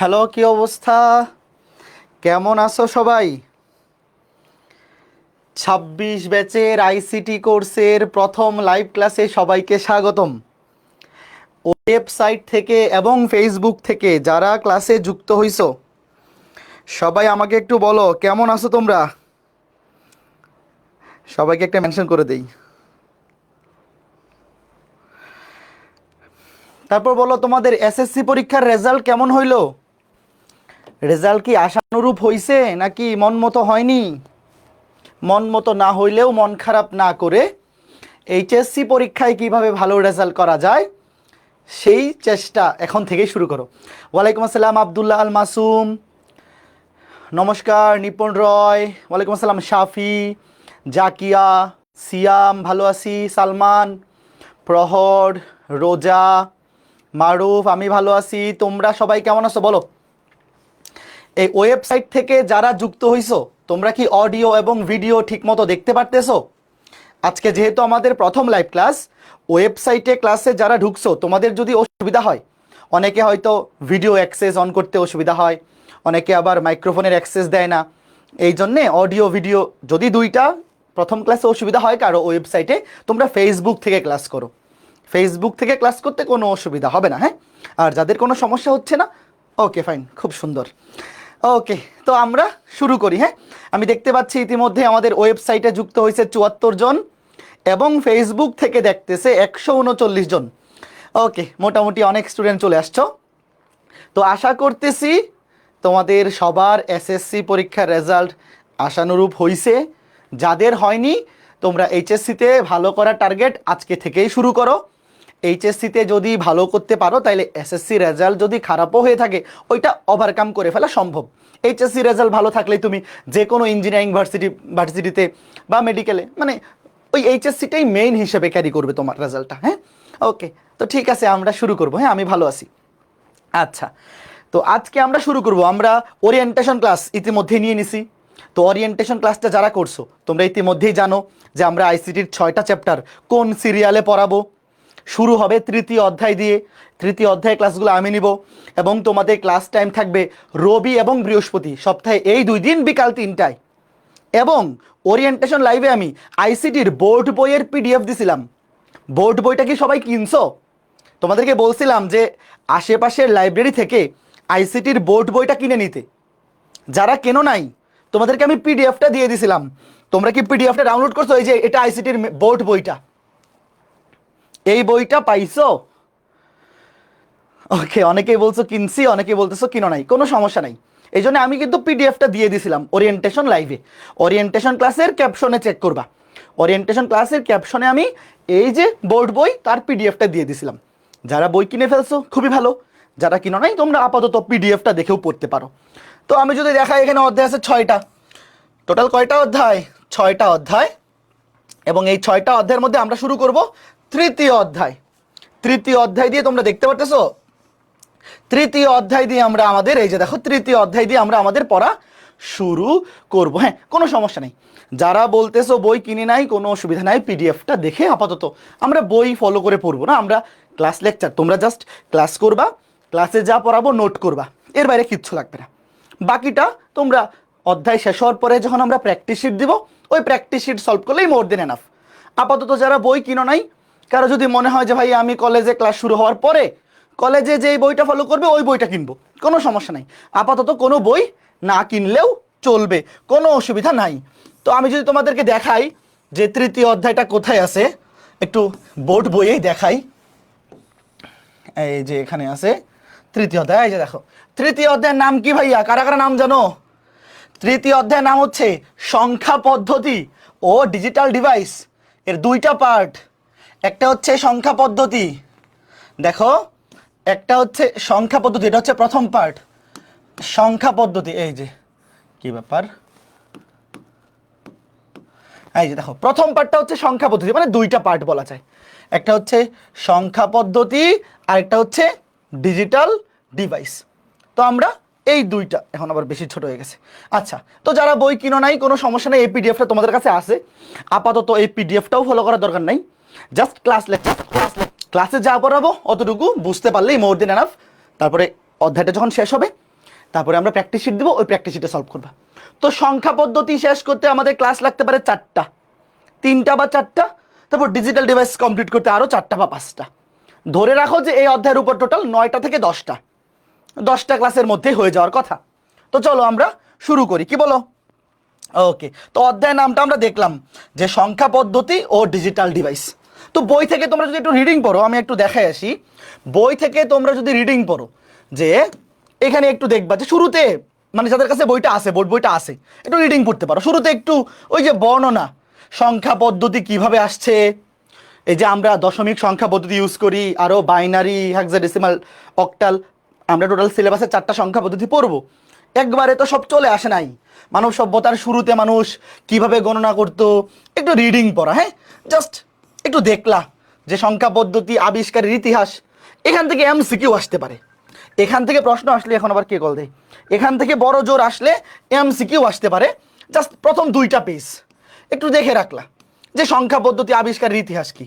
Hello, কি অবস্থা? কেমন আছো সবাই? ২৬ ব্যাচের আইসিটি কোর্সের প্রথম লাইভ ক্লাসে সবাইকে স্বাগতম। ওয়েবসাইট থেকে এবং ফেসবুক থেকে যারা ক্লাসে যুক্ত হইছো সবাই আমাকে একটু বলো কেমন আছো তোমরা। সবাইকে একটা মেনশন করে দেই। তারপর বলো তোমাদের এসএসসি পরীক্ষার রেজাল্ট কেমন হইলো? রেজাল্ট কি আশানুরূপ হইছে নাকি মন মতো হয়নি? মন মতো না হইলেও মন খারাপ না করে এইচএসসি পরীক্ষায় কিভাবে ভালো রেজাল্ট করা যায় সেই চেষ্টা এখন থেকেই শুরু করো। ওয়ালাইকুম আসসালাম আব্দুল্লাহ আল মাসুম, নমস্কার নিপুণ রয়, ওয়ালাইকুম আসসালাম শাফি, জাকিয়া, সিয়াম, ভালো আছি, সালমান, প্রহর, রোজা, মারুফ, আমি ভালো আছি। তোমরা সবাই কেমন আছো বলো। এই ওয়েবসাইট থেকে যারা যুক্ত হইছো তোমরা কি অডিও এবং ভিডিও ঠিকমতো দেখতে পারতেছো? আজকে যেহেতু আমাদের প্রথম লাইভ ক্লাস, ওয়েবসাইটে ক্লাসে যারা ঢুকছো তোমাদের যদি অসুবিধা হয়, অনেকে হয়তো ভিডিও অ্যাক্সেস অন করতে অসুবিধা হয়, অনেকে আবার মাইক্রোফোনের অ্যাক্সেস দেয় না, এই জন্যে অডিও ভিডিও যদি দুইটা প্রথম ক্লাসে অসুবিধা হয় কারো ওয়েবসাইটে, তোমরা ফেসবুক থেকে ক্লাস করো। ফেসবুক থেকে ক্লাস করতে কোনো অসুবিধা হবে না, হ্যাঁ। আর যাদের কোনো সমস্যা হচ্ছে না, ওকে ফাইন, খুব সুন্দর। ওকে, তো আমরা শুরু করি। হ্যাঁ, আমি দেখতে পাচ্ছি ইতিমধ্যে আমাদের ওয়েবসাইটে যুক্ত হয়েছে ৭৪ জন এবং ফেসবুক থেকে দেখতেছে ১৩৯ জন। ওকে, মোটামুটি অনেক স্টুডেন্ট চলে আসছো। তো আশা করতেছি তোমাদের সবার এসএসসি পরীক্ষার রেজাল্ট আশানুরূপ হয়েছে। যাদের হয়নি তোমরা এইচএসসিতে ভালো করার টার্গেট আজকে থেকেই শুরু করো। এইচএসসিতে যদি ভালো করতে পারো তাহলে এসএসসি রেজাল্ট যদি খারাপও হয়ে থাকে ওইটা ওভারকাম করে ফেলা সম্ভব। এইচএসসি রেজাল্ট ভালো থাকলেই তুমি যে কোনো ইঞ্জিনিয়ারিং ভার্সিটিতে বা মেডিকেলে, মানে ওই এইচএসসিটাই মেইন হিসেবে ক্যারি করবে তোমার রেজাল্টটা। হ্যাঁ, ওকে, তো ঠিক আছে, আমরা শুরু করবো। হ্যাঁ, আমি ভালো আছি। আচ্ছা, তো আজকে আমরা শুরু করব। আমরা ওরিয়েন্টেশন ক্লাস ইতিমধ্যেই নিয়ে নিছি। তো ওরিয়েন্টেশন ক্লাসটা যারা করছো তোমরা ইতিমধ্যেই জানো যে আমরা আইসিটির 6টা চ্যাপ্টার কোন সিরিয়ালে পড়াবো। শুরু হবে তৃতীয় অধ্যায় দিয়ে। তৃতীয় অধ্যায় ক্লাসগুলো আমি নিব এবং তোমাদের ক্লাস টাইম থাকবে রবি এবং বৃহস্পতি, সপ্তাহে এই 2 দিন বিকাল 3টায়। এবং ওরিয়েন্টেশন লাইভে আমি আইসিটির বোর্ড বইয়ের পিডিএফ দিছিলাম। বোর্ড বইটা কি সবাই কিনছো? তোমাদেরকে বলছিলাম যে আশেপাশের লাইব্রেরি থেকে আইসিটির বোর্ড বইটা কিনে নিতে। যারা কেনো নাই তোমাদেরকে আমি পিডিএফটা দিয়ে দিছিলাম। তোমরা কি পিডিএফটা ডাউনলোড করছো? এই যে এটা আইসিটির বোর্ড বইটা, এই বইটা পাইছো? ওকে, অনেকেই বলছো কিনছি, অনেকেই বলতেছো কিনো নাই, কোনো সমস্যা নাই। এই জন্য আমি কিন্তু পিডিএফটা দিয়ে দিছিলাম ওরিয়েন্টেশন লাইভে। ওরিয়েন্টেশন ক্লাসের ক্যাপশনে চেক করবা। ওরিয়েন্টেশন ক্লাসের ক্যাপশনে আমি এই যে বোর্ড বই তার পিডিএফটা দিয়ে দিছিলাম। যারা বই কিনে ফেলছো খুবই ভালো, যারা কিনো নাই তোমরা আপাতত পিডিএফটা দেখেও পড়তে পারো। তো আমি যদি দেখাই, এখানে অধ্যায় আছে 6টা। টোটাল কয়টা অধ্যায়? 6টা অধ্যায়। এবং এই 6টা অধ্যায়ের মধ্যে আমরা শুরু করব তৃতীয় অধ্যায়। তৃতীয় অধ্যায় দিয়ে তোমরা দেখতে পারতেছো, তৃতীয় অধ্যায় দিয়ে আমরা আমাদের, এই যে দেখো, তৃতীয় অধ্যায় দিয়ে আমরা আমাদের পড়া শুরু করব। হ্যাঁ, কোনো সমস্যা নেই। যারা বলতেছো বই কিনে নাই, কোনো অসুবিধা নাই, পিডিএফটা দেখে আপাতত আমরা বই ফলো করে পড়বো না, আমরা ক্লাস লেকচার, তোমরা জাস্ট ক্লাস করবা, ক্লাসে যা পড়াবো নোট করবা, এর বাইরে কিচ্ছু লাগবে না। বাকিটা তোমরা অধ্যায় শেষ হওয়ার পরে যখন আমরা প্র্যাকটিস শিট দিব, ওই প্র্যাকটিস শিট সলভ করলেই মোর দেন এনাফ। আপাতত যারা বই কিনো নাই, কারো যদি মনে হয় যে ভাই আমি কলেজে ক্লাস শুরু হওয়ার পরে কলেজে যেই বইটা ফলো করবে ওই বইটা কিনবো, কোনো সমস্যা নাই। আপাতত কোনো বই না কিনলেও চলবে, কোনো অসুবিধা নাই। তো আমি যদি তোমাদেরকে দেখাই যে তৃতীয় অধ্যায়টা কোথায় আছে, একটু বোর্ড বইয়েই দেখাই। এই যে এখানে আছে তৃতীয় অধ্যায়। এই যে দেখো, তৃতীয় অধ্যায়ের নাম কি ভাইয়া? কারা কারা নাম জানো? তৃতীয় অধ্যায়ের নাম হচ্ছে সংখ্যা পদ্ধতি ও ডিজিটাল ডিভাইস। এর 2টা পার্ট। একটা হচ্ছে সংখ্যা পদ্ধতি, দেখো, একটা হচ্ছে সংখ্যা পদ্ধতি, এটা হচ্ছে প্রথম পার্ট, সংখ্যা পদ্ধতি। এই যে কি ব্যাপার, এই যে দেখো, প্রথম পার্টটা হচ্ছে সংখ্যা পদ্ধতি, মানে 2টা পার্ট বলা যায়। একটা হচ্ছে সংখ্যা পদ্ধতি আর একটা হচ্ছে ডিজিটাল ডিভাইস। তো আমরা এই 2টা, এখন আবার বেশি ছোট হয়ে গেছে। আচ্ছা, তো যারা বই কিনো নাই কোনো সমস্যা নেই, এই পিডিএফটা তোমাদের কাছে আছে। আপাতত এই পিডিএফটাও ফলো করার দরকার নাই, জাস্ট ক্লাস লেকচার, ক্লাসে যা পড়াবো অতটুকু বুঝতে পারলেই মোর দেন এনাফ। তারপরে অধ্যায়টা যখন শেষ হবে তারপরে আমরা প্র্যাকটিস শিট দিব, ওই প্র্যাকটিস শিটে সলভ করবা। তো সংখ্যা পদ্ধতি শেষ করতে আমাদের ক্লাস লাগতে পারে 4টা, 3টা বা 4টা। তারপর ডিজিটাল ডিভাইস কমপ্লিট করতে আরও 4টা বা 5টা। ধরে রাখো যে এই অধ্যায়ের উপর টোটাল 9টা থেকে 10টা, 10টা ক্লাসের মধ্যে হয়ে যাওয়ার কথা। তো চলো আমরা শুরু করি, কি বলো? ওকে, তো অধ্যায়ের নামটা আমরা দেখলাম যে সংখ্যা পদ্ধতি ও ডিজিটাল ডিভাইস। তো বই থেকে তোমরা যদি একটু রিডিং পড়ো, আমি একটু দেখাই আসি। বই থেকে তোমরা যদি রিডিং পড়ো, যে এখানে একটু দেখবা যে শুরুতে, মানে যাদের কাছে বইটা আছে, বোর্ড বইটা আছে, একটু রিডিং পড়তে পারো। শুরুতে একটু ওই যে বর্ণনা, সংখ্যা পদ্ধতি কিভাবে আসছে, এই যে আমরা দশমিক সংখ্যা পদ্ধতি ইউজ করি, আরও বাইনারি, হেক্সাডেসিমাল, অক্টাল, আমরা টোটাল সিলেবাসে 4টা সংখ্যা পদ্ধতি পড়বো। একবারে তো সব চলে আসে নাই। মানব সভ্যতার শুরুতে মানুষ কিভাবে গণনা করতো, একটু রিডিং পড়া, হ্যাঁ, জাস্ট একটু দেখলা যে সংখ্যা পদ্ধতি আবিষ্কারের ইতিহাস। এখান থেকে এমসিকিউ আসতে পারে, এখান থেকে প্রশ্ন আসলে, এখন আবার কে কল দেয়, এখান থেকে বড় জোর আসলে এমসিকিউ আসতে পারে। জাস্ট প্রথম 2টা পেজ একটু দেখে রাখলা যে সংখ্যা পদ্ধতি আবিষ্কারের ইতিহাস কি,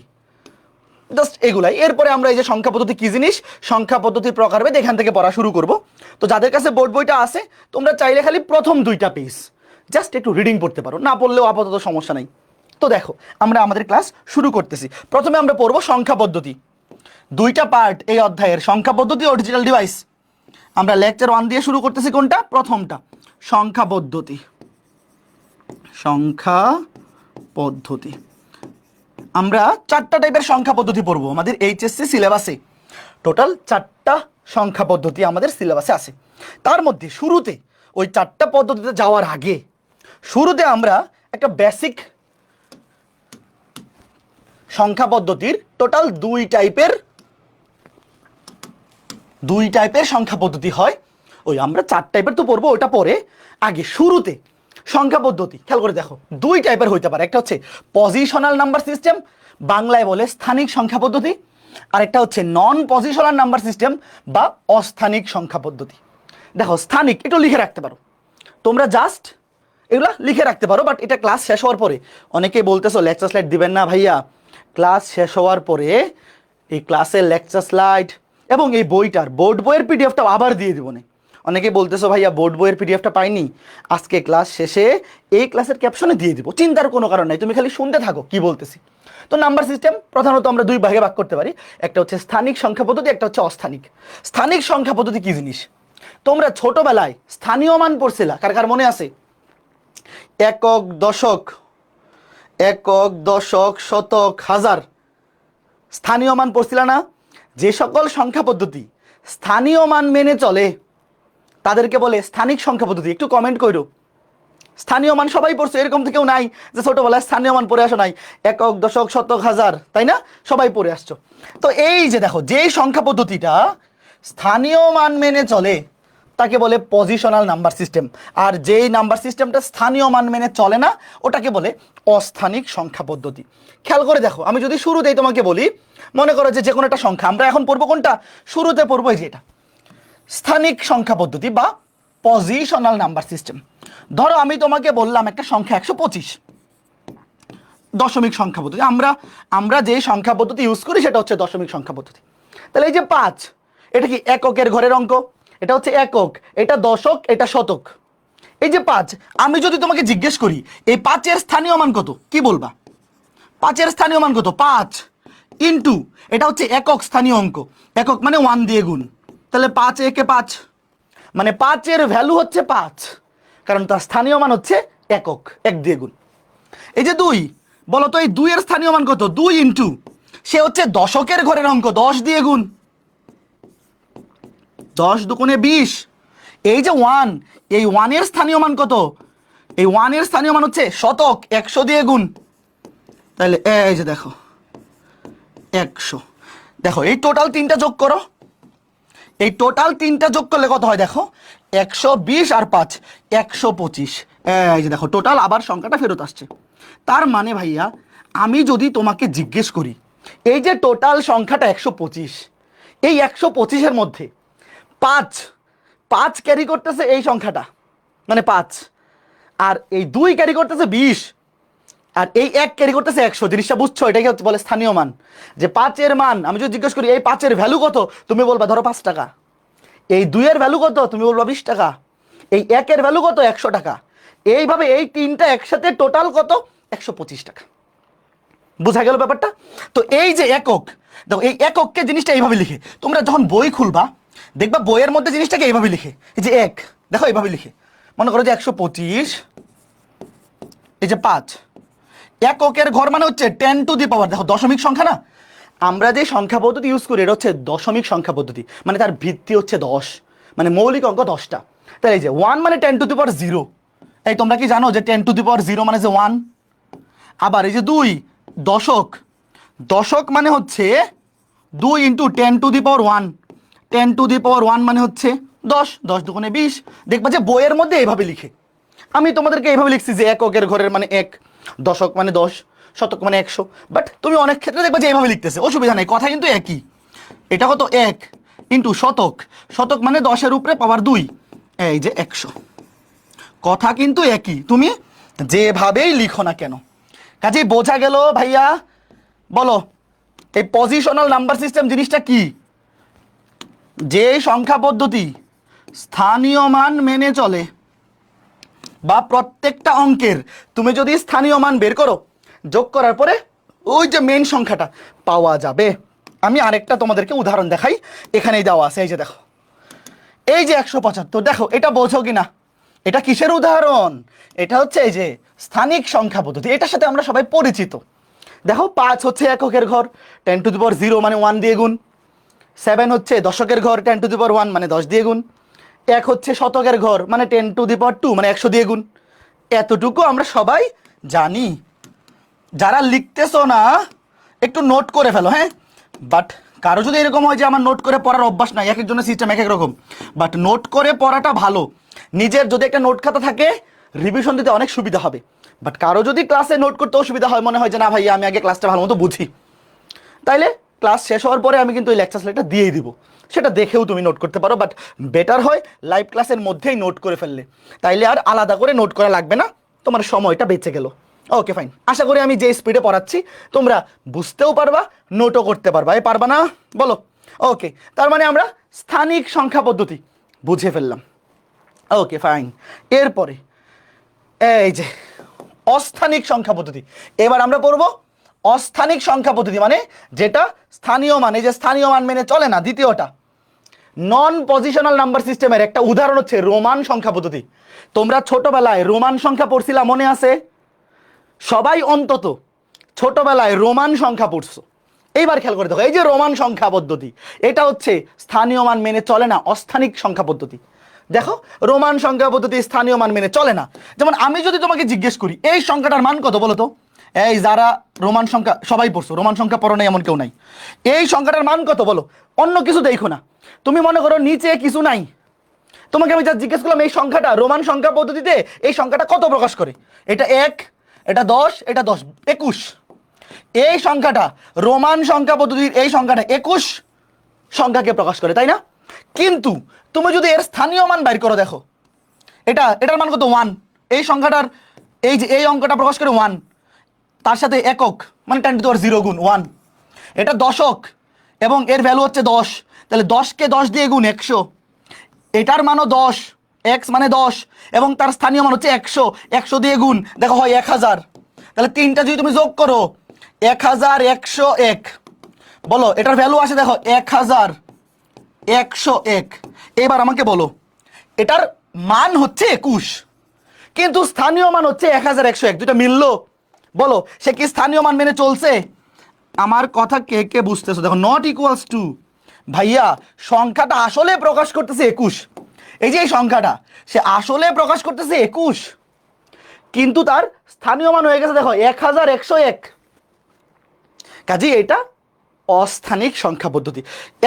জাস্ট এগুলাই। এরপরে আমরা এই যে সংখ্যা পদ্ধতি কি জিনিস, সংখ্যা পদ্ধতির প্রকারভেদ, এখান থেকে পড়া শুরু করব। তো যাদের কাছে বোর্ড বইটা আছে, তোমরা চাইলে খালি প্রথম 2টা পেজ জাস্ট একটু রিডিং পড়তে পারো, না পড়লেও আপাতত সমস্যা নাই। তো দেখো আমরা আমাদের ক্লাস শুরু করতেছি। প্রথমে আমরা পড়বো সংখ্যা পদ্ধতি। 2টা পার্ট এই অধ্যায়ের, সংখ্যা পদ্ধতি ও ডিজিটাল ডিভাইস। আমরা লেকচার 1 দিয়ে শুরু করতেছি। কোনটা? প্রথমটা, সংখ্যা পদ্ধতি। সংখ্যা পদ্ধতি আমরা 4টা টাইপের সংখ্যা পদ্ধতি পড়বো আমাদের এইচএসসি সিলেবাসে। টোটাল 4টা সংখ্যা পদ্ধতি আমাদের সিলেবাসে আছে। তার মধ্যে শুরুতে ওই 4টা পদ্ধতিতে যাওয়ার আগে শুরুতে আমরা একটা বেসিক সংখ্যা পদ্ধতির টোটাল 2 টাইপের সংখ্যা পদ্ধতি হয়। ওই আমরা 4 টাইপের তো পড়বো, ওটা পরে আগে শুরুতে সংখ্যা পদ্ধতি খেয়াল করে দেখো 2 টাইপের হইতে পারে। একটা হচ্ছে পজিশনাল নাম্বার সিস্টেম, বাংলায় বলে স্থানিক সংখ্যা পদ্ধতি, আর একটা হচ্ছে নন পজিশনাল নাম্বার সিস্টেম বা অস্থানিক সংখ্যা পদ্ধতি। দেখো স্থানিক একটু লিখে রাখতে পারো, তোমরা জাস্ট এগুলা লিখে রাখতে পারো, বাট এটা ক্লাস শেষ হওয়ার পরে, অনেকেই বলতেছো লেকচার স্লাইড দিবেন না ভাইয়া, ক্লাস শেষ হওয়ার পরে এই ক্লাসের লেকচার স্লাইড এবং এই বইটার বোর্ড বইয়ের পিডিএফটা আবার দিয়ে দিব না। অনেকে বলতেছো ভাইয়া বোর্ড বইয়ের পিডিএফটা পাইনি, আজকে ক্লাস শেষে এই ক্লাসের ক্যাপশনে দিয়ে দিব, চিন্তার কোনো কারণ নাই, তুমি খালি শুনতে থাকো কি বলতেছি। তো নাম্বার সিস্টেম প্রধানত আমরা 2 ভাগে ভাগ করতে পারি, একটা হচ্ছে স্থানিক সংখ্যা পদ্ধতি, একটা হচ্ছে অস্থানিক। স্থানিক সংখ্যা পদ্ধতি কি জিনিস? তোমরা ছোটবেলায় স্থানীয় মান পড়ছিলা, কার কার মনে আছে? একক, দশক, শতক, হাজার, স্থানীয় মান পড়ছিলা না? যে সকল সংখ্যা পদ্ধতি স্থানীয় মান মেনে চলে তাদেরকে বলে স্থানিক সংখ্যা পদ্ধতি। একটু কমেন্ট করো, স্থানীয় মান সবাই পড়ছো, এরকম থেকেও নাই যে ছোটবেলায় স্থানীয় মান পড়ে আসো নাই, একক, দশক, শতক, হাজার, তাই না? সবাই পড়ে আসছো। তো এই যে দেখো, যেই সংখ্যা পদ্ধতিটা স্থানীয় মান মেনে চলে তাকে বলে পজিশনাল নাম্বার সিস্টেম, আর যেই নাম্বার সিস্টেমটা স্থানীয় মান মেনে চলে না ওটাকে বলে অস্থানিক সংখ্যা পদ্ধতি। খেয়াল করে দেখো, আমি যদি শুরুতেই তোমাকে বলি, মনে করো যে কোনো একটা সংখ্যা, আমরা এখন পড়বো কোনটা? শুরুতে পড়বো এই যে এটা, স্থানিক সংখ্যা পদ্ধতি বা পজিশনাল নাম্বার সিস্টেম। ধরো আমি তোমাকে বললাম একটা সংখ্যা 125, দশমিক সংখ্যা পদ্ধতি। আমরা যে সংখ্যা পদ্ধতি ইউজ করি সেটা হচ্ছে দশমিক সংখ্যা পদ্ধতি। তাহলে এই যে 5, এটা কি এককের ঘরের অঙ্ক? এটা হচ্ছে একক, এটা দশক, এটা শতক। এই যে 5, আমি যদি তোমাকে জিজ্ঞেস করি এই 5-এর স্থানীয় মান কত, কি বলবা? 5-এর স্থানীয় মান কত? 5 ইন্টু, এটা হচ্ছে একক স্থানীয় অঙ্ক, একক মানে 1 দিয়ে গুণ, তাহলে 5 একে 5, মানে 5-এর ভ্যালু হচ্ছে 5, কারণ তার স্থানীয় মান হচ্ছে একক, 1 দিয়ে গুণ। এই যে 2, বলো তো এই 2-এর স্থানীয় মান কত? 2 ইন্টু, সে হচ্ছে দশকের ঘরের অঙ্ক, 10 দিয়ে গুণ, 10 দুগুণে 20। এই যে 1, এই 1-এর স্থানীয় মান কত? এই 1-এর স্থানীয় মান হচ্ছে শতক, 100 দিয়ে গুণ, তাহলে এই যে দেখো 100। দেখো এই টোটাল 3টা যোগ করো, এই টোটাল 3টা যোগ করলে কত হয় দেখো, 120 আর 5 125। এই যে দেখো টোটাল আবার সংখ্যাটা ফেরত আসছে। তার মানে ভাইয়া আমি যদি তোমাকে জিজ্ঞেস করি এই যে টোটাল সংখ্যাটা 125, এই 125-এর মধ্যে 5 ক্যারি করতেছে এই সংখ্যাটা, মানে 5, আর এই 2 ক্যারি করতেছে 20, আর এই 1 ক্যারি করতেছে 100। জিনিসটা বুঝছো? এটাকে বলে স্থানীয় মান। যে 5-এর মান আমি যদি জিজ্ঞেস করি এই 5-এর ভ্যালু কত, তুমি বলবা ধরো 5 টাকা। এই 2 এর ভ্যালু কত? তুমি বলবা 20 টাকা। এই 1 এর ভ্যালু কত? 100 টাকা। এইভাবে এই তিনটা একসাথে টোটাল কত? 125 টাকা। বোঝা গেল ব্যাপারটা? তো এই যে একক, দেখো এই একককে জিনিসটা এইভাবে লিখে, তোমরা যখন বই খুলবা দেখবা বইয়ের মধ্যে জিনিসটাকে এইভাবে লিখে, এই যে এক, দেখো এইভাবে লিখে, মনে করো যে 125, এই যে 5, এককের ঘর মানে হচ্ছে 10 টু দি পাওয়ার, দেখো দশমিক সংখ্যা না, আমরা যে সংখ্যা পদ্ধতি ইউজ করি এটা হচ্ছে দশমিক সংখ্যা পদ্ধতি, মানে তার ভিত্তি হচ্ছে 10, মানে মৌলিক অঙ্ক 10টা। তাই এই যে 1 মানে 10 টু দি পাওয়ার 0, এই তোমরা কি জানো যে 10 টু দি পাওয়ার 0 মানে যে 1। আবার এই যে 2 দশক, দশক মানে হচ্ছে 2 into 10 to the power 1, 10 to the power 1 মানে হচ্ছে 10, 10 দুগুণে 20। দেখবা যে বইয়ের মধ্যে এইভাবে লিখে, আমি তোমাদেরকে এইভাবে লিখছি যে এককের ঘরের মানে 1, দশক মানে 10, শতক মানে 100, বাট তুমি অনেক ক্ষেত্রে দেখবা যে এইভাবে লিখতেছে, অসুবিধা নেই, কথা কিন্তু একই। এটা কত? 1 ইন্টু শতক, শতক মানে 10-এর উপরে পাওয়ার 2, এই যে 100, কথা কিন্তু একই, তুমি যেভাবেই লিখো না কেন। কাজেই বোঝা গেল ভাইয়া? বলো এই পজিশনাল নাম্বার সিস্টেম জিনিসটা কি? যে সংখ্যা পদ্ধতি স্থানীয় মান মেনে চলে, বা প্রত্যেকটা অঙ্কের তুমি যদি স্থানীয় মান বের করো, যোগ করার পরে ওই যে মেন সংখ্যাটা পাওয়া যাবে। আমি আরেকটা তোমাদেরকে উদাহরণ দেখাই, এখানেই দেওয়া আছে, এই যে দেখো, এই যে 175, দেখো এটা বোঝো কিনা? এটা কিসের উদাহরণ? এটা হচ্ছে এই যে স্থানিক সংখ্যা পদ্ধতি, এটার সাথে আমরা সবাই পরিচিত। দেখো 5 হচ্ছে এককের ঘর, 10 টু দি পাওয়ার 0 মানে 1 দিয়ে গুণ। 7 হচ্ছে দশকের ঘর, 10 টু দি পাওয়ার 1 মানে 10 দিয়ে গুণ। 1 হচ্ছে শতকের ঘর মানে 10 টু দি পাওয়ার 2 মানে 100 দিয়ে গুণ। এতটুকু আমরা সবাই জানি। যারা লিখতেছো না একটু নোট করে ফেলো, হ্যাঁ। বাট কারো যদি এরকম হয় যে আমার নোট করে পড়ার অভ্যাস নাই, এক একজনের সিস্টেম এক এক রকম, বাট নোট করে পড়াটা ভালো। নিজের যদি একটা নোট খাতা থাকে রিভিশন দিতে অনেক সুবিধা হবে। বাট কারো যদি ক্লাসে নোট করতে অসুবিধা হয়, মনে হয় যে না ভাই আমি আগে ক্লাসটা ভালো মতো বুঝি, তাইলে ক্লাস শেষ হওয়ার পরে আমি কিন্তু ওই লেকচার স্লাইডটা দিয়ে দিব, সেটা দেখেও তুমি নোট করতে পারো। বাট বেটার হয় লাইভ ক্লাসের মধ্যেই নোট করে ফেললে, তাইলে আর আলাদা করে নোট করা লাগবে না, তোমার সময়টা বেঁচে গেল। ওকে ফাইন, আশা করি আমি যে স্পিডে পড়াচ্ছি তোমরা বুঝতেও পারবা, নোটও করতে পারবা। পারবা না বলো? ওকে, তার মানে আমরা স্থানিক সংখ্যা পদ্ধতি বুঝে ফেললাম। ওকে ফাইন, এরপরে এই যে অস্থানিক সংখ্যা পদ্ধতি, এবার আমরা পড়বো অস্থানিক সংখ্যা পদ্ধতি, মানে যেটা স্থানীয় মান, এই যে স্থানীয় মান মেনে চলে না, দ্বিতীয়টা নন পজিশনাল নাম্বার সিস্টেমের একটা উদাহরণ হচ্ছে রোমান সংখ্যা পদ্ধতি। তোমরা ছোটবেলায় রোমান সংখ্যা পড়ছিলা, মনে আছে? সবাই অন্তত ছোটবেলায় রোমান সংখ্যা পড়ছো। এইবার খেয়াল করে দেখো, এই যে রোমান সংখ্যা পদ্ধতি, এটা হচ্ছে স্থানীয় মান মেনে চলে না, অস্থানিক সংখ্যা পদ্ধতি। দেখো রোমান সংখ্যা পদ্ধতি স্থানীয় মান মেনে চলে না। যেমন আমি যদি তোমাকে জিজ্ঞেস করি এই সংখ্যাটার মান কত বলো তো, এই যারা রোমান সংখ্যা সবাই পড়ছো, রোমান সংখ্যা পড়ো নাই এমন কেউ নাই, এই সংখ্যাটার মান কত বলো, অন্য কিছু দেখো না, তুমি মনে করো নিচে কিছু নাই, তোমাকে আমি যা জিজ্ঞেস করলাম এই সংখ্যাটা রোমান সংখ্যা পদ্ধতিতে এই সংখ্যাটা কত প্রকাশ করে, এটা 1, এটা 10, এটা 10, 21, এই সংখ্যাটা রোমান সংখ্যা পদ্ধতির এই সংখ্যাটা 21 সংখ্যাকে প্রকাশ করে, তাই না? কিন্তু তুমি যদি এর স্থানীয় মান বাইর করো, দেখো এটার মান কত? 1, এই সংখ্যাটার এই যে এই অঙ্কটা প্রকাশ করে 1, তার সাথে একক মানে 10 টু দি পাওয়ার 0 গুণ 1, এটা দশক এবং এর ভ্যালু হচ্ছে 10, তাহলে 10কে 10 দিয়ে গুণ 100, এটার মানও 10, x মানে 10 এবং তার স্থানীয় মান হচ্ছে 100, 100 দিয়ে গুণ দেখো হয় 1000, তাহলে তিনটা যদি তুমি যোগ করো 1101, বলো এটার ভ্যালু আসে দেখো 1101। এবার আমাকে বলো এটার মান হচ্ছে 21 কিন্তু স্থানীয় মান হচ্ছে 1101, দুটা মিললো? বলো সে কি স্থানীয় মান মেনে চলছে? আমার কথা কে কে বুঝতেছো? দেখো নট ইকুয়ালস টু, ভাইয়া সংখ্যাটা আসলে প্রকাশ করতেছে 21, এই যে এই সংখ্যাটা সে আসলে প্রকাশ করতেছে 21 কিন্তু তার স্থানীয় মান হয়ে গেছে দেখো 1101। কাজে এটা অস্থানিক সংখ্যা পদ্ধতি।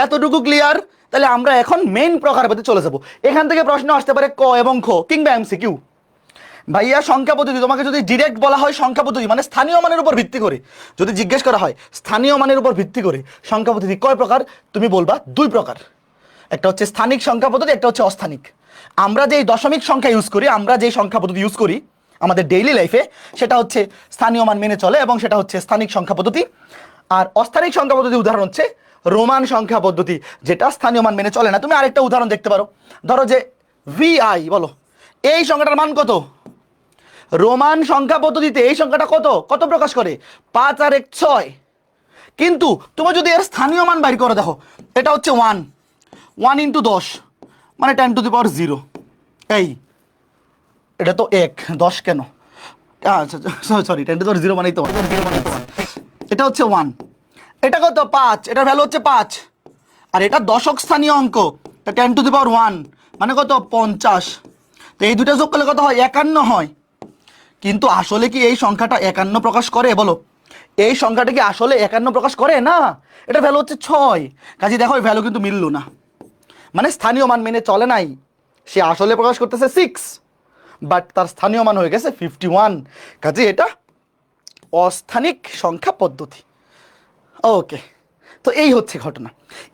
এতটুকু ক্লিয়ার? তাহলে আমরা এখন মেইন প্রকারভেদে চলে যাব। এখান থেকে প্রশ্ন আসতে পারে ক এবং খ কিংবা এমসিকিউ। ভাইয়া সংখ্যা পদ্ধতি, তোমাকে যদি ডিরেক্ট বলা হয় সংখ্যা পদ্ধতি মানে স্থানীয় মানের উপর ভিত্তি করে, যদি জিজ্ঞেস করা হয় স্থানীয় মানের উপর ভিত্তি করে সংখ্যা পদ্ধতি কয় প্রকার, তুমি বলবা 2 প্রকার, একটা হচ্ছে স্থানিক সংখ্যা পদ্ধতি, একটা হচ্ছে অস্থানিক। আমরা যেই দশমিক সংখ্যা ইউজ করি, আমরা যেই সংখ্যা পদ্ধতি ইউজ করি আমাদের ডেইলি লাইফে, সেটা হচ্ছে স্থানীয় মান মেনে চলে এবং সেটা হচ্ছে স্থানিক সংখ্যা পদ্ধতি। আর অস্থানিক সংখ্যা পদ্ধতির উদাহরণ হচ্ছে রোমান সংখ্যা পদ্ধতি, যেটা স্থানীয় মান মেনে চলে না। তুমি আরেকটা উদাহরণ দেখতে পারো, ধরো যে VI, বলো এই সংখ্যাটার মান কত? রোমান সংখ্যা পদ্ধতিতে এই সংখ্যাটা কত কত প্রকাশ করে? 5 আর 1 6। কিন্তু তুমি যদি এর স্থানীয় মান বাইর করো, দেখো এটা হচ্ছে 1 ইন্টু 10 মানে 10⁻0। এই এটা তো 1, 10 কেন? আচ্ছা সরি, 10⁻0 মানেই তো 1। এটা হচ্ছে 1, এটা কত 5, এটার ভ্যালু হচ্ছে 5। আর এটা দশক স্থানীয় অঙ্ক, 10⁻1 মানে কত 50। তো এই দুটা যোগ করলে কত হয়? 51 হয়। কিন্তু আসলে কি এই সংখ্যাটা 51 প্রকাশ করে? বলো, এই সংখ্যাটা কি আসলে 51 প্রকাশ করে? না, এটা ভ্যালু হচ্ছে 6। কাজে দেখো এই ভ্যালু কিন্তু মিলল না, মানে স্থানীয় মান মেনে চলে নাই। সে আসলে প্রকাশ করতেছে 6, বাট তার স্থানীয় মান হয়ে গেছে 51। কাজে এটা অস্থানিক সংখ্যা পদ্ধতি। ওকে, তো এই হচ্ছে ঘটনা।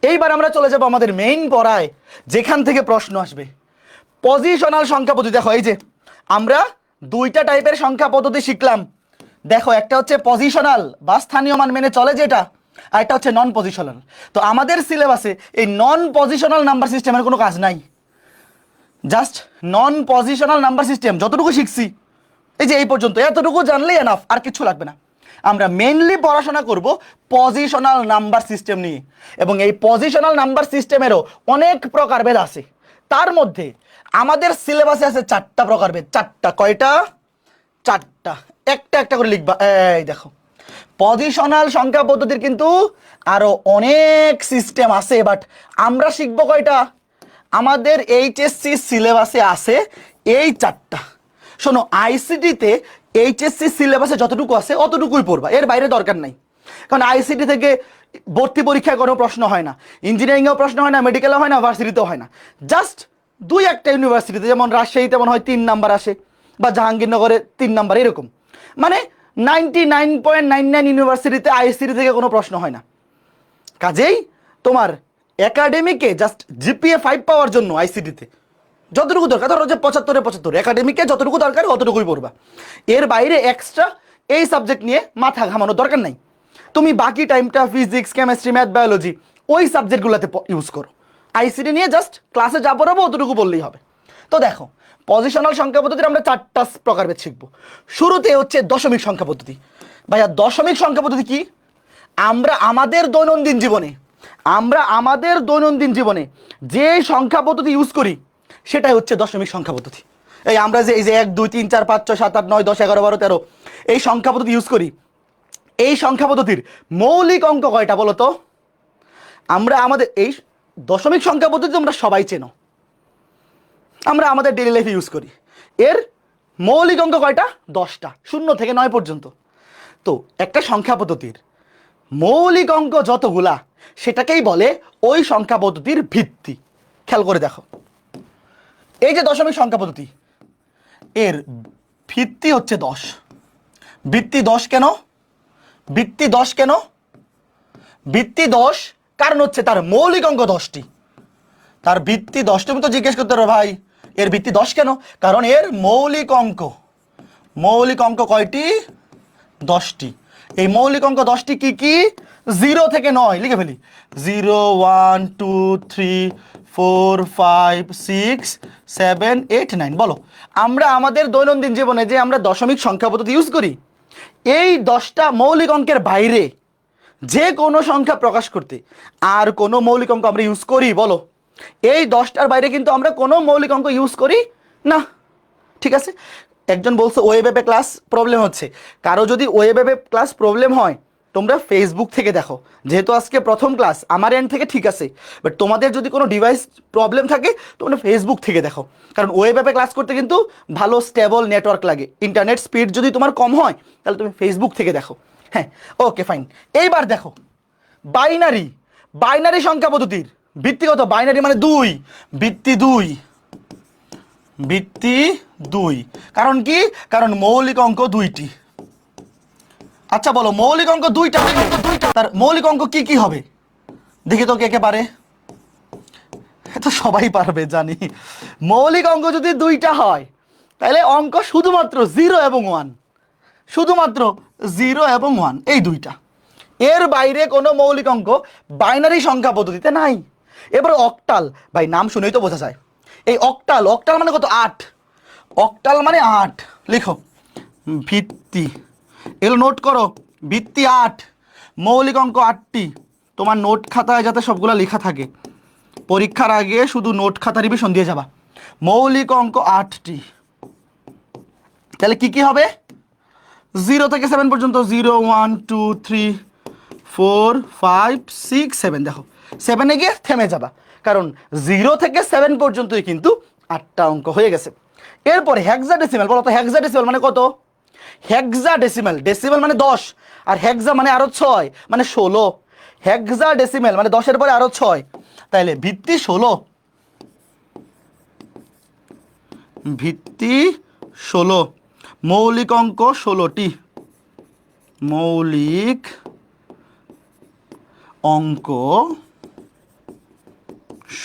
এইবার আমরা চলে যাব আমাদের মেইন পড়ায়, যেখান থেকে প্রশ্ন আসবে, পজিশনাল সংখ্যা পদ্ধতি। দেখো এই যে আমরা দুইটা টাইপের সংখ্যা পদ্ধতি শিখলাম। দেখো একটা হচ্ছে পজিশনাল বা স্থানীয় মান মেনে চলে যেটা, আর একটা হচ্ছে নন পজিশনাল। তো আমাদের সিলেবাসে এই নন পজিশনাল নাম্বার সিস্টেমের কোনো কাজ নাই। জাস্ট নন পজিশনাল নাম্বার সিস্টেম যতটুকু শিখছি, এই যে এই পর্যন্ত, এতটুকু জানলেই এনাফ, আর কিছু লাগবে না। আমরা মেইনলি পড়াশোনা করব পজিশনাল নাম্বার সিস্টেম নিয়ে, এবং এই পজিশনাল নাম্বার সিস্টেমেরও অনেক প্রকারভেদ আছে। তার মধ্যে আমাদের সিলেবাসে আছে 4টা প্রকারভেদ। 4টা, কয়টা? 4টা। একটা একটা করে লিখবা। এই দেখো, পজিশনাল সংখ্যা পদ্ধতির কিন্তু আরো অনেক সিস্টেম আছে, বাট আমরা শিখবো কয়টা? আমাদের এইচএসসি সিলেবাসে আছে এই 4টা। শোনো, আইসিটিতে এইচএসসি সিলেবাসে যতটুকু আছে অতটুকুই পড়বা, এর বাইরে দরকার নাই। কারণ আইসিটি থেকে ভর্তি পরীক্ষায় কোনো প্রশ্ন হয় না, ইঞ্জিনিয়ারিংয়েও প্রশ্ন হয় না, মেডিকেলও হয় না, ভার্সিটিতেও হয় না। জাস্ট 2-1টা ইউনিভার্সিটিতে, যেমন রাজশাহীতে মনে হয় 3 নাম্বার আসে, বা জাহাঙ্গীরনগরে 3 নাম্বার, এরকম। মানে 99.99 ইউনিভার্সিটিতে আইসিটি থেকে কোনো প্রশ্ন হয় না। কাজেই তোমার একাডেমিকে জাস্ট জিপিএ 5 পাওয়ার জন্য আইসিটিতে যতটুকু দরকার, ধরো যে 75-75, একাডেমিকে যতটুকু দরকার অতটুকুই পড়বা। এর বাইরে এক্সট্রা এই সাবজেক্ট নিয়ে মাথা ঘামানোর দরকার নাই। তুমি বাকি টাইমটা ফিজিক্স, কেমিস্ট্রি, ম্যাথ, বায়োলজি ওই সাবজেক্টগুলোতে ইউজ করো। আইসিটি নিয়ে জাস্ট ক্লাসে যা পড়াবো অতটুকু বললেই হবে। তো দেখো, পজিশনাল সংখ্যা পদ্ধতির আমরা 4টা প্রকারভেদ শিখবো। শুরুতে হচ্ছে দশমিক সংখ্যা পদ্ধতি। ভাইয়া, দশমিক সংখ্যা পদ্ধতি কি? আমরা আমাদের দৈনন্দিন জীবনে যে সংখ্যা পদ্ধতি ইউজ করি সেটাই হচ্ছে দশমিক সংখ্যা পদ্ধতি। এই আমরা যে 1 2 3 4 5 6 7 8 9 10 11 12 13 এই সংখ্যা পদ্ধতি ইউজ করি, এই সংখ্যা পদ্ধতির মৌলিক অঙ্ক কয়টা বলো তো? আমরা আমাদের এই দশমিক সংখ্যা পদ্ধতি তোমরা সবাই চেনো, আমরা আমাদের ডেইলি লাইফে ইউজ করি। এর মৌলিক অঙ্ক কয়টা? 10টা, 0 থেকে 9 পর্যন্ত। তো একটা সংখ্যা পদ্ধতির মৌলিক অঙ্ক যতগুলা, সেটাকেই বলে ওই সংখ্যা পদ্ধতির ভিত্তি। খেয়াল করে দেখো, এই যে দশমিক সংখ্যা পদ্ধতি, এর ভিত্তি হচ্ছে 10। ভিত্তি 10 কেন? ভিত্তি 10 কেন? ভিত্তি 10 কারণ হচ্ছে তার মৌলিক অঙ্ক 10টি। তার ভিত্তি 10। তুমি তো জিজ্ঞেস করতে পারো, ভাই এর ভিত্তি 10 কেন? কারণ এর মৌলিক অঙ্ক কয়টি? 10টি। এই মৌলিক অঙ্ক 10টি কি কি? 0 থেকে 9 লিখে ফেলি। 0 1 2 3 4 5 6 7 8 9। বলো, আমরা আমাদের দৈনন্দিন জীবনে যে আমরা দশমিক সংখ্যা পদ্ধতি ইউজ করি, এই 10টা মৌলিক অঙ্কের বাইরে যে কোনো সংখ্যা প্রকাশ করতে আর কোনো মৌলিক অঙ্ক আমরা ইউজ করি? বলো, এই 10টার বাইরে কিন্তু আমরা কোনো মৌলিক অঙ্ক ইউজ করি না। ঠিক আছে, একজন বলছে ওয়েব অ্যাপে ক্লাস প্রবলেম হচ্ছে। কারো যদি ওয়েব অ্যাপে ক্লাস প্রবলেম হয়, তোমরা ফেসবুক থেকে দেখো। যেহেতু আজকে প্রথম ক্লাস, আমার এন্ড থেকে ঠিক আছে, বাট তোমাদের যদি কোনো ডিভাইস প্রবলেম থাকে তোমরা ফেসবুক থেকে দেখো। কারণ ওয়েব অ্যাপে ক্লাস করতে কিন্তু ভালো স্টেবল নেটওয়ার্ক লাগে। ইন্টারনেট স্পিড যদি তোমার কম হয় তাহলে তুমি ফেসবুক থেকে দেখো। হ্যাঁ, ওকে ফাইন। এইবার দেখো, বাইনারি সংখ্যা পদ্ধতির ভিত্তিগত, বাইনারি মানে 2, ভিত্তি 2। কারণ কি? কারণ মৌলিক অঙ্ক 2টি। আচ্ছা বলো, মৌলিক অঙ্ক 2টা, তার মৌলিক অঙ্ক কি কি হবে? দেখি তো কে কে পারে। তো সবাই পারবে জানি। মৌলিক অঙ্ক যদি 2টা হয় তাহলে অঙ্ক শুধুমাত্র 0 এবং 1, শুধুমাত্র 0 এবং 1, এই 2টা। এর বাইরে কোনো মৌলিক অঙ্ক বাইনারি সংখ্যা পদ্ধতিতে নাই। এবার অক্টাল, ভাই নাম শুনেই তো বোঝা যায়। এই অক্টাল, অক্টাল মানে কত? 8। অক্টাল মানে 8। লিখো ভিত্তি, এগুলো নোট করো। ভিত্তি 8, মৌলিক অঙ্ক 8টি। তোমার নোট খাতায় যাতে সবগুলো লেখা থাকে, পরীক্ষার আগে শুধু নোট খাতা রিভিশন দিয়ে যাবা। মৌলিক অঙ্ক 8টি। তাহলে কি কি হবে? 0 থেকে 7 পর্যন্ত, 0 1 2 3 4 5 6 7। দেখো 7-এ গিয়ে থেমে যাবা, কারণ 0 থেকে 7 পর্যন্তই কিন্তু 8টা অঙ্ক হয়ে গেছে। এরপরে হেক্সাডেসিমাল, বলো তো হেক্সাডেসিমাল মানে কত? হেক্সাডেসিমাল, ডেসিমাল মানে 10, আর হেক্সা মানে আরো 6 মানে 16। হেক্সাডেসিমাল মানে 10-এর পরে আরো 6, তাইলে ভিত্তি 16। ভিত্তি 16, মৌলিক অঙ্ক 16টি। মৌলিক অঙ্ক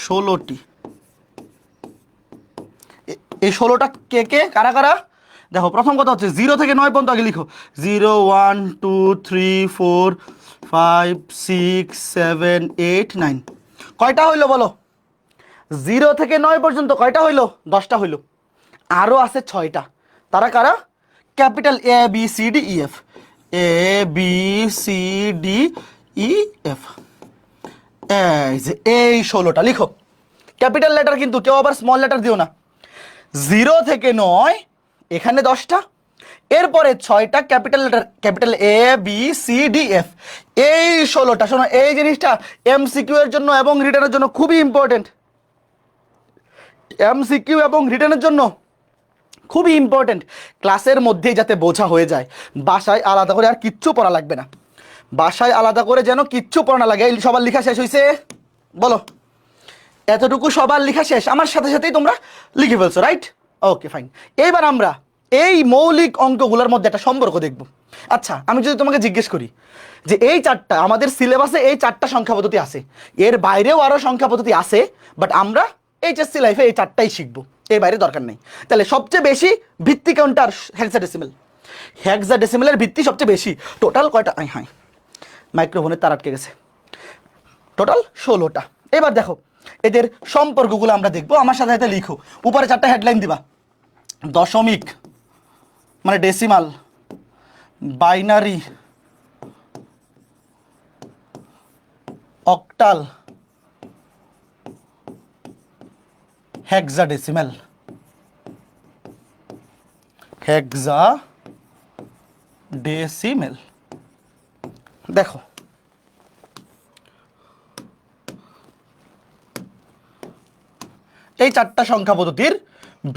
16টি। এই 16টা কে কে, কারা কারা? দেখো প্রথম কথা হচ্ছে 0 থেকে 9 পর্যন্ত আগে লিখো। 0 1 2 3 4 5 6 7 8 9। কয়টা হইলো বলো? 0 থেকে 9 পর্যন্ত কয়টা হইলো? 10টা হইলো। আরও আছে 6টা। তারা কারা? Capital A B C D E F. A B C D E F. এই যে এই 16টা লিখো। ক্যাপিটাল লেটার কিন্তু, কেউ আবার স্মল লেটার দিও না। 0 থেকে 9 এখানে 10টা, এরপরে 6টা capital letter, capital A B C D F. এই 16টা। শোনো, এই জিনিসটা এমসিকিউ এর জন্য এবং রিটার্নের জন্য খুবই ইম্পর্টেন্ট। এমসিকিউ এবং রিটার্নের জন্য খুবই ইম্পর্টেন্ট। ক্লাসের মধ্যেই যাতে বোঝা হয়ে যায়, বাসায় আলাদা করে আর কিচ্ছু পড়া লাগবে না। বাসায় আলাদা করে যেন কিচ্ছু পড়া না লাগে। সবার লেখা শেষ হয়েছে? বলো, এতটুকু সবার লেখা শেষ? আমার সাথে সাথেই তোমরা লিখে ফেলছো, রাইট? Okay fine. এইবার আমরা এই মৌলিক অঙ্কগুলোর মধ্যে একটা সম্পর্ক দেখব। আচ্ছা, আমি যদি তোমাকে জিজ্ঞেস করি যে এই 4টা আমাদের সিলেবাসে, এই 4টা সংখ্যা পদ্ধতি আছে, এর বাইরেও আরও সংখ্যা পদ্ধতি আছে, বাট আমরা এইচএসসি লাইফে এই 4টাই শিখবো, এর বাইরে দরকার নেই। তাহলে সবচেয়ে বেশি ভিত্তি কোনটার? হেক্সাডেসিমাল। হেক্সাডেসিমালের ভিত্তি সবচেয়ে বেশি। টোটাল কয়টা? হ্যাঁ, মাইক্রোফোনের তার আটকে গেছে। টোটাল 16টা। এবার দেখো এদের সম্পর্কগুলো আমরা দেখবো। আমার সাথে সাথে লিখো, উপরে 4টা হেডলাইন দিবা। দশমিক মানে decimal, binary, octal, hexadecimal. Hexadecimal. দেখো এই 4টা সংখ্যা পদ্ধতির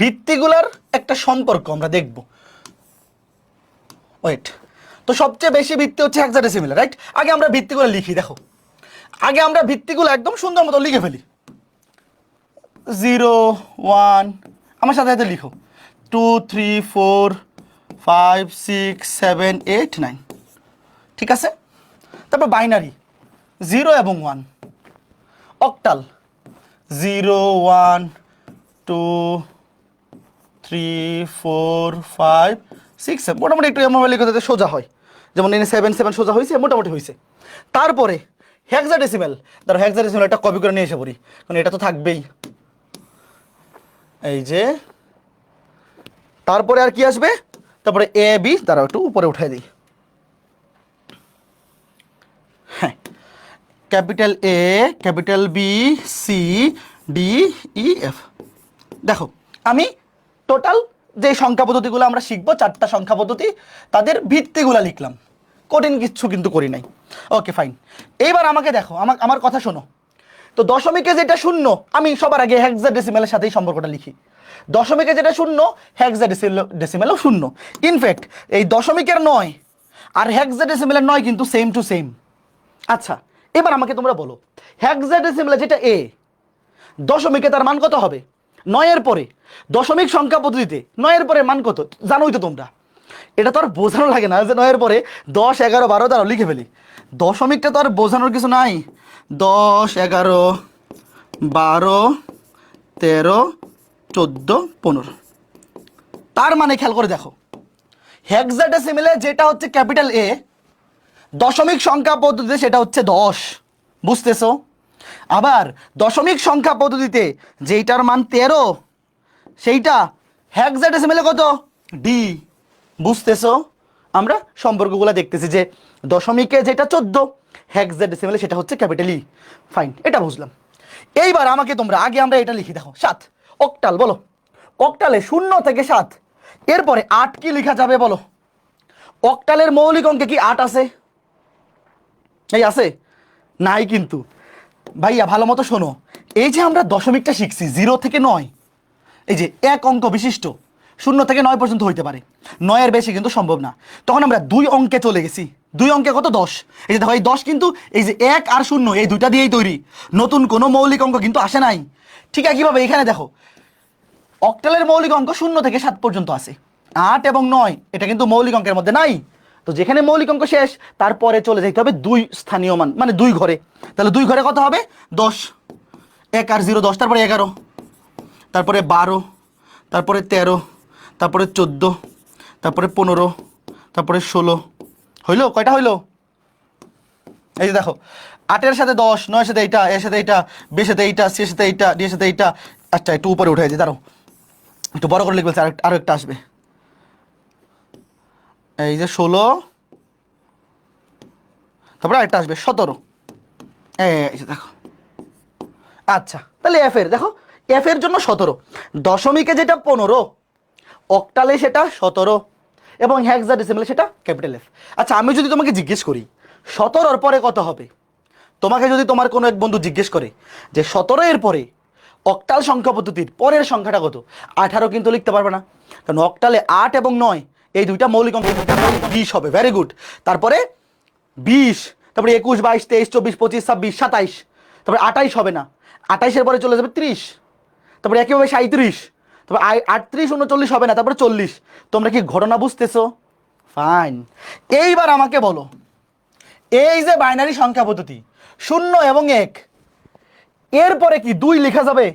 ভিত্তিগুলার একটা সম্পর্ক আমরা দেখব। ওয়েট, তো সবচেয়ে বেশি ভিত্তি হচ্ছে হেক্সাডেসিমাল, রাইট? আগে আমরা ভিত্তিগুলো লিখি। দেখো আগে আমরা ভিত্তিগুলো একদম সুন্দর মতো লিখে ফেলি। 0 1, আমার সাথে সাথে লিখো, 2 3 4 5 6 7 8 9। ঠিক আছে? তারপর বাইনারি 0 এবং 1। অক্টাল 0 1 2 3 4 5 6 7। মোটামুটি একটু এমন লিখতে সোজা হয়, যেমন এনে 7 7 সোজা হয়েছে, মোটামুটি হয়েছে। তারপরে হেক্সাডেসিমাল, ধরো হেক্সাডেসিমাল একটা কপি করে নিয়ে এসে পড়ি, কারণ এটা তো থাকবেই। এই যে তারপরে আর কি আসবে? তারপরে এ বি, তারাও একটু উপরে উঠাই দিই। হ্যাঁ, capital A, capital B, C D E F. দেখো আমি টোটাল যে সংখ্যা পদ্ধতিগুলো আমরা শিখবো, 4টা সংখ্যা পদ্ধতি, তাদের ভিত্তিগুলো লিখলাম। কঠিন কিচ্ছু কিন্তু করি নাই। Okay fine. এইবার আমাকে দেখো, আমার কথা শোনো। তো দশমিকে যেটা শূন্য, আমি সবার আগে হেক্সাডেসিমালের সাথেই সম্পর্কটা লিখি। দশমিকে যেটা শূন্য, হেক্সাডেসিমালও শূন্য। ইনফ্যাক্ট এই দশমিকের 9 আর হেক্সাডেসিমালের 9 কিন্তু সেম টু সেম। আচ্ছা, এবার আমাকে তোমরা বলো, হেক্সাডেসিমালে যেটা এ, দশমিকে তার মান কত হবে? 9-এর পরে। দশমিক সংখ্যা পদ্ধতিতে 9-এর পরে মান কত জানোই তো তোমরা। এটা তো আর বোঝানো লাগে না যে 9-এর পরে 10 11 12 দ্বারা লিখে ফেলি। দশমিকটা তো আর বোঝানোর কিছু নাই। 10 11 12 13 14 15। তার মানে খেয়াল করে দেখো, হেক্সাডেসিমালে যেটা হচ্ছে ক্যাপিটাল এ, দশমিক সংখ্যা পদ্ধতিতে সেটা হচ্ছে 10, বুঝতেছো? আবার দশমিক সংখ্যা পদ্ধতিতে যেইটার মান 13 সেইটা হেক্সাডেসিমেলে কত? ডি, বুঝতেছো? আমরা সম্পর্কগুলো দেখতেছি যে দশমিকে যেটা 14, হেক্সাডেসিমেলে সেটা হচ্ছে ক্যাপিটাল ই। ফাইন, এটা বুঝলাম। এইবার আমাকে তোমরা আগে আমরা এটা লিখি, দেখো 7 অক্টাল, বলো অক্টালে 0 থেকে 7 এরপরে 8 কি লেখা যাবে বলো? অক্টালের মৌলিক অঙ্কে কি 8 আছে? এই আছে? নাই কিন্তু। ভাইয়া ভালো মতো শোনো, এই যে আমরা দশমিকটা শিখছি 0 থেকে 9, এই যে এক অঙ্ক বিশিষ্ট 0 থেকে 9 পর্যন্ত হইতে পারে, 9-এর বেশি কিন্তু সম্ভব না। তখন আমরা 2 অঙ্কে চলে গেছি। 2 অঙ্কে কত? 10। এই যে দেখো এই 10 কিন্তু এই যে 1 আর 0 এই দুইটা দিয়েই তৈরি, নতুন কোনো মৌলিক অঙ্ক কিন্তু আসে নাই। ঠিক একইভাবে এখানে দেখো অক্টালের মৌলিক অঙ্ক 0 থেকে 7 পর্যন্ত আছে, 8 এবং 9 এটা কিন্তু মৌলিক অঙ্কের মধ্যে নাই। তো যেখানে মৌলিক অঙ্ক শেষ তারপরে চলে যেতে হবে 2 স্থানীয় মান, মানে 2 ঘরে। তাহলে 2 ঘরে কত হবে? 10, 1 আর 0 10, তারপরে 11, তারপরে 12, তারপরে 13, তারপরে 14, তারপরে 15, তারপরে 16। হইলো? কয়টা হইলো? এই যে দেখো 8-এর সাথে 10, 9-এর সাথে এইটা, এর সাথে এইটা, বের সাথে এইটা, সি এর সাথে এইটা, ডি এর সাথে এইটা। আচ্ছা একটু উপরে উঠে যায়, দাঁড়াও একটু বড় করে লিখবে, আরো একটা আসবে। এই যে 16, তারপরে আরেকটা আসবে 17। এই যে দেখো। আচ্ছা তাহলে এফ এর দেখো, এফ এর জন্য 17, দশমিকে যেটা 15, অক্টালে সেটা 17 এবং হেক্সাডেসিমেলে সেটা ক্যাপিটাল এফ। আচ্ছা আমি যদি তোমাকে জিজ্ঞেস করি 17-র পরে কত হবে, তোমাকে যদি তোমার কোনো এক বন্ধু জিজ্ঞেস করে যে 17 এর পরে অক্টাল সংখ্যা পদ্ধতির পরের সংখ্যাটা কত, 18 কিন্তু লিখতে পারবে না, কারণ অক্টালে 8 এবং 9 এই দুইটা মৌলিক অঙ্ক, 20 হবে। Very good. তারপরে 20, তারপরে 21, 22, 23, 24, 25, 26, 27, তারপরে 28 হবে না, 28-এর পরে চলে যাবে 30, তারপরে একইভাবে 37, তারপর 38, 39 হবে না, তারপরে 40। তোমরা কি ঘটনা বুঝতেছো? ফাইন। এইবার আমাকে বলো, এই যে বাইনারি সংখ্যা পদ্ধতি 0 এবং 1, এরপরে কি 2 লেখা যাবে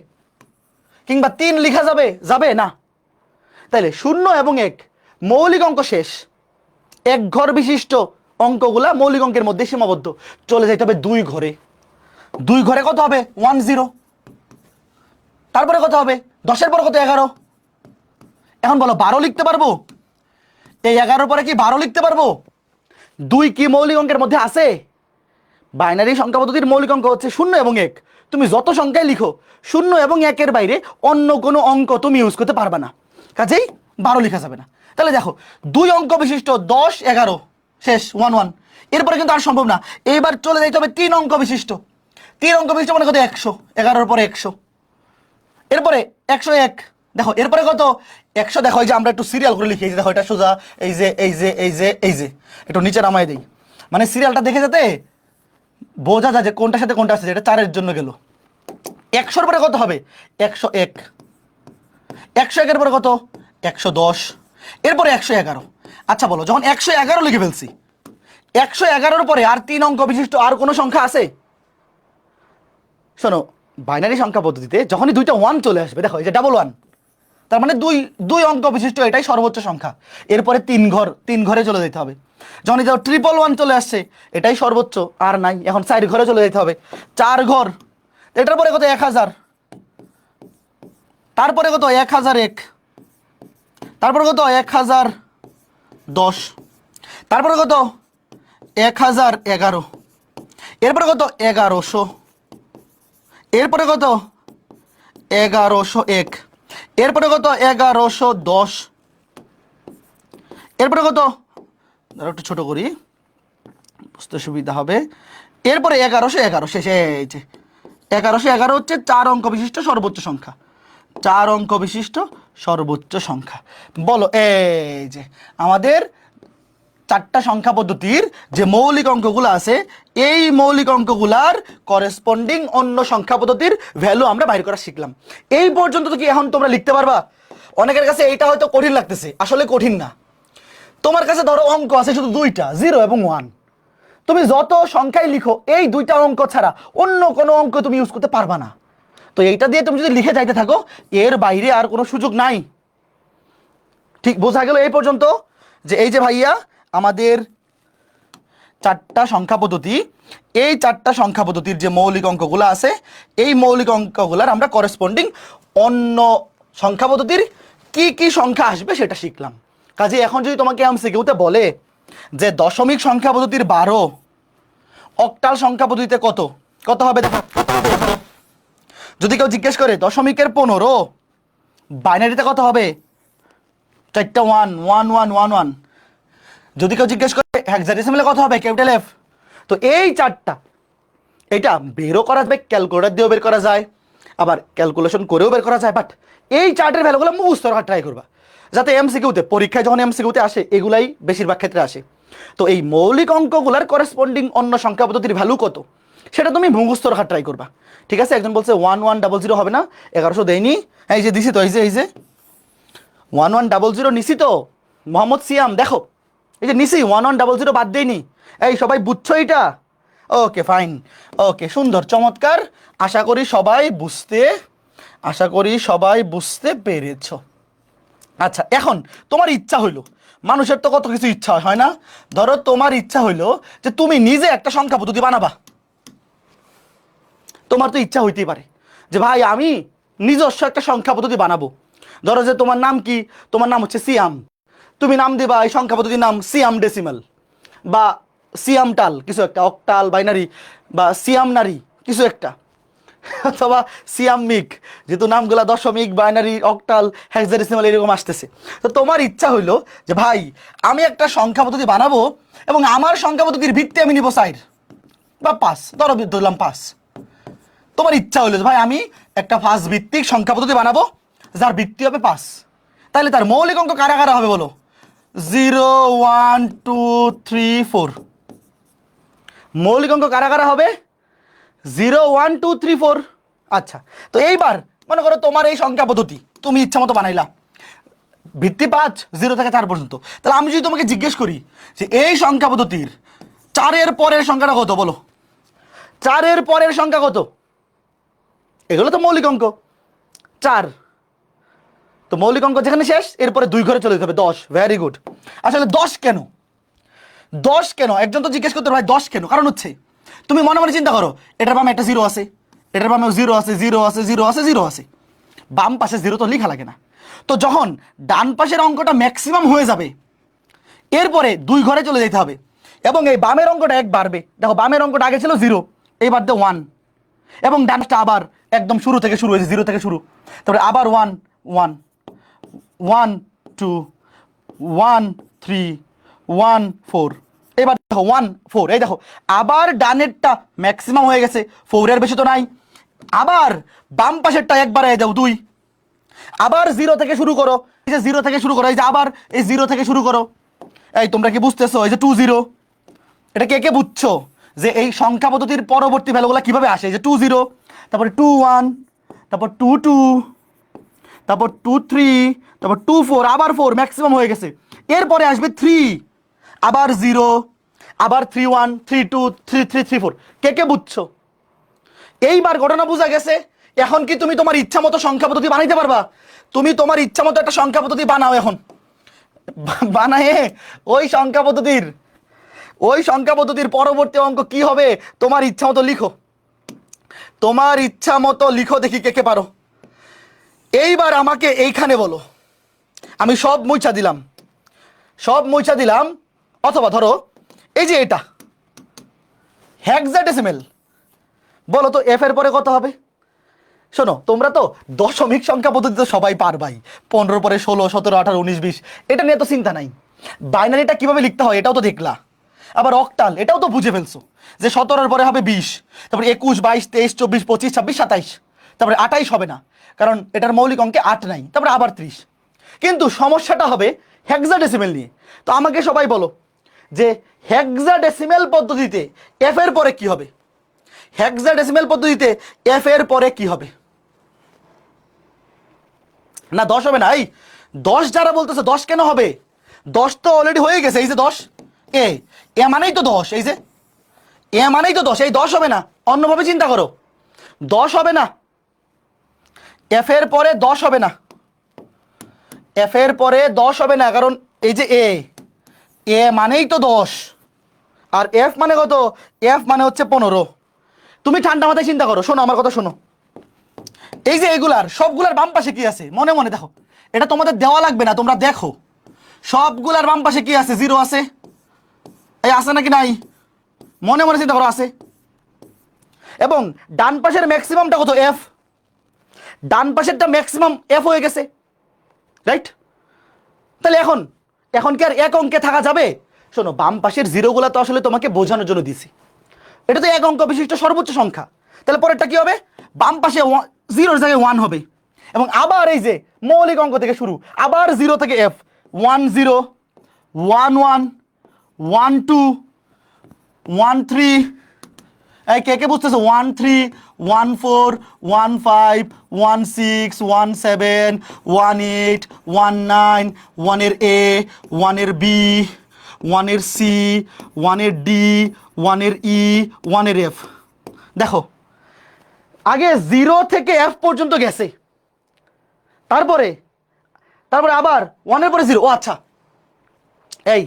কিংবা 3 লেখা যাবে? যাবে না। তাইলে 0 এবং 1 মৌলিক অঙ্ক শেষ, এক ঘর বিশিষ্ট অঙ্কগুলা মৌলিক অঙ্কের মধ্যে সীমাবদ্ধ, চলে যাইতে হবে 2 ঘরে। 2 ঘরে কত হবে? 10। তারপরে কত হবে? 10-এর পরে কত? 11। এখন বলো 12 লিখতে পারবো? এই 11-র পরে কি 12 লিখতে পারবো? 2 কি মৌলিক অঙ্কের মধ্যে আছে? বাইনারি সংখ্যা পদ্ধতির মৌলিক অঙ্ক হচ্ছে 0 এবং 1। তুমি যত সংখ্যায় লিখো 0 এবং 1-এর বাইরে অন্য কোনো অঙ্ক তুমি ইউজ করতে পারবে না, কাজেই 12 লেখা যাবে না। তাহলে দেখো 2 অঙ্ক বিশিষ্ট 10, 11 শেষ, 1 1। এরপরে কিন্তু আর সম্ভব না। এইবার চলে যাইতে হবে 3 অঙ্ক বিশিষ্ট। 3 অঙ্ক বিশিষ্ট মানে কত? 100। 11-র পরে 100, এরপরে 101। দেখো এরপরে কত? 100। দেখো এই যে আমরা একটু সিরিয়াল করে লিখি, এই যে দেখো এটা সোজা, এই যে এই যে এই যে এই যে একটু নিচে নামাই দেই, মানে সিরিয়ালটা দেখে যেতে বোঝা যায় যে কোনটার সাথে কোনটা আছে। এটা 4-এর জন্য গেল। 100-র পরে কত হবে? 101। 101-এর পরে কত? 110। এরপরে 111। আচ্ছা বলো, যখন 111 লিখে ফেলছি, 111-র পরে আর 3 অঙ্ক বিশিষ্ট আর কোনো সংখ্যা আছে? শোনো, বাইনারি সংখ্যা পদ্ধতিতে যখনই 2টা 1 চলে আসবে, দেখো এই যে ডাবল 1, তার মানে 2 অঙ্ক বিশিষ্ট এটাই সর্বোচ্চ সংখ্যা। এরপরে 3 ঘরে চলে যেতে হবে। যখন এই যে 111 চলে আসছে, এটাই সর্বোচ্চ, আর নাই। এখন 4 ঘরে চলে যেতে হবে, 4 ঘর। এটার পরে কত? 1000। তারপরে কত? 1001। তারপরে কত? 1010। তারপরে কত? 1011। এরপরে কত? 1100। এরপরে কত? 1101। এরপরে কত? 1110। এরপরে কত? একটু ছোট করি, বুঝতে সুবিধা হবে। এরপরে 1111 শেষে। এই যে 1111 হচ্ছে 4 অঙ্ক বিশিষ্ট সর্বোচ্চ সংখ্যা। 4 অঙ্ক বিশিষ্ট সর্বোচ্চ সংখ্যা। বলো, এই যে আমাদের 4টা সংখ্যা পদ্ধতির যে মৌলিক অঙ্কগুলো আছে, এই মৌলিক অঙ্কগুলার করেসপন্ডিং অন্য সংখ্যা পদ্ধতির ভ্যালু আমরা বাইর করা শিখলাম। এই পর্যন্ত তো কি এখন তোমরা লিখতে পারবা? অনেকের কাছে এইটা হয়তো কঠিন লাগতেছে, আসলে কঠিন না। তোমার কাছে ধরো অঙ্ক আছে শুধু 2টা, 0 এবং 1। তুমি যত সংখ্যায় লিখো এই 2টা অঙ্ক ছাড়া অন্য কোনো অঙ্ক তুমি ইউজ করতে পারবা না। তো এইটা দিয়ে তুমি যদি লিখে যাইতে থাকো, এর বাইরে আর কোনো সুযোগ নাই। ঠিক বোঝা গেল এই পর্যন্ত? যে এই যে ভাইয়া আমাদের চারটা সংখ্যা পদ্ধতি, এই চারটা সংখ্যা পদ্ধতির যে মৌলিক অঙ্কগুলো আছে এই মৌলিক অঙ্কগুলার আমরা করেসপন্ডিং অন্য সংখ্যা পদ্ধতির কি কি সংখ্যা আসবে সেটা শিখলাম। কাজে এখন যদি তোমাকে এমসিকিউতে বলে যে দশমিক সংখ্যা পদ্ধতির 12, অক্টাল সংখ্যা পদ্ধতিতে কত কত হবে দেখো, যদি কেউ জিজ্ঞেস করে দশমিকের 15, বাইনারিতে কত হবে, 4টা 1 1 1 1 1, যদি কেউ জিজ্ঞেস করে হেক্সাডেসিমালে কত হবে, ক্যাপিটাল F। তো এই চারটা এটা বেরও করা যাবে, ক্যালকুলেটর দিয়েও বের করা যায়, আবার ক্যালকুলেশন করেও বের করা যায়, বাট এই চার্টের ভ্যালুগুলো মুখস্থ রাখার ট্রাই করবা, যাতে এমসিকিউতে পরীক্ষায় যখন এমসিকিউতে আসে এগুলাই বেশিরভাগ ক্ষেত্রে আসে। তো এই মৌলিক অঙ্কগুলার করেসপন্ডিং অন্য সংখ্যা পদ্ধতির ভ্যালু কত সেটা তুমি মুখস্থ রাখার ট্রাই করবা। ঠিক আছে, একজন বলছে 1100 হবে না, 1100 দেয়নি, এই যে দিছি তো, এই যে 1100 নিছি তো মোহাম্মদ সিয়াম, দেখো এই যে নিছি 1100 বাদ দেয়নি, এই সবাই বুঝছো এটা? ওকে ফাইন, ওকে সুন্দর, চমৎকার, আশা করি সবাই বুঝতে পেরেছো। আচ্ছা, এখন তোমার ইচ্ছা হইলো, মানুষের তো কত কিছু ইচ্ছা হয় না, ধরো তোমার ইচ্ছা হইলো যে তুমি নিজে একটা সংখ্যা পদ্ধতি বানাবা। তোমার তো ইচ্ছা হইতেই পারে যে ভাই আমি নিজস্ব একটা সংখ্যা পদ্ধতি বানাবো। ধরো যে তোমার নাম কি, তোমার নাম হচ্ছে সিয়াম, তুমি নাম দিবা এই সংখ্যা পদ্ধতির নাম সিয়াম ডেসিমাল বা সিয়াম টাল কিছু একটা, অক্টাল বাইনারি বা সিয়াম নারী কিছু একটা, অথবা সিয়াম মিক, যেহেতু নামগুলা দশমিক, বাইনারি, অক্টাল, হেক্সাডেসিমাল এরকম আসতেছে। তো তোমার ইচ্ছা হইলো যে ভাই আমি একটা সংখ্যা পদ্ধতি বানাবো এবং আমার সংখ্যা পদ্ধতির ভিত্তি আমি নিব 4 বা 5, ধরলাম 5। তোমার ইচ্ছা হইলো যে ভাই আমি একটা 5 ভিত্তিক সংখ্যা পদ্ধতি বানাবো যার ভিত্তি হবে 5। তাহলে তার মৌলিক অঙ্ক কারা কারা হবে বলো? 0 1 2 3 4। মৌলিক অঙ্ক কারা কারা হবে? 0 1 2 3 4। আচ্ছা, তো এইবার মনে করো তোমার এই সংখ্যা পদ্ধতি তুমি ইচ্ছা মতো বানাইলা, ভিত্তি 5, 0 থেকে 4 পর্যন্ত। তাহলে আমি যদি তোমাকে জিজ্ঞেস করি যে এই সংখ্যা পদ্ধতির 4-এর পরের সংখ্যাটা কত বলো, 4-এর পরের সংখ্যা কত? এগুলো তো মৌলিক অঙ্ক, 4 তো মৌলিক অঙ্ক যেখানে শেষ এরপরে 2 ঘরে চলে যেতে হবে, 10। Very good. আসলে 10 কেন, 10 কেন একজন তো জিজ্ঞেস করতে ভাই 10 কেন? কারণ হচ্ছে তুমি মনে মনে চিন্তা করো, এটার বামে একটা 0 আছে, এটার বামেও 0 আছে, 0 আছে, 0 আছে, 0 আছে, বাম পাশে 0 তো লেখা লাগে না। তো যখন ডান পাশের অঙ্কটা ম্যাক্সিমাম হয়ে যাবে এরপরে 2 ঘরে চলে যেতে হবে এবং এই বামের অঙ্কটা 1 বাড়বে। দেখো বামের অঙ্কটা আগে ছিল 0, এইবার দিয়ে 1, এবং ডানটা আবার একদম শুরু থেকে শুরু হয়েছে, 0 থেকে শুরু, তারপরে আবার 1 1 1 2 1 3 1 4, এবার দেখো 1 4, এই দেখো আবার ডানেরটা ম্যাক্সিমাম হয়ে গেছে, 4-এর বেশি তো নাই। আবার বাম পাশেরটা একবার এই দাও 2, আবার 0 থেকে শুরু করো, এই যে 0 থেকে শুরু করো, এই যে আবার এই 0 থেকে শুরু করো। এই তোমরা কি বুঝতেছো? এই যে 2 0, এটা কে কে বুঝছো যে এই সংখ্যা পদ্ধতির পরবর্তী ভ্যালুগুলো কিভাবে আসে? এই যে 2 0, তারপরে 2 1, তারপর 2 2, তারপর 2 3, তারপর 2 4, আবার 4 ম্যাক্সিমাম হয়ে গেছে, এরপরে আসবে 3, আবার 0, আবার 3 1 3 2 3 3 3 4। কে কে বুঝছো? এইবার ঘটনা বোঝা গেছে। এখন কি তুমি তোমার ইচ্ছা মতো সংখ্যা পদ্ধতি বানাইতে পারবা? তুমি তোমার ইচ্ছা মতো একটা সংখ্যা পদ্ধতি বানাও, এখন বানায়ে ওই সংখ্যা পদ্ধতির পরবর্তী অঙ্ক কি হবে তোমার ইচ্ছা মতো লিখো, তোমার ইচ্ছা মতো লিখো, দেখি কে কে পারো। এইবার আমাকে এইখানে বলো, আমি সব মুছা দিলাম, অথবা ধরো এই যে এটা হেক্সাডেসিমাল, বলো তো এফ এর পরে কত হবে? শোনো, তোমরা তো দশমিক সংখ্যা পদ্ধতিতে সবাই পারবাই, 15 পরে 16 17 18 19 20, এটা নিয়ে তো চিন্তা নাই। বাইনারিটা কিভাবে লিখতে হয় এটাও তো দেখলা, আবার অক্টাল এটাও তো বুঝে ফেলছো যে 17-এর পরে হবে 20, তারপরে 21 22 23 24 25 26 27, তারপরে 28 হবে না কারণ এটার মৌলিক অঙ্কে 8 নাই, তারপরে আবার 30। কিন্তু সমস্যাটা হবে হেক্সাডেসিমাল নিয়ে। তো আমাকে সবাই বলো যে হেক্সাডেসিমাল পদ্ধতিতে এফ এর পরে কি হবে? হেক্সাডেসিমাল পদ্ধতিতে এফ এর পরে কি হবে? না 10 হবে না। এই 10 যারা বলতেছে 10 কেন হবে? 10 তো অলরেডি হয়ে গেছে, এই যে 10, এ মানেই তো 10, এই যে এ মানেই তো 10, এই 10 হবে না, অন্যভাবে চিন্তা করো, 10 হবে না, এফ এর পরে 10 হবে না, এফ এর পরে 10 হবে না, কারণ এই যে এ মানেই তো 10, আর এফ মানে কত? এফ মানে হচ্ছে 15। তুমি ঠান্ডা মাথায় চিন্তা করো, শোনো আমার কথা শোনো। এই যে এগুলার সবগুলার বাম পাশে কি আছে মনে মনে দেখো, এটা তোমাদের দেওয়া লাগবে না, তোমরা দেখো সবগুলার বাম পাশে কি আছে? 0 আছে। এই আছে নাকি নাই? মনে মনে চিন্তা করো, আছে। এবং ডান পাশের ম্যাক্সিমামটা কত? এফ। ডান পাশেরটা ম্যাক্সিমাম এফ হয়ে গেছে, রাইট? তাহলে এখন এখন কি আর এক অঙ্কে থাকা যাবে? শোনো, বাম পাশের জিরোগুলা তো আসলে তোমাকে বোঝানোর জন্য দিছি, এটা তো এক অঙ্ক বিশিষ্ট সর্বোচ্চ সংখ্যা। তাহলে পরেরটা কি হবে? বাম পাশে 0 জায়গায় 1 হবে। এবং আবার এই যে মৌলিক অঙ্ক থেকে শুরু, আবার 0 থেকে এফ, 1 0 1 1 1 2 1 3। এই কে কে বুঝতেছো? 1 3 1 4 1 5 1 6 1 7 1 8 1 9, 1 এর এ, 1 এর বি, 1 এর সি, 1 এর ডি, 1 এর ই, 1 এর এফ। দেখো আগে 0 থেকে এফ পর্যন্ত গেছে, তারপরে তারপরে আবার 1 এর পরে 0। ও আচ্ছা, এই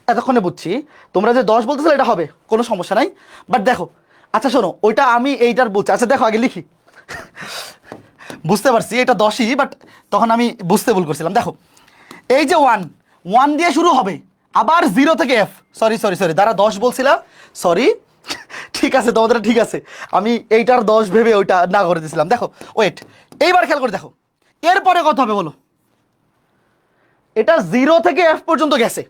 এতক্ষণে বুঝছি তোমরা যে 10 বলতেছিলে এটা হবে, কোনো সমস্যা নাই। বাট দেখো, আচ্ছা শোনো, ওইটা আমি এইটার বলছি। আচ্ছা দেখো, আগে লিখি। বুঝতে পারছি এটা 10ই, বাট তখন আমি বুঝতে ভুল করছিলাম। দেখো এই যে 1 1 দিয়ে শুরু হবে, আবার 0 থেকে এফ। সরি সরি সরি, দ্বারা 10 বলছিলাম, সরি। ঠিক আছে, তোমাদের ঠিক আছে, আমি এইটার 10 ভেবে ওইটা না করে দিয়েছিলাম। দেখো ওয়েট, এইবার খেয়াল করে দেখো এরপরে কত হবে বলো। এটা 0 থেকে এফ পর্যন্ত গেছে,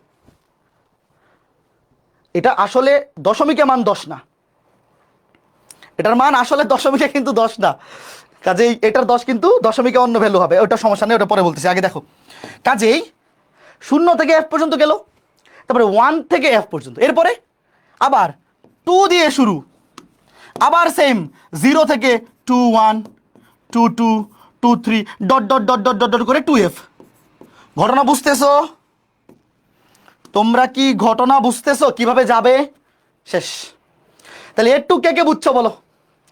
এটা আসলে দশমিকে মান 10 না, এটার মান আসলে দশমিকে কিন্তু 10 না, কাজেই এটার 10 কিন্তু দশমিকে অন্য ভ্যালু হবে, ওটা সমস্যা নেই, ওটা পরে বলতেছি। আগে দেখো, কাজেই 0 থেকে এফ পর্যন্ত গেল, তারপরে 1 থেকে এফ পর্যন্ত, এরপরে আবার 2 দিয়ে শুরু, আবার সেম 0 থেকে 2 1 2 2 2 3 dot dot dot dot dot dot করে 2f। ঘটনা বুঝতেছো? তোমরা কি ঘটনা বুঝতেছো কিভাবে যাবে? শেষ। তাহলে একটু কে কে বুঝছো বলো?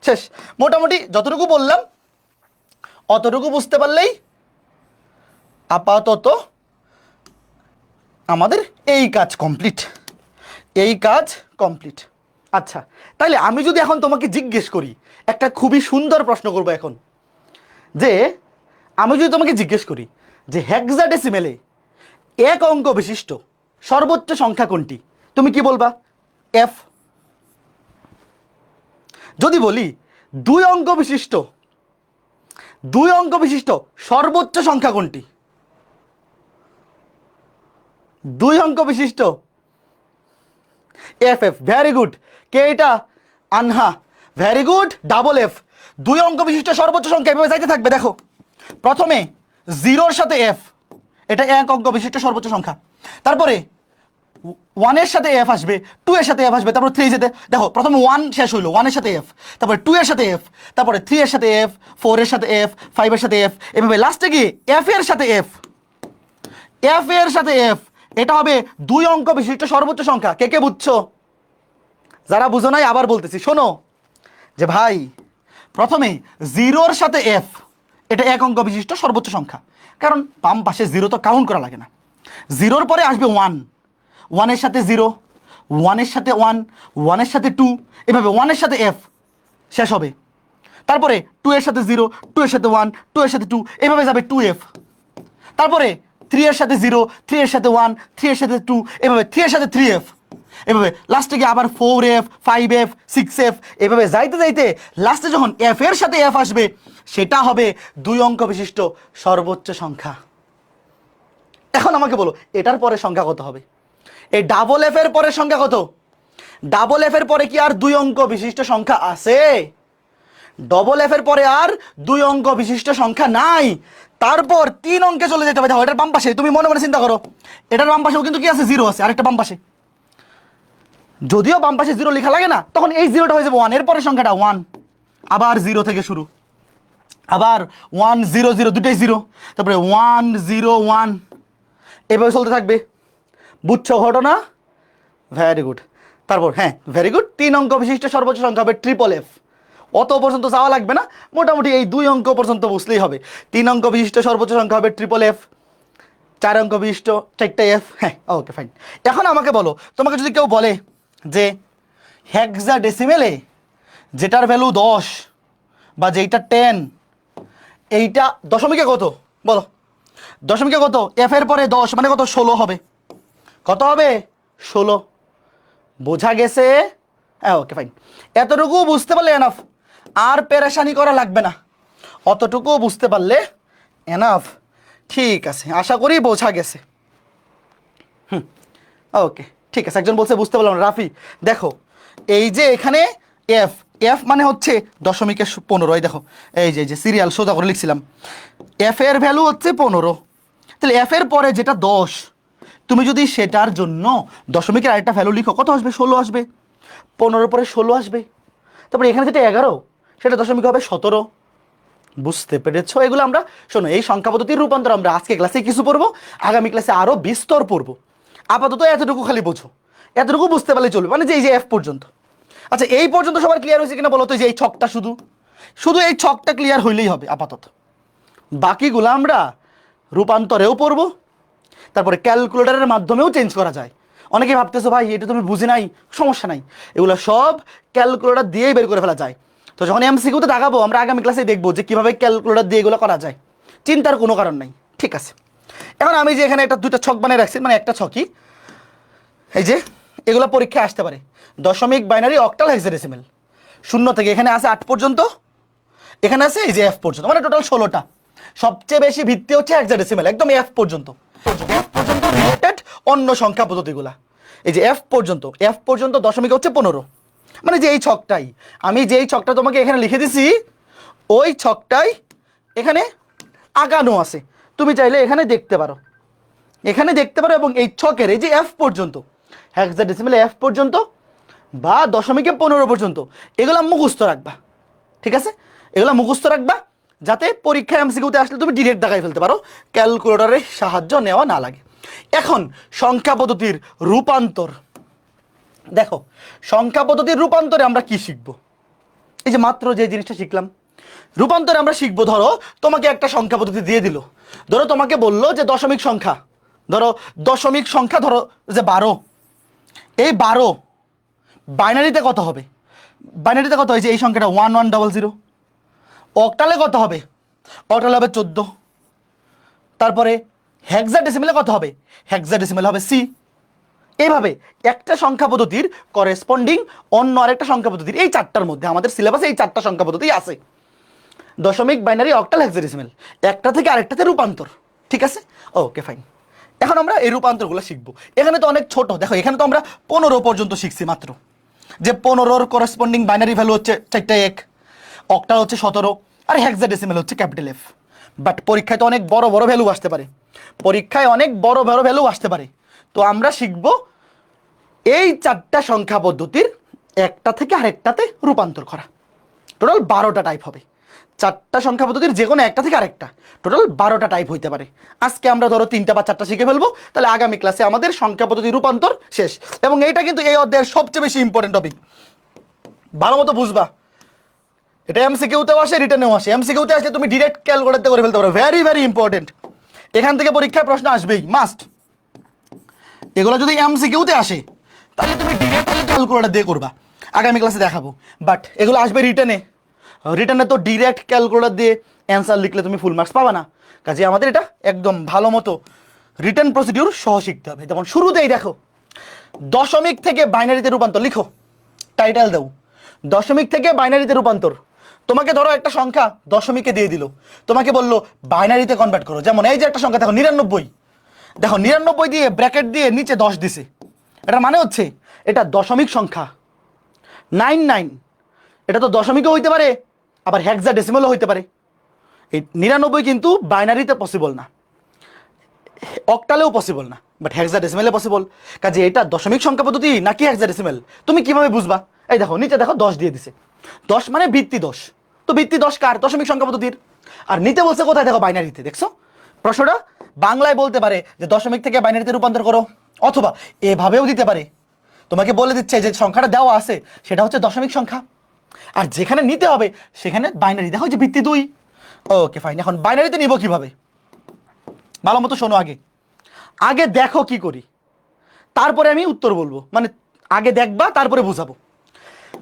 শেষ। মোটামুটি যতটুকু বললাম অতটুকু বুঝতে পারলেই আপাতত আমাদের এই কাজ কমপ্লিট, এই কাজ কমপ্লিট। আচ্ছা, তাহলে আমি যদি এখন তোমাকে জিজ্ঞেস করি, একটা খুবই সুন্দর প্রশ্ন করবো এখন, যে আমি যদি তোমাকে জিজ্ঞেস করি যে হেক্সাডেসিমেলে এক অঙ্ক বিশিষ্ট সর্বোচ্চ সংখ্যা কোনটি, তুমি কি বলবা? এফ। যদি বলি 2 অঙ্ক বিশিষ্ট সর্বোচ্চ সংখ্যা কোনটি? 2 অঙ্ক বিশিষ্ট এফ এফ, ভেরি গুড। কে এটা? আনহা, ভেরি গুড। ডাবল এফ, 2 অঙ্ক বিশিষ্ট সর্বোচ্চ সংখ্যা এভাবে যাইতে থাকবে। দেখো প্রথমে 0-র সাথে এফ, এটা 1 অঙ্ক বিশিষ্ট সর্বোচ্চ সংখ্যা, তারপরে 1 এর সাথে এফ আসবে, 2 এর সাথে এফ আসবে, তারপর 3 যেতে দেখো, প্রথমে 1 শেষ হইলো, 1 এর সাথে এফ, তারপরে 2 এর সাথে এফ, তারপরে 3 এর সাথে এফ, 4 এর সাথে এফ, 5 এর সাথে এফ, এভাবে লাস্টে গিয়ে এফ এর সাথে এফ, এফ এর সাথে এফ। এটা হবে 2 অঙ্ক বিশিষ্ট সর্বোচ্চ সংখ্যা। কে কে বুঝছো? যারা বুঝো নাই আবার বলতেছি, শোনো, যে ভাই প্রথমে 0-র সাথে এফ, এটা 1 অঙ্ক বিশিষ্ট সর্বোচ্চ সংখ্যা, কারণ বাম পাশে 0 তো কাউন্ট করা লাগে না। 0-র পরে আসবে 1, 1 এর সাথে 0, 1 এর সাথে 1, 1 এর সাথে 2, এভাবে 1 এর সাথে এফ শেষ হবে, তারপরে 2 এর সাথে 0, 2 এর সাথে 1, 2 এর সাথে 2, এভাবে যাবে 2f, তারপরে 3 এর সাথে 0, 3 এর সাথে 1, 3 এর সাথে 2, এভাবে 3 এর সাথে 3f, এভাবে লাস্টে গিয়ে আবার 4f, 5f, 6f, এভাবে যাইতে যাইতে লাস্টে যখন এফ এর সাথে এফ আসবে, সেটা হবে 2 অঙ্ক বিশিষ্ট সর্বোচ্চ সংখ্যা। এখন আমাকে বলো এটার পরে সংখ্যা কত হবে? এই ডাবল এফ এর পরে সংখ্যা কত? ডাবল এফ এর পরে কি আর 2 অঙ্ক বিশিষ্ট সংখ্যা আছে? ডবল এফ এর পরে আর 2 অঙ্ক বিশিষ্ট সংখ্যা নাই। তারপর 3 অঙ্কে চলে যেতে হবে। দেখো এটার বাম পাশে, তুমি মনে মনে চিন্তা করো, এটার বাম পাশেও কিন্তু কি আছে? 0 আছে, আরেকটা বাম পাশে, যদিও বাম পাশে 0 লেখা লাগে না, তখন এই 0টা হয়ে যাবে 1, এর পরে সংখ্যাটা 1, আবার 0 থেকে শুরু, আবার 1 0 0, দুটোই 0, তারপরে 1 0 1, এভাবে চলতে থাকবে। বুঝছো ঘটনা? Very good. তারপর হ্যাঁ, ভেরি গুড, 3 অঙ্ক বিশিষ্ট সর্বোচ্চ সংখ্যা হবে ট্রিপল এফ। অত পর্যন্ত যাওয়া লাগবে না, মোটামুটি এই 2 অঙ্ক পর্যন্ত বুঝলেই হবে। 3 অঙ্ক বিশিষ্ট সর্বোচ্চ সংখ্যা হবে ট্রিপল এফ, 4 অঙ্ক বিশিষ্ট 4টা এফ। হ্যাঁ ওকে ফাইন। এখন আমাকে বলো, তোমাকে যদি কেউ বলে যে হেক্সাডেসিমেলে যেটার ভ্যালু 10 বা যেইটা 10, এইটা দশমিকে কত বলো? দশমিকে কত? এফ এর পরে 10 মানে কত? 16 হবে। কত হবে? 16। বোঝা গেছে? হ্যাঁ, ওকে ফাইন। এতটুকু বুঝতে পারলে এনাফ, আর পেরেশানি করা লাগবে না। অতটুকু বুঝতে পারলে এনাফ। ঠিক আছে, আশা করি বোঝা গেছে। ওকে ঠিক আছে। একজন বলছে বুঝতে পারলাম না। রাফি দেখো, এই যে এখানে এফ, এফ মানে হচ্ছে দশমিকের 15। এই দেখো, এই যে সিরিয়াল সোজা করে লিখছিলাম, এফ এর ভ্যালু হচ্ছে 15। তাহলে এফ এর পরে যেটা 10, তুমি যদি সেটার জন্য দশমিকের আরেকটা ভ্যালু লিখো, কত আসবে? 16 আসবে। 15 পরে 16 আসবে। তারপরে এখানে যেটা 11, সেটা দশমিক হবে 17। বুঝতে পেরেছো? এগুলো আমরা শোনো, এই সংখ্যা পদ্ধতির রূপান্তর আমরা আজকে ক্লাসে কিছু পড়বো, আগামী ক্লাসে আরো বিস্তর পড়বো। আপাতত এতটুকু খালি বোঝো, এতটুকু বুঝতে পারলে চলবে, মানে যে এই যে এফ পর্যন্ত। আচ্ছা, এই পর্যন্ত সবার ক্লিয়ার হয়েছে কিনা বলো তো? যে এই ছকটা শুধু শুধু এই ছকটা ক্লিয়ার হইলেই হবে আপাতত। বাকিগুলো আমরা রূপান্তরেও পড়বো, তারপরে ক্যালকুলেটরের মাধ্যমেও চেঞ্জ করা যায়। অনেকে ভাবতেছো ভাই এটা তুমি বুঝি নাই, সমস্যা নাই, এগুলো সব ক্যালকুলেটর দিয়েই বের করে ফেলা যায়। তো যখন এমসিকিউতে দেখাবো, আমরা আগামী ক্লাসে দেখবো যে কিভাবে ক্যালকুলেটর দিয়ে এগুলো করা যায়। চিন্তার কোনো কারণ নাই, ঠিক আছে? এখন আমি যে এখানে একটা দুইটা ছক বানিয়ে রাখছি, মানে একটা ছকই, এই যে এগুলো পরীক্ষায় আসতে পারে। দশমিক, বাইনারি, অক্টাল, হেক্সাডেসিমেল। 0 থেকে এখানে আছে 8 পর্যন্ত, এখানে আছে এই যে এফ পর্যন্ত, মানে টোটাল 16টা। সবচেয়ে বেশি ভিত্তি হচ্ছে হেক্সাডেসিমেল, একদম এফ পর্যন্ত। এফ পর্যন্ত রিলেটেড অন্য সংখ্যা পদ্ধতিগুলা। এই যে এফ পর্যন্ত, এফ পর্যন্ত দশমিক হচ্ছে 15। মানে যে এই ছকটাই, আমি যেই ছকটা তোমাকে এখানে লিখে দিছি, ওই ছকটাই এখানে আগানো আছে। তুমি চাইলে এখানে দেখতে পারো, এখানে দেখতে পারো। এবং এই ছকের এই যে এফ পর্যন্ত, হেক্সাডেসিমেল এফ পর্যন্ত বা দশমিকে 15 পর্যন্ত, এগুলো মুখস্থ রাখবা, ঠিক আছে? এগুলো মুখস্থ রাখবা যাতে পরীক্ষায় এমসিকিউতে আসলে তুমি ডিরেক্ট দেখাই ফেলতে পারো, ক্যালকুলেটরের সাহায্য নেওয়া না লাগে। এখন সংখ্যা পদ্ধতির রূপান্তর দেখো, সংখ্যা পদ্ধতির রূপান্তরে আমরা কি শিখব? এই যে মাত্র যে জিনিসটা শিখলাম, রূপান্তরে আমরা শিখবো। ধরো তোমাকে একটা সংখ্যা পদ্ধতি দিয়ে দিল, ধরো তোমাকে বললো যে দশমিক সংখ্যা, ধরো দশমিক সংখ্যা, ধরো যে 12। এই 12 বাইনারিতে কত হবে? বাইনারিতে কত হয়েছে? এই সংখ্যাটা 1100। অক্টালে কত হবে? অক্টালে হবে 14। তারপরে হেক্সাডেসিমেলে কত হবে? হেক্সাডেসিমেল হবে সি। এইভাবে একটা সংখ্যা পদ্ধতির করেসপন্ডিং অন্য আরেকটা সংখ্যা পদ্ধতির, এই চারটার মধ্যে আমাদের সিলেবাসে এই চারটা সংখ্যা পদ্ধতি আছে: দশমিক, বাইনারি, অক্টাল, হেক্সাডেসিমেল। একটা থেকে আরেকটাতে রূপান্তর, ঠিক আছে? Okay fine. এখন আমরা এই রূপান্তরগুলো শিখবো। এখানে তো অনেক ছোট, দেখো এখানে তো আমরা 15 পর্যন্ত শিখছি মাত্র, যে 15-র করেসপন্ডিং বাইনারি ভ্যালু হচ্ছে 4টা 1, অক্টাল হচ্ছে 17, আর হেক্সাডেসিমেল হচ্ছে ক্যাপিটাল এফ। বাট পরীক্ষায় তো অনেক বড় বড় ভ্যালু আসতে পারে, পরীক্ষায় অনেক বড় বড় ভ্যালু আসতে পারে। তো আমরা শিখব এই চারটা সংখ্যা পদ্ধতির একটা থেকে আরেকটাতে রূপান্তর করা। টোটাল 12টা টাইপ হবে। চারটা সংখ্যা পদ্ধতির যে কোনো একটা থেকে আরেকটা, টোটাল 12টা টাইপ হইতে পারে। আজকে আমরা ধরো 3টা বা 4টা শিখে ফেলবো, তাহলে আগামী ক্লাসে আমাদের সংখ্যা পদ্ধতি রূপান্তর শেষ। এবং এইটা কিন্তু এই অধ্যায়ের সবচেয়ে বেশি ইম্পর্টেন্ট টপিক, ভালো মতো বুঝবা। এটা এমসিকিউতেও আসে, রিটেনেও আসে। এমসিকিউতে আসলে তুমি ডিরেক্ট ক্যালকুলেটর করে ফেলতে পারো, ভেরি ভেরি ইম্পর্টেন্ট। এখান থেকে পরীক্ষায় প্রশ্ন আসবেই, মাস্ট। এগুলো যদি এমসিকিউতে আসে, তাহলে তুমি ডিরেক্ট ক্যালকুলেটর দিয়ে করবা, আগামী ক্লাসে দেখাবো। বাট এগুলো আসবে রিটেনে, রিটেনে তো ডিরেক্ট ক্যালকুলেটর দিয়ে অ্যান্সার লিখলে তুমি ফুল মার্কস পাবা না। কাজে আমাদের এটা একদম ভালো মতো রিটেন প্রসিডিউর সহ শিখতে হবে। যেমন শুরুতেই দেখো, দশমিক থেকে বাইনারিতে রূপান্তর লিখো, টাইটেল দাও দশমিক থেকে বাইনারিতে রূপান্তর। তোমাকে ধরো একটা সংখ্যা দশমিকে দিয়ে দিল, তোমাকে বললো বাইনারিতে কনভার্ট করো। যেমন এই যে একটা সংখ্যা দেখো 99, দেখো 99 দিয়ে ব্র্যাকেট দিয়ে নিচে 10 দিছে, এটার মানে হচ্ছে এটা দশমিক সংখ্যা। 99 এটা তো দশমিকও হইতে পারে, আবার হেক্সাডেসিমেলও হইতে পারে। এই 99 কিন্তু বাইনারিতে পসিবল না, অক্টালেও পসিবল না, বাট হেক্সাডেসিমেলে পসিবল। কাজে এটা দশমিক সংখ্যা পদ্ধতি নাকি হেক্সাডেসিমেল তুমি কিভাবে বুঝবা? এই দেখো নিচে দেখো 10 দিয়ে দিছে, 10 মানে ভিত্তি 10, তো ভিত্তি 10 কার? দশমিক সংখ্যা পদ্ধতির। আর নিতে বলছে কোথায়? দেখো বাইনারিতে। দেখছো প্রশ্নটা বাংলায় বলতে পারে যে দশমিক থেকে বাইনারিতে রূপান্তর করো, অথবা এভাবেও দিতে পারে, তোমাকে বলে দিচ্ছে যে সংখ্যাটা দেওয়া আছে সেটা হচ্ছে দশমিক সংখ্যা, আর যেখানে নিতে হবে সেখানে বাইনারি। দেখো যে ভিত্তি 2। Okay fine. এখন বাইনারিতে নিব কিভাবে? ভালো মতো শোনো, আগে আগে দেখো কি করি, তারপরে আমি উত্তর বলবো। মানে আগে দেখবা তারপরে বুঝাবো।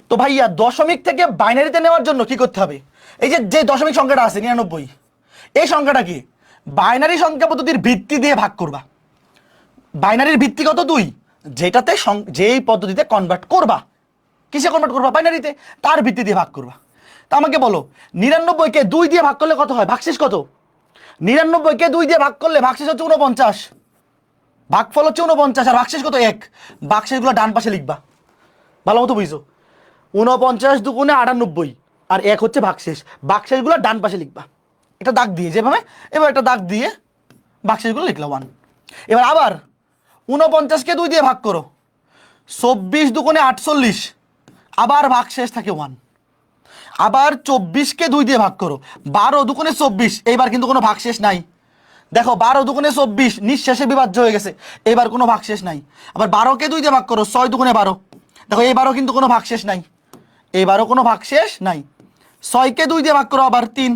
তো ভাইয়া দশমিক থেকে বাইনারিতে নেওয়ার জন্য কি করতে হবে? এই যে যে দশমিক সংখ্যাটা আছে 99, এই সংখ্যাটা কি বাইনারি সংখ্যা পদ্ধতির ভিত্তি দিয়ে ভাগ করবা। বাইনারির ভিত্তি কত? 2। যেটাতে যেই পদ্ধতিতে কনভার্ট করবা, কিসে কনভার্ট করবা? বাইনারিতে, তার ভিত্তি দিয়ে ভাগ করবা। তা আমাকে বলো 99কে 2 দিয়ে ভাগ করলে কত হয়? ভাগশেষ কত? 99কে 2 দিয়ে ভাগ করলে ভাগশেষ হচ্ছে 49, ভাগফল হচ্ছে 49, আর ভাগশেষ কত? 1। ভাগশেষগুলো ডান পাশে লিখবা, ভালো মতো বুঝছো। 49 দুগুণে 98, আর 1 হচ্ছে ভাগশেষ। ভাগশেষগুলো ডান পাশে লিখবা, এটা দাগ দিয়ে যেভাবে, এবার একটা দাগ দিয়ে ভাগশেষগুলো লিখলা 1। এবার আবার 49কে 2 দিয়ে ভাগ করো, 24 দুগুণে 48, আবার ভাগশেষ থাকে 1। আবার 24কে 2 দিয়ে ভাগ করো, 12 দুগুণে 24, এইবার কিন্তু কোনো ভাগশেষ নাই। দেখো 12 দুগুণে 24 নিঃশেষে বিভাজ্য হয়ে গেছে, এবার কোনো ভাগশেষ নাই। আবার 12কে 2 দিয়ে ভাগ করো, 6 দুগুণে 12, দেখো এইবারও কিন্তু কোনো ভাগশেষ নাই, এইবারও কোনো ভাগশেষ নাই। 6কে 2 দিয়ে ভাগ করো, আবার 3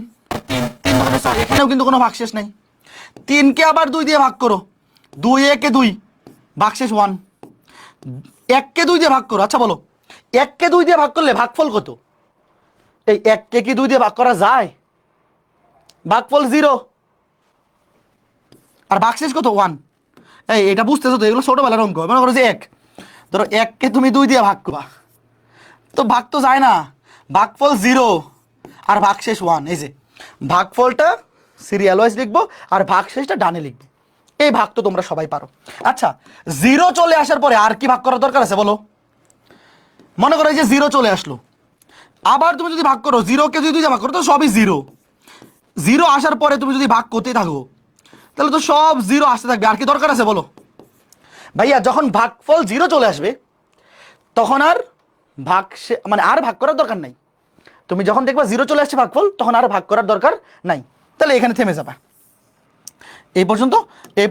3 দুগুণে 6, এখানেও কিন্তু কোনো ভাগশেষ নাই। 3কে আবার 2 দিয়ে ভাগ করো, 2 একে 2, ভাগশেষ 1। 1কে 2 দিয়ে ভাগ করো, আচ্ছা বলো 1কে 2 দিয়ে ভাগ করলে ভাগফল কত? এই 1কে কি 2 দিয়ে ভাগ করা যায়? ভাগফল 0, আর ভাগশেষ কত? 1। এই এটা বুঝতেছো তো, এগুলো ছোটবেলার অঙ্ক। মনে করো যে 1, ধরো 1কে তুমি 2 দিয়ে ভাগ করবা, তো ভাগ তো যায় না, ভাগফল 0 আর ভাগশেষ 1। এই যে ভাগফলটা সিরিয়াল ওয়াইজ লিখবো আর ভাগশেষটা ডানে লিখবো। এই ভাগ তো তোমরা সবাই পারো। আচ্ছা 0 চলে আসার পরে আর কি ভাগ করার দরকার আছে বলো? মনে করো এই যে 0 চলে আসলো, আবার তুমি যদি ভাগ করো, 0কে যদি 2 দিয়ে ভাগ করো তো সবই 0। 0 আসার পরে তুমি যদি ভাগ করতে থাকো তাহলে তো সব 0 আসতে থাকবে, আর কি দরকার আছে বলো? ভাইয়া যখন ভাগফল 0 চলে আসবে তখন আর মানে আর ভাগ করার দরকার নাই। তুমি যখন দেখবা 0 চলে আসছে ভাগফল, তখন আর ভাগ করার দরকার নাই। তাহলে এখানে থেমে যাবে, এই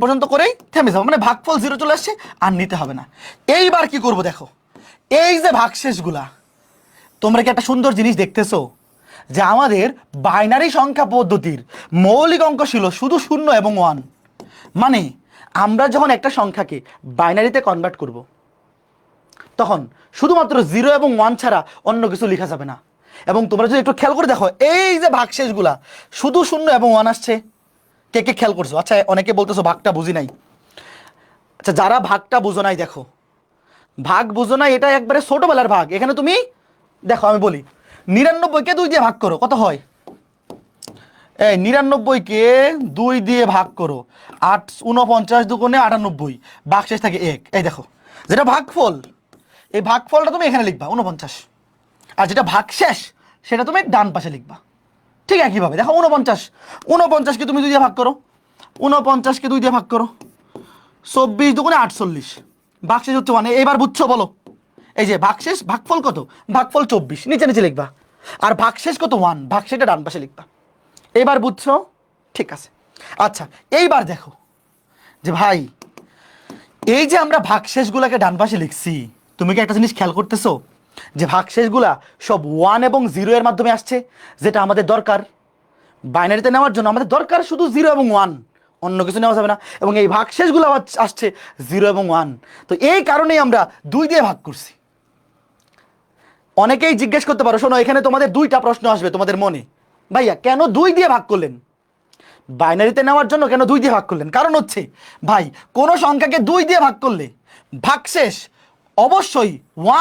পর্যন্ত করেই থেমে যাবো, মানে ভাগফল 0 চলে আসছে আর নিতে হবে না। এইবার কি করব দেখো, এই যে ভাগশেষগুলা, তোমরা কি একটা সুন্দর জিনিস দেখতেছো যে আমাদের বাইনারি সংখ্যা পদ্ধতির মৌলিক অঙ্ক ছিল শুধু 0 এবং 1। মানে আমরা যখন একটা সংখ্যাকে বাইনারিতে কনভার্ট করব তখন শুধুমাত্র 0 এবং 1 ছাড়া অন্য কিছু লেখা যাবে না। এবং তোমরা যদি একটু খেয়াল করে দেখো, এই যে ভাগশেষগুলা শুধু 0 এবং 1 আসছে, কে কে খেয়াল করছো? আচ্ছা অনেকে বলতেছো ভাগটা বুঝি নাই। আচ্ছা যারা ভাগটা বুঝো নাই, দেখো ভাগ বুঝো নাই, এটা একবারে ছোটবেলার ভাগ। এখানে তুমি দেখো, আমি বলি 99কে 2 দিয়ে ভাগ করো, কত হয়? এই 99কে 2 দিয়ে ভাগ করো, 49 দুগুণে 98, ভাগশেষ থাকে 1। এই দেখো যেটা ভাগফল, এই ভাগফলটা তুমি এখানে লিখবা 49, আর যেটা ভাগশেষ সেটা তুমি ডান পাশে লিখবা। ঠিক একইভাবে দেখো 49কে তুমি 2 দিয়ে ভাগ করো, 49কে 2 দিয়ে ভাগ করো, 24 দুগুণে 48, ভাগশেষ হচ্ছে 1। এবার বুঝছো বলো? এই যে ভাগশেষ, ভাগফল কত? ভাগফল 24 নিচে নিচে লিখবা, আর ভাগশেষ কত? 1, ভাগশেষটা ডান পাশে লিখবা। এবার বুঝছো? ঠিক আছে। আচ্ছা এইবার দেখো যে ভাই এই যে আমরা ভাগশেষগুলোকে ডান পাশে লিখছি, তুমি কি একটা জিনিস খেয়াল করতেছো যে ভাগশেষগুলা সব 1 এবং 0 এর মাধ্যমে আসছে, যেটা আমাদের দরকার বাইনারিতে নেওয়ার জন্য। আমাদের দরকার শুধু 0 এবং 1, অন্য কিছু নেওয়া যাবে না। এবং এই ভাগশেষগুলো আসছে 0 এবং 1, তো এই কারণেই আমরা 2 দিয়ে ভাগ করছি। অনেকেই জিজ্ঞেস করতে পারো, শোনো এখানে তোমাদের 2টা প্রশ্ন আসবে তোমাদের মনে, ভাইয়া কেন 2 দিয়ে ভাগ করলেন? বাইনারিতে নেওয়ার জন্য কেন 2 দিয়ে ভাগ করলেন? কারণ হচ্ছে ভাই কোনো সংখ্যাকে 2 দিয়ে ভাগ করলে ভাগশেষ অবশ্যই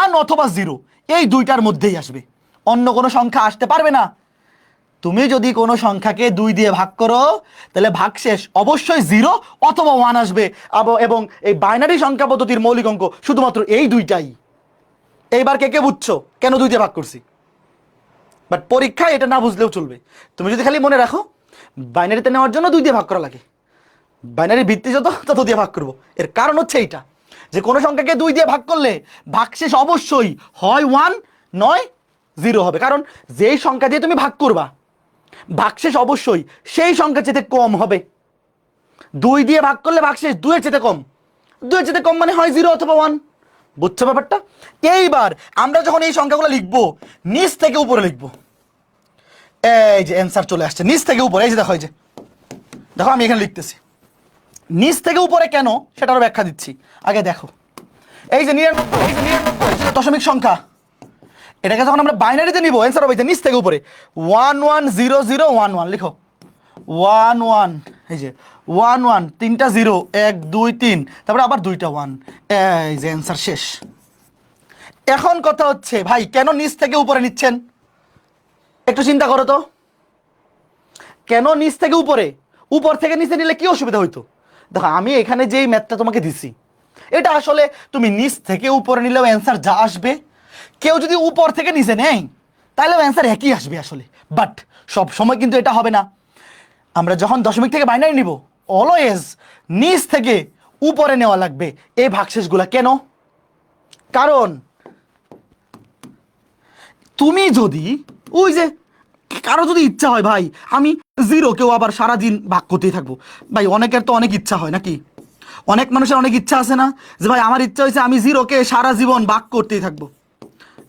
1 অথবা 0, এই 2টার মধ্যেই আসবে, অন্য কোনো সংখ্যা আসতে পারবে না। তুমি যদি কোনো সংখ্যাকে 2 দিয়ে ভাগ করো তাহলে ভাগশেষ অবশ্যই 0 অথবা 1 আসবে। এবং এই বাইনারি সংখ্যা পদ্ধতির মৌলিক অঙ্ক শুধুমাত্র এই 2টাই। এইবার কে কে বুঝছো কেন 2 দিয়ে ভাগ করছি? বাট পরীক্ষায় এটা না বুঝলেও চলবে। তুমি যদি খালি মনে রাখো বাইনারিতে নেওয়ার জন্য 2 দিয়ে ভাগ করা লাগে, বাইনারি ভিত্তি যত তত দিয়ে ভাগ করবো। এর কারণ হচ্ছে এইটা যে কোনো সংখ্যাকে 2 দিয়ে ভাগ করলে ভাগশেষ অবশ্যই হয় 1 নয় 0 হবে। কারণ যেই সংখ্যা দিয়ে তুমি ভাগ করবা ভাগশেষ অবশ্যই সেই সংখ্যার চেয়ে কম হবে। 2 দিয়ে ভাগ করলে ভাগশেষ 2 এর চেয়ে কম, 2 এর চেয়ে কম মানে হয় 0 অথবা 1। বুঝছো ব্যাপারটা? এইবার আমরা যখন এই সংখ্যাগুলো লিখবো নিচ থেকে উপরে লিখবো। এই যে অ্যান্সার চলে আসছে নিচ থেকে উপরে। এই যে দেখো, এই যে দেখো আমি এখানে লিখতেছি নিচ থেকে উপরে, কেন সেটারও ব্যাখ্যা দিচ্ছি। আগে দেখো এই যে 99 দশমিক সংখ্যা, এটাকে যখন আমরা বাইনারিতে নিব অ্যান্সার হবে নিচ থেকে উপরে 110011 লিখো 11, এই যে 11 তিনটা 0 1 2 3 তারপরে আবার দুইটা 1, এই যে অ্যান্সার শেষ। এখন কথা হচ্ছে ভাই কেন নিচ থেকে উপরে নিচ্ছেন একটু চিন্তা করো তো, কেন নিচ থেকে উপরে? উপর থেকে নিচে নিলে কি অসুবিধা হইতো? দেখো আমি এখানে যেই ম্যাথটা তোমাকে দিছি এটা আসলে তুমি নিচ থেকে উপরে নিলেও অ্যান্সার যা আসবে, কেউ যদি উপর থেকে নিচে নেয় তাহলেও অ্যান্সার একই আসবে আসলে, বাট সব সময় কিন্তু এটা হবে না। আমরা যখন দশমিক থেকে বাইনারি নিব অলওয়েজ নিচ থেকে উপরে নেওয়া লাগবে এই ভাগশেষগুলা। কেন? কারণ তুমি যদি ওই যে কারো যদি ইচ্ছা হয় ভাই আমি জিরোকেও আবার সারাদিন ভাগ করতেই থাকবো, ভাই অনেকের তো অনেক ইচ্ছা হয় নাকি, অনেক মানুষের অনেক ইচ্ছা আছে না যে ভাই আমার ইচ্ছা হয়েছে আমি জিরোকে সারা জীবন ভাগ করতেই থাকবো।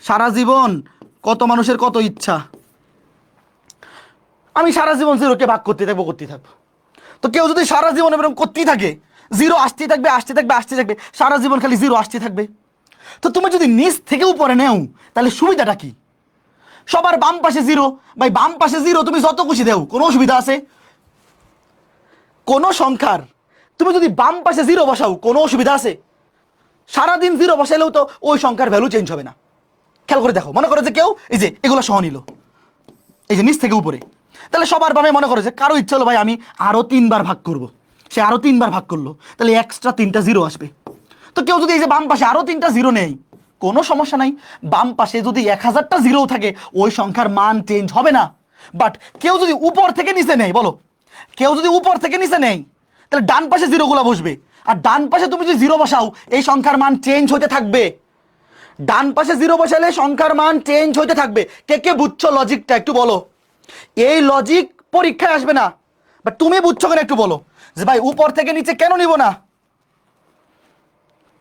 সারা জীবন কত মানুষের কত ইচ্ছা, আমি সারা জীবন জিরোকে ভাগ করতেই থাকবো। তো কেউ যদি সারা জীবন এরকম করতেই থাকে, জিরো আসতেই থাকবে সারা জীবন খালি জিরো আসতে থাকবে। তো তুমি যদি নিচ থেকে উপরে নেও তাহলে সুবিধাটা কি? সবার বাম পাশে জিরো, ভাই বাম পাশে জিরো তুমি যত খুশি দেও কোনো অসুবিধা আছে? কোনো সংখ্যার তুমি যদি বাম পাশে জিরো বসাও কোনো অসুবিধা আছে? সারাদিন জিরো বসাইলেও তো ওই সংখ্যার ভ্যালু চেঞ্জ হবে না। খেয়াল করে দেখো, মনে করো যে কেউ এই যে এগুলো সহ নিল এই যে নিচ থেকে উপরে, তাহলে সবার বামে মনে করো যে কারো ইচ্ছা হলো ভাই আমি আরো 3 বার ভাগ করব, সে আরো 3 বার ভাগ করলো, তাহলে এক্সট্রা 3টা জিরো আসবে। তো কেউ যদি এই যে বাম পাশে আরো 3টা জিরো নেই কোনো সমস্যা নাই, বাম পাশে যদি 1000টা জিরো থাকে ওই সংখ্যার মান চেঞ্জ হবে না। বাট কেউ যদি উপর থেকে নিচে নেই, বলো কেউ যদি উপর থেকে নিচে নেই তাহলে ডান পাশে জিরোগুলো বসবে, আর ডান পাশে তুমি যদি জিরো বসাও এই সংখ্যার মান চেঞ্জ হতে থাকবে। ডান পাশে জিরো বসালে সংখ্যার মান চেঞ্জ হতে থাকবে। কে কে বুঝছো লজিকটা একটু বলো? এই লজিক পরীক্ষায় আসবে না, বাট তুমি বুঝছো কেন একটু বলো যে ভাই উপর থেকে নিচে কেন নিব না?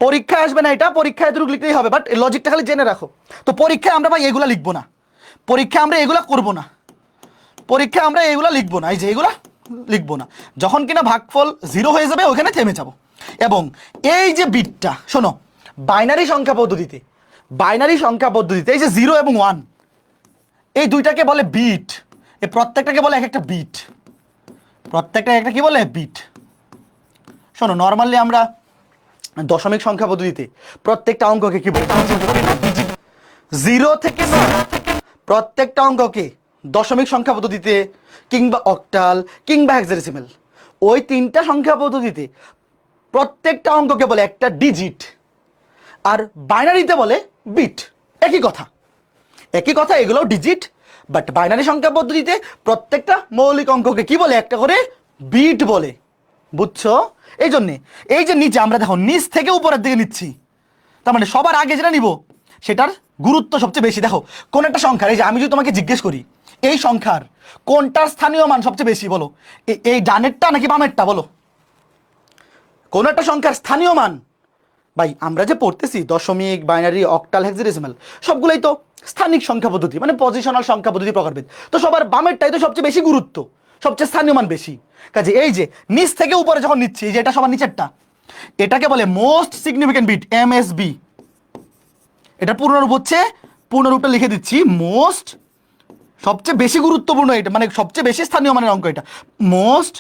পরীক্ষায় আসবে না, এটা পরীক্ষায় এতটুকু লিখতেই হবে, বাট এই লজিকটা খালি জেনে রাখো। তো পরীক্ষায় আমরা ভাই এগুলা লিখবো না, পরীক্ষায় আমরা এগুলা করবো না, পরীক্ষায় আমরা এগুলা লিখবো না, এই যে এগুলা লিখবো না। যখন কিনা ভাগফল জিরো হয়ে যাবে ওখানে থেমে যাব। এবং এই যে বিটটা শোনো, বাইনারি সংখ্যা পদ্ধতিতে এই যে 0 এবং 1 এই দুইটাকে বলে বিট, এই প্রত্যেকটাকে বলে এক একটা বিট, প্রত্যেকটা একটা কি বলে বিট। শোনো নর্মালি আমরা দশমিক সংখ্যা পদ্ধতিতে প্রত্যেকটা অঙ্ককে কি বলে? 0 থেকে 9 প্রত্যেকটা অঙ্ককে দশমিক সংখ্যা পদ্ধতিতে কিংবা অক্টাল কিংবা হেক্সাডেসিমাল ওই 3টা সংখ্যা পদ্ধতিতে প্রত্যেকটা অঙ্ককে বলে একটা ডিজিট, আর বাইনারিতে বলে বিট। একই কথা, এগুলোও ডিজিট, বাট বাইনারি সংখ্যা পদ্ধতিতে প্রত্যেকটা মৌলিক অঙ্ককে কি বলে? একটা করে বিট বলে। বুঝছো? এই জন্যে এই যে নিচে আমরা দেখো নিচ থেকে উপরের দিকে নিচ্ছি, তার মানে সবার আগে যেটা নিব সেটার গুরুত্ব সবচেয়ে বেশি। দেখো কোন একটা সংখ্যার, এই যে আমি যদি তোমাকে জিজ্ঞেস করি এই সংখ্যার কোনটার স্থানীয় মান সবচেয়ে বেশি, বলো এই ডানেরটা নাকি বামেরটা? বলো কোন একটা সংখ্যার স্থানীয় মান। ভাই আমরা যে পড়তেছি দশমিক, বাইনারি, অক্টাল, হেক্সাডেসিমাল সবগুলোই তো স্থানিক সংখ্যা পদ্ধতি, মানে পজিশনাল সংখ্যা পদ্ধতি প্রকারভেদ। তো সবার বামেরটাই তো সবচেয়ে বেশি গুরুত্ব, সবচেয়ে স্থানীয় মান বেশি। কাজে এই যে নিচ থেকে উপরে যখন নিচ্ছি, এই যে এটা সবার নিচেরটা, এটাকে বলে মোস্ট সিগনিফিকেন্ট বিট, এমএসবি। এটা পূর্ণরূপ হচ্ছে, পূর্ণরূপটা লিখে দিচ্ছি, মোস্ট সবচেয়ে বেশি গুরুত্বপূর্ণ, এটা মানে সবচেয়ে বেশি স্থানীয় মানের অঙ্ক এটা, মোস্ট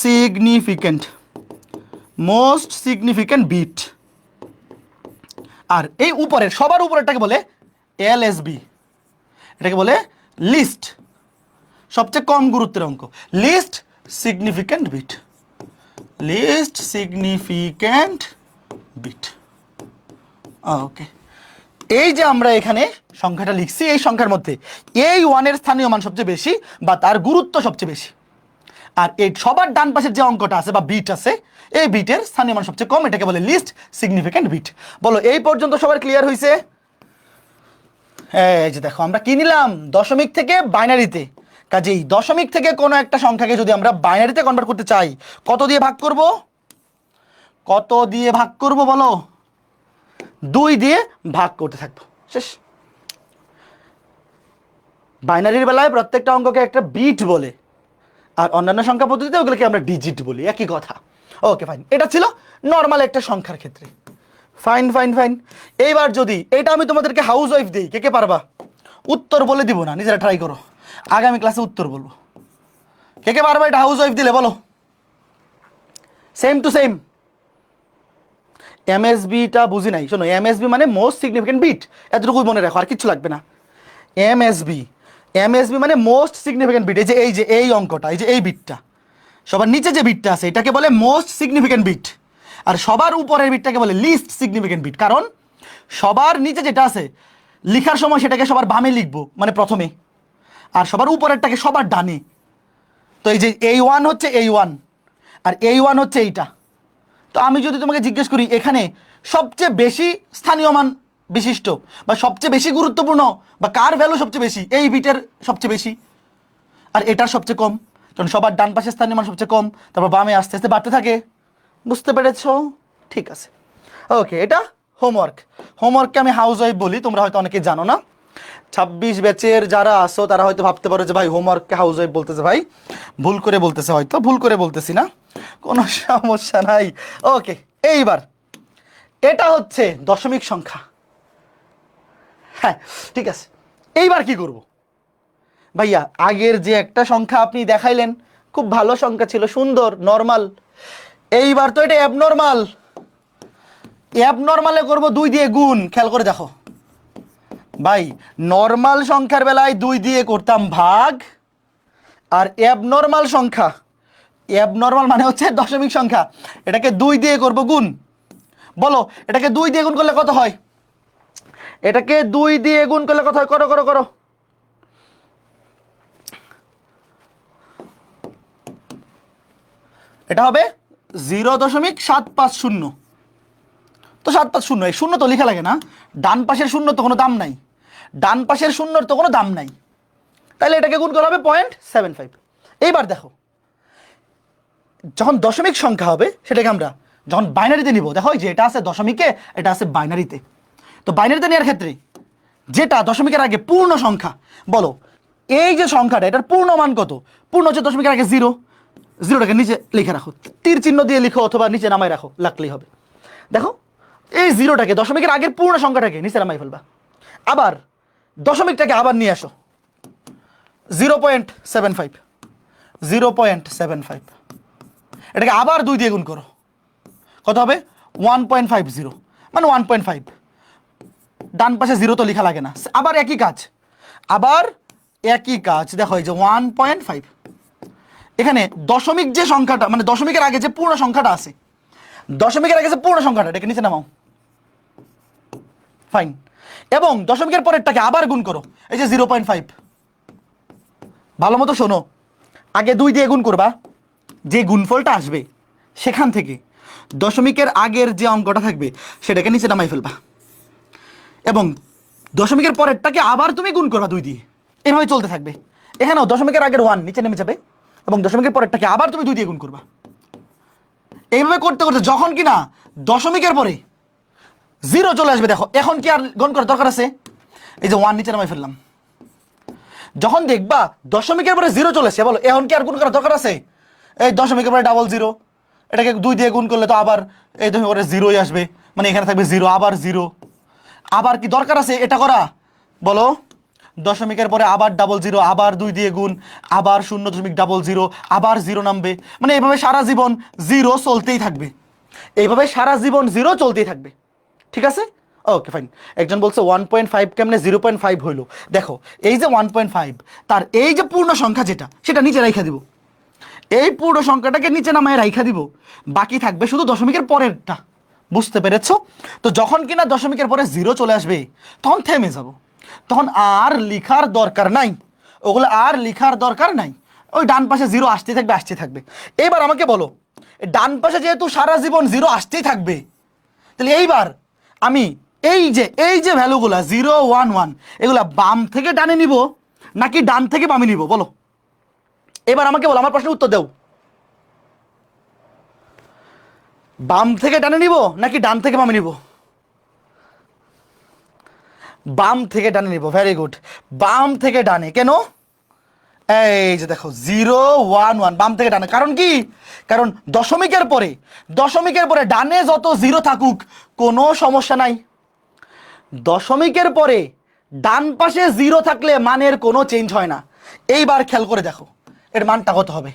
সিগনিফিকেন্ট বিট। আর এই উপরের সবার উপরেরটাকে বলে এলএসবি, এটাকে বলে লিস্ট সবচেয়ে কম গুরুত্বের অঙ্ক, লিস্ট সিগনিফিকেন্ট বিট। ওকে, এই যে আমরা এখানে সংখ্যাটা লিখছি, এই সংখ্যার মধ্যে এই 1-এর স্থানীয় মান সবচেয়ে বেশি বা তার গুরুত্ব সবচেয়ে বেশি, আর এই সবার ডান পাশের যে অঙ্কটা আছে বা বিট আছে এই বিটের স্থানীয় মান সবচেয়ে কম, এটাকে বলে লিস্ট সিগনিফিকেন্ট বিট। বলো এই পর্যন্ত সবার ক্লিয়ার হয়েছে? এই যে দেখো আমরা কি নিলাম, দশমিক থেকে বাইনারিতে। কাজেই দশমিক থেকে কোনো একটা সংখ্যাকে যদি আমরা বাইনারিতে কনভার্ট করতে চাই কত দিয়ে ভাগ করব? বলো 2 দিয়ে ভাগ করতে থাকবো, শেষ। বাইনারির বেলায় প্রত্যেকটা অঙ্ককে একটা বিট বলে, আর অন্যান্য সংখ্যা পদ্ধতিতে ওগুলোকে আমরা ডিজিট বলি, একই কথা। ওকে ফাইন, এটা ছিল নর্মাল একটা সংখ্যার ক্ষেত্রে। Fine fine fine. এইবার যদি এটা আমি তোমাদেরকে হাউস ওয়াইফ দিই, কে কে পারবা? উত্তর বলে দিব না, নিজেরা ট্রাই করো, আগামী ক্লাসে উত্তর বলবো। কে কে পারবা এটা হাউস ওয়াইফ দিলে বলো? Same to same. এমএসবিটা বুঝি নাই, শোনো, এমএসবি মানে মোস্ট সিগনিফিকেন্ট বিট, এতটুকু মনে রাখো, আর কিচ্ছু লাগবে না। এমএসবি, এমএসবি মানে মোস্ট সিগনিফিকেন্ট বিট। এই যে এই অঙ্কটা, এই যে এই বিটটা, সবার নিচে যে বিটটা আছে এটাকে বলে মোস্ট সিগনিফিকেন্ট বিট, আর সবার উপরের বিটটাকে বলে লিস্ট সিগনিফিকেন্ট বিট। কারণ সবার নিচে যেটা আছে লিখার সময় সেটাকে সবার বামে লিখবো, মানে প্রথমে, আর সবার উপরেরটাকে সবার ডানে। তো এই যে A1 হচ্ছে A1, আর A1 হচ্ছে এইটা। তো আমি যদি তোমাকে জিজ্ঞেস করি এখানে সবচেয়ে বেশি স্থানীয় মান বিশিষ্ট বা সবচেয়ে বেশি গুরুত্বপূর্ণ বা কার ভ্যালু সবচেয়ে বেশি, এই বিটের সবচেয়ে বেশি আর এটার সবচেয়ে কম, কারণ সবার ডান পাশে স্থানীয় মান সবচেয়ে কম, তারপর বামে আস্তে আস্তে বাড়তে থাকে। বুঝতে পেরেছো? ঠিক আছে, ওকে। এটা হোমওয়ার্ক। হোমওয়ার্ককে আমি হাউস ওয়াইফ বলি, তোমরা হয়তো অনেকে জানো না। 26 ব্যাচের যারা আসো তারা হয়তো ভাবতে পারো যে ভাই হোমওয়ার্ককে হাউস ওয়াইফ বলতেছে, ভাই ভুল করে বলতেছে, হয়তো ভুল করে বলতেছি না, কোনো সমস্যা নাই। ওকে, এইবার এটা হচ্ছে দশমিক সংখ্যা। হ্যাঁ ঠিক আছে, এইবার কি করব? ভাইয়া আগের যে একটা সংখ্যা আপনি দেখাইলেন খুব ভালো সংখ্যা ছিল, সুন্দর নরমাল, এইবার তো এটা অ্যাবনর্মাল। অ্যাবনর্মালে করব 2 দিয়ে গুণ। খেয়াল করে দেখো ভাই, নর্মাল সংখ্যার বেলায় 2 দিয়ে করতাম ভাগ, আর অ্যাবনর্মাল সংখ্যা, অ্যাবনর্মাল মানে হচ্ছে দশমিক সংখ্যা, এটাকে 2 দিয়ে করব গুণ। বলো এটাকে 2 দিয়ে গুণ করলে কত হয়? এটাকে 2 দিয়ে গুণ করলে কত হয়? করো করো করো। এটা হবে 0.750। তো 750, এই শূন্য তো লেখা লাগে না, ডান পাশের শূন্য তো কোনো দাম নাই, ডান পাশের শূন্যর তো কোনো দাম নাই, তাহলে এটাকে গুণ করা হবে 0.75। এইবার দেখো, যখন দশমিক সংখ্যা হবে সেটাকে আমরা যখন বাইনারিতে নিব, দেখো যে এটা আছে দশমিকে, এটা আছে বাইনারিতে। তো বাইনারিতে নেওয়ার ক্ষেত্রে যেটা দশমিকের আগে পূর্ণ সংখ্যা, বলো এই যে সংখ্যাটা এটার পূর্ণ মান কত? পূর্ণ হচ্ছে দশমিকের আগে 0, 0টাকে নিচে লিখে রাখো, তীর চিহ্ন দিয়ে লিখো অথবা নিচে নামায় রাখো, লাগলেই হবে। দেখো এই 0টাকে, দশমিকের আগের পূর্ণ সংখ্যাটাকে নিচে নামাই ফেলবা, আবার দশমিকটাকে আবার নিয়ে আসো 0.75, 0.75, এটাকে আবার 2 দিয়ে গুণ করো, কত হবে? 1.50, মানে 1.5। ডান পাশে 0 তো লেখা লাগে না, আবার একই কাজ, আবার একই কাজ। দেখো এই যে 1.5, এখানে দশমিক যে সংখ্যাটা, মানে দশমিকের আগে যে পূর্ণ সংখ্যাটা আছে, দশমিকের আগে যে পূর্ণ সংখ্যাটা, এটাকে নিচে নামাও, ফাইন। এবং দশমিকের পরেরটাকে আবার গুণ করো, এই যে 0.5। ভালো মতো শোনো, আগে 2 দিয়ে গুণ করবা, যে গুণফলটা আসবে সেখান থেকে দশমিকের আগের যে অঙ্কটা থাকবে সেটাকে নিচে নামাই ফেলবা, এবং দশমিকের পরেরটাকে আবার তুমি গুণ করবা 2 দিয়ে, এভাবে চলতে থাকবে। এখানেও দশমিকের আগের 1 নিচে নেমে যাবে, এবং দশমিকের পরেরটাকে আবার তুমি 2 দিয়ে গুণ করবা। এইভাবে করতে করতে যখন কিনা দশমিকের পরে 0 চলে আসবে, দেখো এখন কি আর গুণ করার দরকার আছে? এই যে 1 নিচে নামাই ফেললাম। যখন দেখবা দশমিকের পরে 0 চলে আসে, বলো এখন কি আর গুণ করার দরকার আছে? এই দশমিকের পরে 000, এটাকে 2 দিয়ে গুণ করলে তো আবার এই দশমিকের পরে 0ই আসবে, মানে এখানে থাকবে 0, আবার 0। আবার কি দরকার আছে এটা করা? বলো, দশমিকের পরে আবার 00, আবার 2 দিয়ে গুণ, আবার 0.00, আবার 0 নামবে, মানে এইভাবে সারা জীবন 0 চলতেই থাকবে, এইভাবে সারা জীবন 0 চলতেই থাকবে। ঠিক আছে, ওকে ফাইন। একজন বলছে 1.5 কেমনে 0.5 হইলো? দেখো এই যে 1.5, তার এই যে পূর্ণ সংখ্যা যেটা, সেটা নিচে রাইখা দিব, এই পূর্ণ সংখ্যাটাকে নিচে নামায় রাইখা দিব, বাকি থাকবে শুধু দশমিকের পরেরটা। বুঝতে পেরেছো? তো যখন কিনা দশমিকের পরে 0 চলে আসবে তখন থেমে যাব, তখন আর লিখার দরকার নাই, ওগুলো আর লিখার দরকার নাই, ওই ডান পাশে 0 আসতেই থাকবে, আসতেই থাকবে। এবার আমাকে বলো, ডান পাশে যেহেতু সারা জীবন 0 আসতেই থাকবে, তাহলে এইবার আমি এই যে ভ্যালুগুলা 0, 1, 1 এগুলা বাম থেকে ডানে নিব নাকি ডান থেকে বামে নিব? বলো, এবার আমাকে বলো, আমার প্রশ্নের উত্তর দাও। বাম থেকে ডানে নিব নাকি ডান থেকে বামে নিব? বাম থেকে ডানে নিব, ভেরি গুড। বাম থেকে ডানে, কেন? এই যে দেখো 011 বাম থেকে ডানে, কারণ কি, কারণ দশমিকের পরে ডানে যত জিরো থাকুক কোনো সমস্যা নাই। দশমিকের পরে ডান পাশে জিরো থাকলে মানের কোনো চেঞ্জ হয় না। এইবার খেয়াল করে দেখো এর মানটা কত হবে,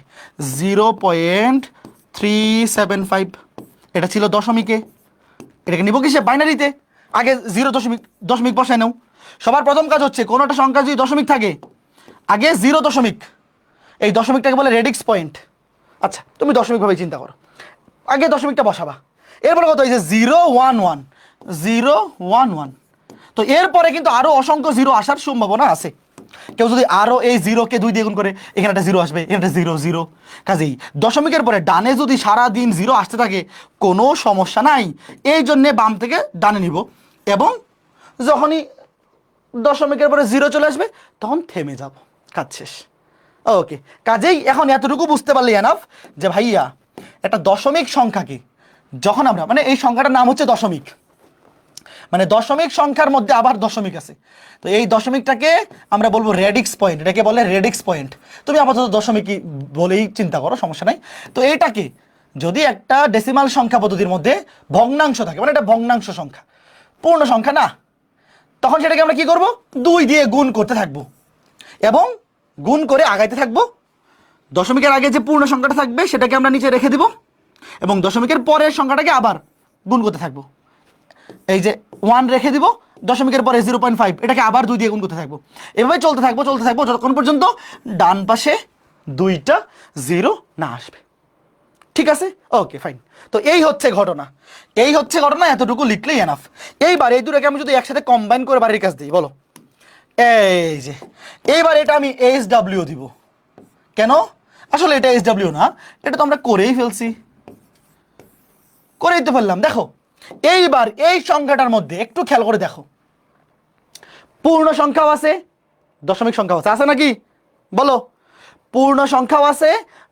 0.375। এটা ছিল দশমিকে, এটাকে নিব কিসে, বাইনারিতে। আগে দশমিক বসায় নাও। সবার প্রথম কাজ হচ্ছে কোনো একটা সংখ্যা যদি দশমিক থাকে আগে 0 দশমিক, এই দশমিকটাকে বলে রেডিক্স পয়েন্ট। আচ্ছা তুমি দশমিক ভাবে চিন্তা করো, আগে দশমিকটা বসাবা, এরপরে কত হয়েছে 011। তো এরপরে কিন্তু আরো অসংখ্য জিরো আসার সম্ভাবনা আছে। কেউ যদি আরো এই জিরোকে 2 দিয়ে গুণ করে, এখানে একটা জিরো আসবে, এখানে একটা জিরো। কাজেই দশমিকের পরে ডানে যদি সারা দিন জিরো আসতে থাকে কোনো সমস্যা নাই, এই জন্যে বাম থেকে ডানে নিব, এবং যখনই দশমিকের পরে জিরো চলে আসবে তখন থেমে যাব, কাজ শেষ। ওকে, কাজেই এখন এতটুকু বুঝতে পারলে এনাফ যে ভাইয়া একটা দশমিক সংখ্যাকে যখন আমরা, মানে এই সংখ্যাটার নাম হচ্ছে দশমিক, মানে দশমিক সংখ্যার মধ্যে আবার দশমিক আছে, তো এই দশমিকটাকে আমরা বলবো রেডিক্স পয়েন্ট, এটাকে বলে রেডিক্স পয়েন্ট। তুমি আপাতত দশমিকই বলেই চিন্তা করো, সমস্যা নাই। তো এইটাকে যদি একটা ডেসিমাল সংখ্যা পদ্ধতির মধ্যে ভগ্নাংশ থাকে, মানে এটা ভগ্নাংশ সংখ্যা, পূর্ণ সংখ্যা না, তখন সেটাকে আমরা কি করব, 2 দিয়ে গুণ করতে থাকবো এবং গুণ করে আগাইতে থাকবো। দশমিকের আগে যে পূর্ণ সংখ্যাটা থাকবে সেটাকে আমরা নিচে রেখে দিব এবং দশমিকের পরের সংখ্যাটাকে আবার গুণ করতে থাকবো। এই যে 1 রেখে দিব, দশমিকের পরে 0.5, এটাকে আবার 2 দিয়ে গুণ করতে থাকবো। এভাবে চলতে থাকবো যতক্ষণ পর্যন্ত ডান পাশে 2টা জিরো না আসবে। ঠিক আছে, ওকে ফাইন। তো এই হচ্ছে ঘটনা, এতটুকু লিখলেই এনাফ। এইবার এই দুটোকে আমি যদি একসাথে কম্বাইন করে বাড়ির কাজ দিই, বলো, এই যে এইবার এটা আমি SW দিব। কেন, আসলে এটা SW না, এটা তো আমরা করেই ফেললাম। দেখো এইবার এই সংখ্যাটার মধ্যে একটু খেয়াল করে দেখো, পূর্ণ সংখ্যাও আছে, দশমিক সংখ্যাও আছে, নাকি বলো, পূর্ণ সংখ্যাও আছে,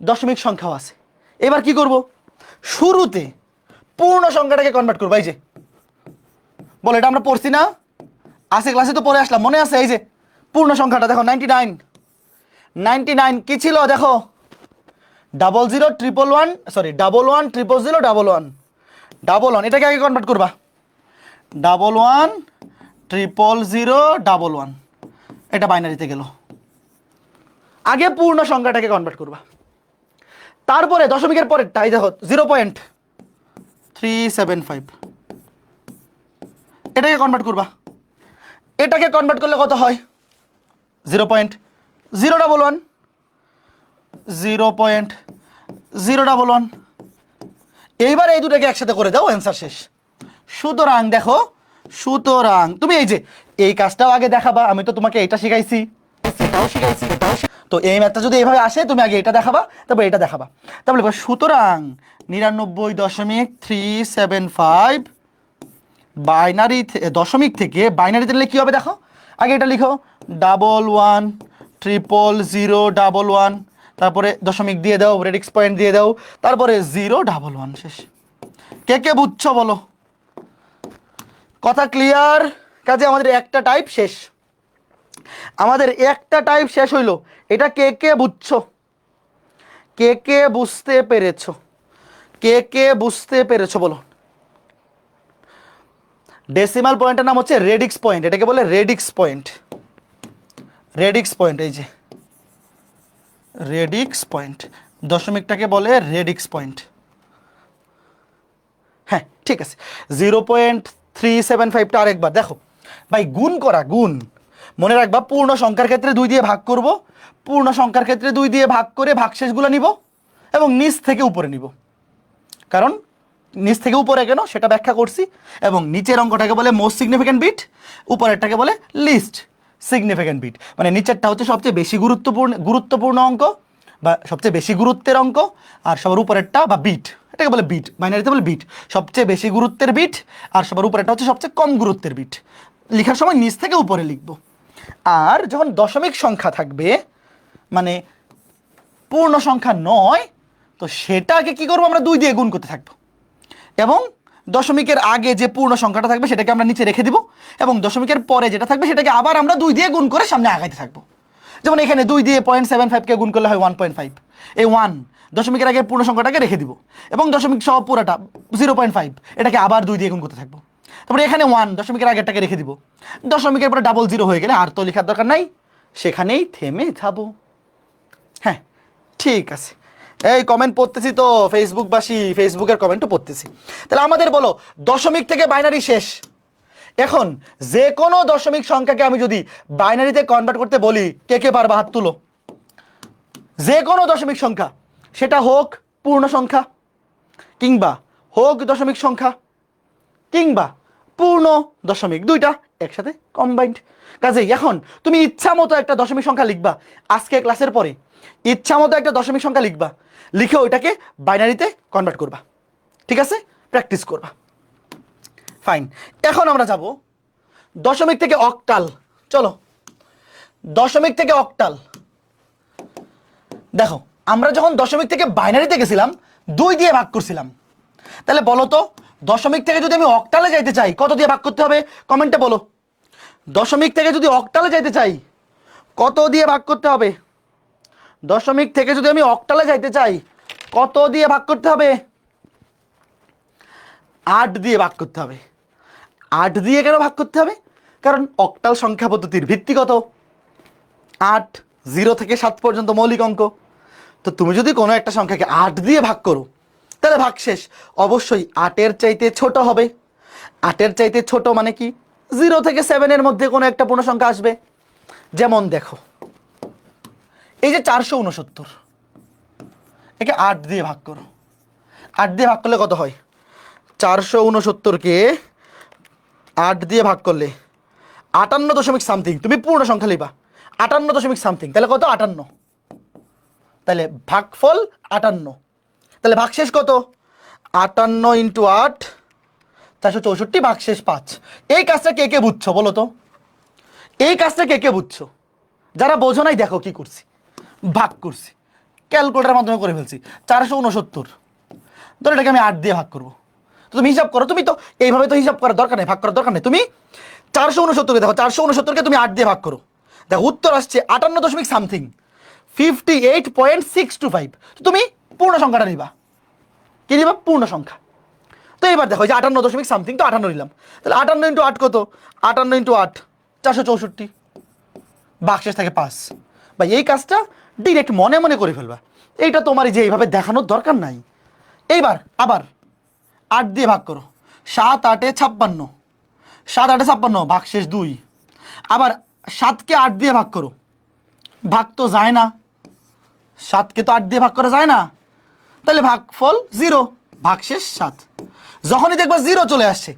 দশমিক সংখ্যাও আছে। এবার কি করব, শুরুতে পূর্ণ সংখ্যাটাকে কনভার্ট করবো। এই যে বলো, এটা আমরা পড়ছি না, আছে ক্লাসে তো পড়ে আসলাম, মনে আছে? এই যে পূর্ণ সংখ্যাটা দেখো 99 কি ছিল দেখো, 11 এটাকে আগে কনভার্ট করবা, 11 এটা বাইনারিতে গেল। আগে পূর্ণ সংখ্যাটাকে কনভার্ট করবা, তারপরে দশমিকের পরেরটা এই দেখো 0.375 এটাকে কনভার্ট করবা। এটাকে কনভার্ট করলে কত হয়, 0.011। এইবার এই দুটাকে একসাথে করে দাও, অ্যান্সার শেষ। সুতরাং দেখো, তুমি এই যে এই কাজটাও আগে দেখাবা, আমি তো তোমাকে এটা শিখাইছি, এটাও শিখাইছি, তো এই ম্যাথটা যদি এইভাবে আসে তুমি আগে এটা দেখাবা, তারপর এটা দেখাবা। তারপরে সুতরাং 99.375 বাইনারি দশমিক থেকে বাইনারিতে নিলে কি হবে দেখো, আগে এটা লিখো 11 000 11, তারপরে দশমিক দিয়ে দাও, রেডিক্স পয়েন্ট দিয়ে দাও, তারপরে 011 শেষ। কে বুঝছো বলো, কথা ক্লিয়ার? কাজে আমাদের একটা টাইপ শেষ, হইলো। এটা কে বুঝছো, কে বুঝতে পেরেছো বলো। ডেসিমাল পয়েন্টের নাম হচ্ছে রেডিক্স পয়েন্ট, এটাকে বলে রেডিক্স পয়েন্ট। এই যে রেডিক্স পয়েন্ট, দশমিকটাকে বলে রেডিক্স পয়েন্ট। হ্যাঁ ঠিক আছে, 0.375টা আরেকবার দেখো ভাই, গুণ মনে রাখবা, পূর্ণ সংখ্যার ক্ষেত্রে 2 দিয়ে ভাগ করব, পূর্ণ সংখ্যার ক্ষেত্রে 2 দিয়ে ভাগ করে ভাগশেষগুলো নিব এবং নিচ থেকে উপরে নিব। কারণ নিচ থেকে উপরে কেন সেটা ব্যাখ্যা করছি। এবং নিচের অঙ্কটাকে বলে মোস্ট সিগনিফিক্যান্ট বিট, উপরেরটাকে বলে লিস্ট সিগনিফিক্যান্ট বিট। মানে নিচেরটা হচ্ছে সবচেয়ে বেশি গুরুত্বপূর্ণ অঙ্ক বা সবচেয়ে বেশি গুরুত্বের অঙ্ক, আর সবার উপরেরটা বা বিট, এটাকে বলে বিট, বাইনারিতে বলে বিট, সবচেয়ে বেশি গুরুত্বের বিট, আর সবার উপরেরটা হচ্ছে সবচেয়ে কম গুরুত্বের বিট। লেখার সময় নিচ থেকে উপরে লিখব। আর যখন দশমিক সংখ্যা থাকবে, মানে পূর্ণ সংখ্যা নয়, তো সেটাকে কি করবো, আমরা 2 দিয়ে গুণ করতে থাকবো এবং দশমিকের আগে যে পূর্ণ সংখ্যাটা থাকবে সেটাকে আমরা নিচে রেখে দিব এবং দশমিকের পরে যেটা থাকবে সেটাকে আবার আমরা 2 দিয়ে গুণ করে সামনে আগাইতে থাকবো। যেমন এখানে 2 দিয়ে 0.75কে গুণ করলে হয় 1.5। এই 1 দশমিকের আগে পূর্ণ সংখ্যাটাকে রেখে দিব এবং দশমিক সহ পুরাটা 0.5 এটাকে আবার 2 দিয়ে গুণ করতে থাকবো। তারপরে এখানে 1 দশমিকের আগেরটাকে রেখে দিব, দশমিকের পরে ডাবল জিরো হয়ে গেলে আর তো লেখার দরকার নাই, সেখানেই থেমে যাবো। হ্যাঁ ঠিক আছে, এই কমেন্ট পড়তেছি তো, ফেসবুকবাসী ফেসবুকের কমেন্টও পড়তেছি। তাহলে আমাদের বলো দশমিক থেকে বাইনারি শেষ। এখন যে কোনো দশমিক সংখ্যাকে আমি যদি বাইনারিতে কনভার্ট করতে বলি, কে কে পারবা হাত তুলো। যে কোনো দশমিক সংখ্যা, সেটা হোক পূর্ণ সংখ্যা কিংবা হোক দশমিক সংখ্যা কিংবা পূর্ণ দশমিক, দুইটা একসাথে কম্বাইন্ড। কাজেই এখন তুমি ইচ্ছা মতো একটা দশমিক সংখ্যা লিখবা, আজকে ক্লাসের পরে ইচ্ছা মতো একটা দশমিক সংখ্যা লিখবা, লিখে ওইটাকে বাইনারিতে কনভার্ট করবা। ঠিক আছে, প্র্যাকটিস করবা। ফাইন, এখন আমরা যাব দশমিক থেকে অক্টাল। চলো দশমিক থেকে অক্টাল। দেখো আমরা যখন দশমিক থেকে বাইনারিতে গেছিলাম 2 দিয়ে ভাগ করছিলাম, তাহলে বলো তো দশমিক থেকে যদি আমি অক্টালে যাইতে চাই কত দিয়ে ভাগ করতে হবে? কমেন্টে বলো। দশমিক থেকে যদি অক্টালে যাইতে চাই কত দিয়ে ভাগ করতে হবে? দশমিক থেকে যদি আমি অক্টালে যাইতে চাই কত দিয়ে ভাগ করতে হবে? 8 দিয়ে ভাগ করতে হবে। 8 দিয়ে কেন ভাগ করতে হবে? কারণ অক্টাল সংখ্যা পদ্ধতির ভিত্তি কত? 8, 0 থেকে 7 পর্যন্ত মৌলিক অঙ্ক। তো তুমি যদি কোনো একটা সংখ্যাকে 8 দিয়ে ভাগ করো, তাহলে ভাগশেষ অবশ্যই 8-এর চাইতে ছোট হবে। 8-এর চাইতে ছোট মানে কি? 0 থেকে 7-এর মধ্যে কোনো একটা পূর্ণ সংখ্যা আসবে। যেমন দেখো এই যে 469, একে 8 দিয়ে ভাগ করো। 8 দিয়ে ভাগ করলে কত হয়? 469কে 8 দিয়ে ভাগ করলে 58 দশমিক সামথিং, তুমি পূর্ণ সংখ্যা লিবা 58 দশমিক সামথিং, তাহলে কত? 58। তাহলে ভাগফল 58, তাহলে ভাগশেষ কত? 58 ইন্টু 8 464, ভাগশেষ 5। এই কাজটা কে কে বুঝছো বলো তো? এই কাজটা কে কে বুঝছো? যারা বোঝো নাই দেখো কি করছি, ভাগ করছি, ক্যালকুলেটারের মাধ্যমে করে ফেলছি। 469, ধরো এটাকে আমি 8 দিয়ে ভাগ করবো। তো তুমি হিসাব করো, তুমি তো এইভাবে তো হিসাব করার দরকার নেই, ভাগ করার দরকার নেই। তুমি 469কে দেখো, 469কে তুমি 8 দিয়ে ভাগ করো, দেখো উত্তর আসছে 58 দশমিক সামথিং, 58.625। তুমি পূর্ণ সংখ্যাটা নিবা, কি নিবা? পূর্ণ সংখ্যা। তো এবার দেখো যে 58 দশমিক সামথিং, তো 58 নিলাম, তাহলে 58 ইন্টু 8 কত? 58 ইন্টু 8 464, ভাগশেষ থাকে 5। ভাই এই কাজটা ডিরেক্ট মনে মনে করে ফেলবা, এইটা তোমার যে এইভাবে দেখানোর দরকার নাই। এইবার আবার 8 দিয়ে ভাগ করো, 7 8 56, 7 8 56, ভাগশেষ 2। আবার 7কে 8 দিয়ে ভাগ করো, ভাগ তো যায় না, 7কে তো 8 দিয়ে ভাগ করা যায় না, তাহলে ভাগফল 0, ভাগশেষ 7। যখনই দেখবা 0 চলে আসছে,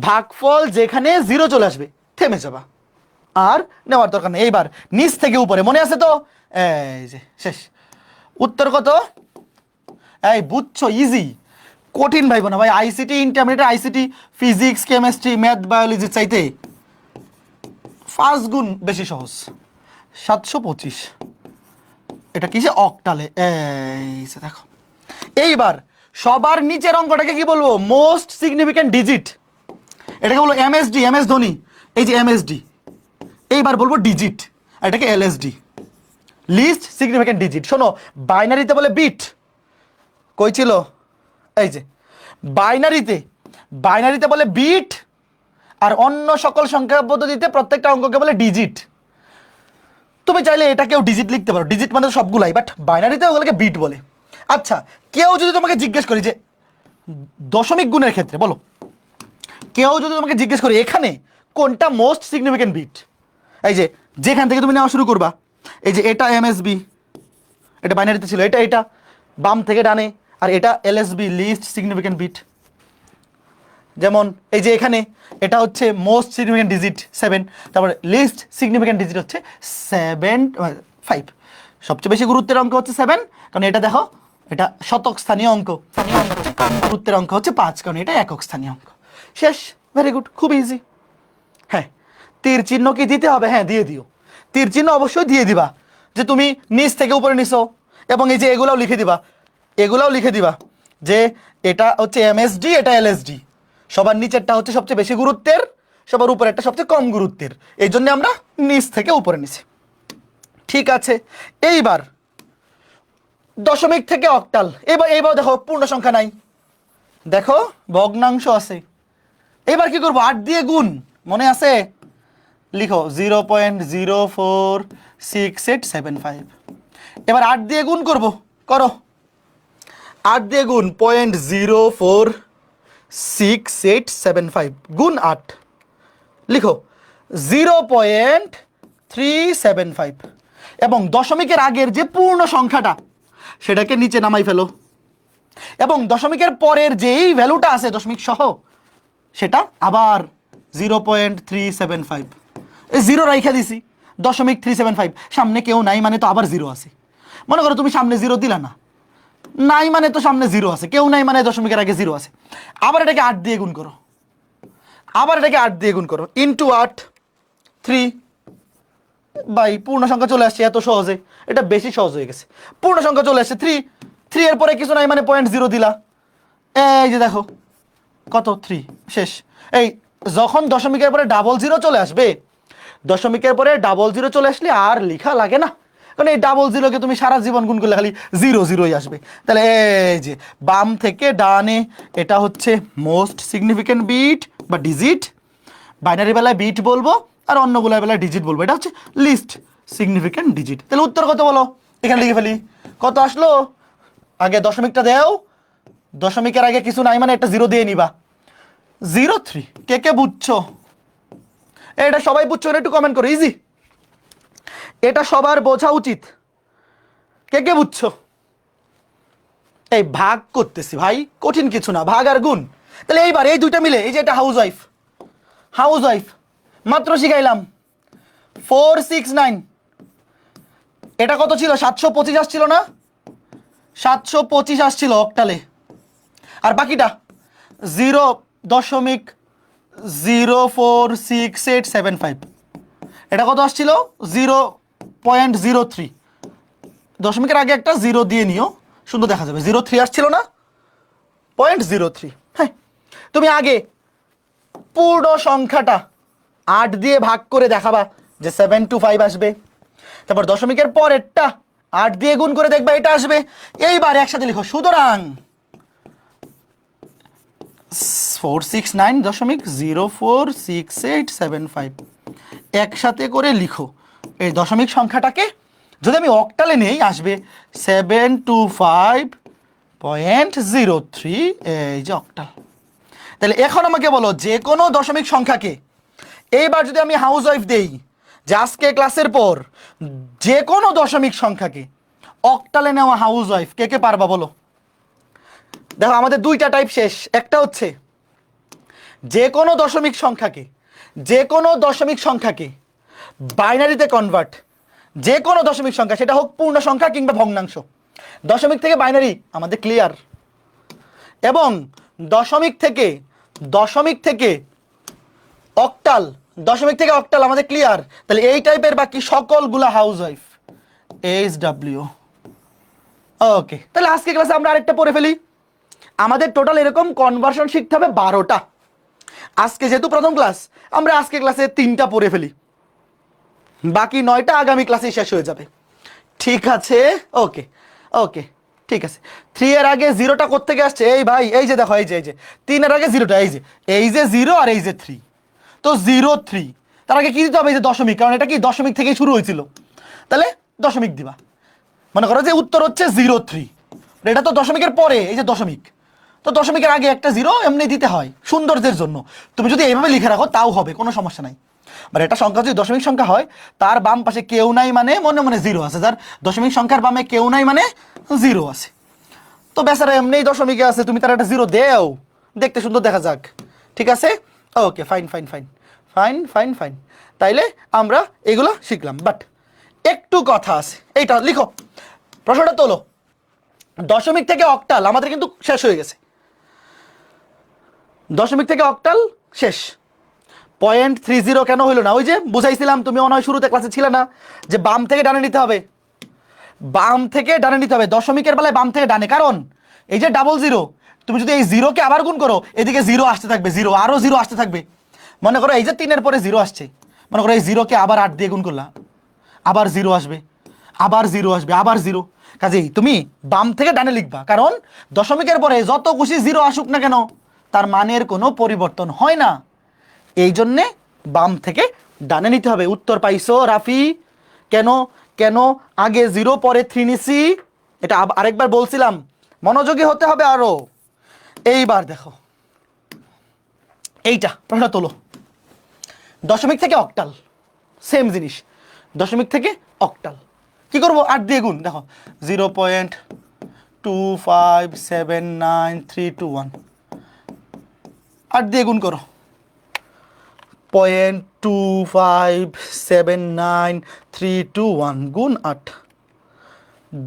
ভাগফল যেখানে 0 চলে আসবে থেমে যাবা, আর নেওয়ার দরকার নেই। এইবার নিচ থেকে উপরে, মনে আছে তো? এই যে শেষ। উত্তর কত? এই বুঝছো, ইজি, কঠিন ভাইব না ভাই। ICT intermediate, ICT physics chemistry math বায়োলজির চাইতে 5 গুণ বেশি সহজ। 725, এটা কিসে? অক্টালে। এই যে দেখো, এইবার সবার নিচের অঙ্কটাকে কি বলবো? Most significant digit. এটাকে বলবো এমএসডি, এমএস ধোনি, এই যে এমএসডি। এইবার বলবো ডিজিট, এটাকে এলএসডি, লিস্ট সিগনিফিক্যান্ট ডিজিট। শোনো, বাইনারিতে বলে বিট, কই ছিল? এই যে বাইনারিতে, বাইনারিতে বলে বিট, আর অন্য সকল সংখ্যা পদ্ধতিতে প্রত্যেকটা অঙ্ককে বলে ডিজিট। তুমি চাইলে এটাকেও ডিজিট লিখতে পারো, ডিজিট মানে সবগুলাই, বাট বাইনারিতে ওগুলোকে বিট বলে। আচ্ছা, কেউ যদি তোমাকে জিজ্ঞেস করি যে দশমিক গুণের ক্ষেত্রে বলো, কেউ যদি তোমাকে জিজ্ঞেস করি এখানে কোনটা মোস্ট সিগনিফিক্যান্ট বিট, এই যে যেখান থেকে তুমি নেওয়া শুরু করবা, এই যে এটা এমএসবি, এটা বাইনারিতে ছিল, এটা এটা বাম থেকে ডানে, আর এটা এলএসবি, লিস্ট সিগনিফিক্যান্ট বিট। যেমন এই যে এখানে এটা হচ্ছে মোস্ট সিগনিফিক্যান্ট ডিজিট 7, তারপরে লিস্ট সিগনিফিক্যান্ট ডিজিট হচ্ছে 5। সবচেয়ে বেশি গুরুত্বের অঙ্ক হচ্ছে 7, কারণ এটা দেখো এটা শতক স্থানীয় অঙ্ক। গুরুত্বের অঙ্ক হচ্ছে 5, কারণ এটা একক স্থানীয় অঙ্ক। শেষ, ভেরি গুড, খুব ইজি। হ্যাঁ, তীর চিহ্ন কি দিতে হবে? হ্যাঁ দিয়ে দিও, তীর চিহ্ন অবশ্যই দিয়ে দিবা, যে তুমি নিচ থেকে উপরে নিছো, এবং এই যে এগুলাও লিখে দিবা, এগুলাও লিখে দিবা যে এটা হচ্ছে এমএসডি, এটা এলএসডি। সবার নিচেরটা হচ্ছে সবচেয়ে বেশি গুরুত্বের, সবার উপরেরটা সবচেয়ে কম গুরুত্বের, এই জন্য আমরা নিচ থেকে উপরে নিছি। ঠিক ঠিক আছে, এইবার দশমিক থেকে অক্টাল। এইবার দেখো পূর্ণ সংখ্যা নাই, দেখো ভগ্নাংশ আছে। এবার কি করবো? 8 দিয়ে গুণ, মনে আছে? লিখো 0.046875। এবার 8 দিয়ে গুণ করবো, করো। 8 দিয়ে গুণ 0.046875 গুণ 8, লিখো 0.375। এবং দশমিকের আগের যে পূর্ণ সংখ্যাটা সেটাকে নিচে নামাই ফেলো, এবং দশমিকের পরের যেই ভ্যালুটা আছে দশমিক সহ সেটা আবার 0.375। এই জিরো রাইখা দিছি, 0.375। সামনে কেউ নাই মানে তো আবার জিরো আছে। মনে করো তুমি সামনে জিরো দিলা না, নাই মানে তো সামনে জিরো আছে, কেউ নাই মানে দশমিকের আগে জিরো আছে। আবার এটাকে 8 দিয়ে গুণ করো, আবার এটাকে 8 দিয়ে গুণ করো, ইন্টু 8, 3 বাই পূর্ণ সংখ্যা চলে আসছে এত সহজে। এটা বেশি সহজ হয়ে গেছে, পূর্ণ সংখ্যা চলে আসছে 3। 3 এর পরে কিছু নাই মানে 0.0 দিলা, এই যে দেখো কত 3, শেষ। এই যখন দশমিকের পরে ডাবল জিরো চলে আসবে, দশমিকের পরে ডাবল জিরো চলে আসলে আর লেখা লাগে না, কারণ এই ডাবল জিরোকে তুমি সারা জীবন গুণ করলে খালি 0 আসবে। তাহলে এই যে বাম থেকে ডানে এটা হচ্ছে মোস্ট সিগনিফিক্যান্ট বিট বা ডিজিট, বাইনারি বেলায় বিট বলবো আর অন্যগুলোর বেলায় ডিজিট বলবো, এটা হচ্ছে লিস্ট সিগনিফিক্যান্ট ডিজিট। তাহলে উত্তর কত বলো? এখানে লিখে ফেলি, কত আসলো? আগে দশমিকটা দেও, দশমিকের আগে কিছু নাই মানে একটা 0 দিয়ে নিবা, 0.3। কে কে বুঝছো? এটা সবাই বুঝছো না? একটু কমেন্ট করো, ইজি, এটা সবার বোঝা উচিত। কে কে বুঝছো? এই ভাগ করতেছি ভাই, কঠিন কিছু না, ভাগ আর গুণ। তাহলে এইবার এই দুইটা মিলে, এই যে এটা হাউস ওয়াইফ মাত্র শিখাইলাম 469, এটা কত ছিল? 725 আসছিল না? 725 আসছিল অক্টালে, আর বাকিটা 0.046875, এটা কত আসছিল? 0.03। দশমিকের আগে একটা 0 দিয়ে নিও, সুন্দর দেখা যাবে। 0.3 আসছিল না? 0.03। হ্যাঁ, তুমি আগে পূর্ণ সংখ্যাটা 8 দিয়ে ভাগ করে দেখাবা যে 725 আসবে, তারপর দশমিকের পরেরটা 8 দিয়ে গুণ করে দেখবা এটা আসবে। এইবার একসাথে লিখো, সুতরাং 469.046875 একসাথে করে লিখো। এই দশমিক সংখ্যাটাকে যদি আমি অক্টালে নেই আসবে 725.03, এই যে অক্টাল। তাহলে এখন আমাকে বলো, যে কোনো দশমিক সংখ্যাকে এইবার যদি আমি হাউস ওয়াইফ দেই, যে আজকে ক্লাসের পর যে কোনো দশমিক সংখ্যাকে অক্টালে নেওয়া হাউস ওয়াইফ কে কে পারবা বলো? দেখো আমাদের দুইটা টাইপ শেষ। একটা হচ্ছে যে কোনো দশমিক সংখ্যাকে বাইনারিতে কনভার্ট, যে কোনো দশমিক সংখ্যা, সেটা হোক পূর্ণ সংখ্যা কিংবা ভগ্নাংশ, দশমিক থেকে বাইনারি আমাদের ক্লিয়ার। এবং দশমিক থেকে অক্টাল, আমাদের ক্লিয়ার। তাহলে এই টাইপের বাকি সকলগুলা হাউস ওয়াইফ, HW। ওকে, তাহলে আজকে ক্লাসে আমরা আরেকটা পড়ে ফেলি। আমাদের টোটাল এরকম কনভার্সন শিখতে হবে 12টা। আজকে যেহেতু প্রথম ক্লাস, আমরা আজকে ক্লাসে 3টা পড়ে ফেলি, বাকি 9টা আগামী ক্লাসে শেষ হয়ে যাবে। ঠিক আছে? ওকে, ঠিক আছে। 3 এর আগে 0টা কোত্থেকে আসছে? এই ভাই, এই যে দেখো, এই যে 3 এর আগে 0টা, এই যে 0 আর এই যে 3, তো 0.3। তার আগে কি দিতে হবে? এই যে দশমিক, কারণ এটা কি দশমিক থেকেই শুরু হয়েছিল, তাহলে দশমিক দিবা। মনে করো যে উত্তর হচ্ছে 0.3, এটা তো দশমিকের পরে, এই যে দশমিক, তো দশমিকের আগে একটা 0 এমনি দিতে হয় সৌন্দর্যের জন্য। তুমি যদি এইভাবে লিখে রাখো তাও হবে, কোনো সমস্যা নাই। মানে এটা সংখ্যা যদি দশমিক সংখ্যা হয়, তার বাম পাশে কেউ নাই মানে মনে মনে 0 আছে, যার দশমিক সংখ্যার বামে কেউ নাই মানে 0 আছে। তো বেচারা এমনি দশমিকে আছে, তুমি তার একটা 0 দেও, দেখতে সুন্দর দেখা যাক। ঠিক আছে? ওকে, ফাইন। তাইলে আমরা এগুলো শিখলাম, বাট একটু কথা আছে, এইটা লিখো, প্রশ্নটা তোলো। দশমিক থেকে অক্টাল আমাদের কিন্তু শেষ হয়ে গেছে, দশমিক থেকে অক্টাল শেষ। 0.30 কেন হইলো না? ওই যে বুঝাইছিলাম, তুমি মনে হয় শুরুতে ক্লাসে ছিলে না, যে বাম থেকে ডানে নিতে হবে, দশমিকের বেলায় বাম থেকে ডানে। কারণ এই যে 00, তুমি যদি এই 0কে আবার গুণ করো, এদিকে 0 আসতে থাকবে, 0 আরো 0 আসতে থাকবে। মনে করো এই যে 3 এর পরে 0 আসছে, মনে করো এই 0কে আবার 8 দিয়ে গুণ করলা, আবার 0 আসবে, আবার জিরো আসবে, আবার জিরো। কাজেই তুমি বাম থেকে ডানে লিখবা, কারণ দশমিকের পরে যত খুশি জিরো আসুক না কেন তার মানের কোনো পরিবর্তন হয় না, এই জন্যে বাম থেকে ডানে নিতে হবে। উত্তর পাইছো রাফি? কেন কেন আগে জিরো পরে 3 নিছি? এটা আরেকবার বলছিলাম, মনোযোগী হতে হবে আরো। এইবার দেখো এইটা প্রশ্ন তোলো, দশমিক থেকে অক্টাল, সেম জিনিস, দশমিক থেকে অক্টাল কি করব? 8 দিয়ে গুণ। দেখো 0.2579321, 8 দিয়ে গুণ করো। 0.2579321 গুণ 8,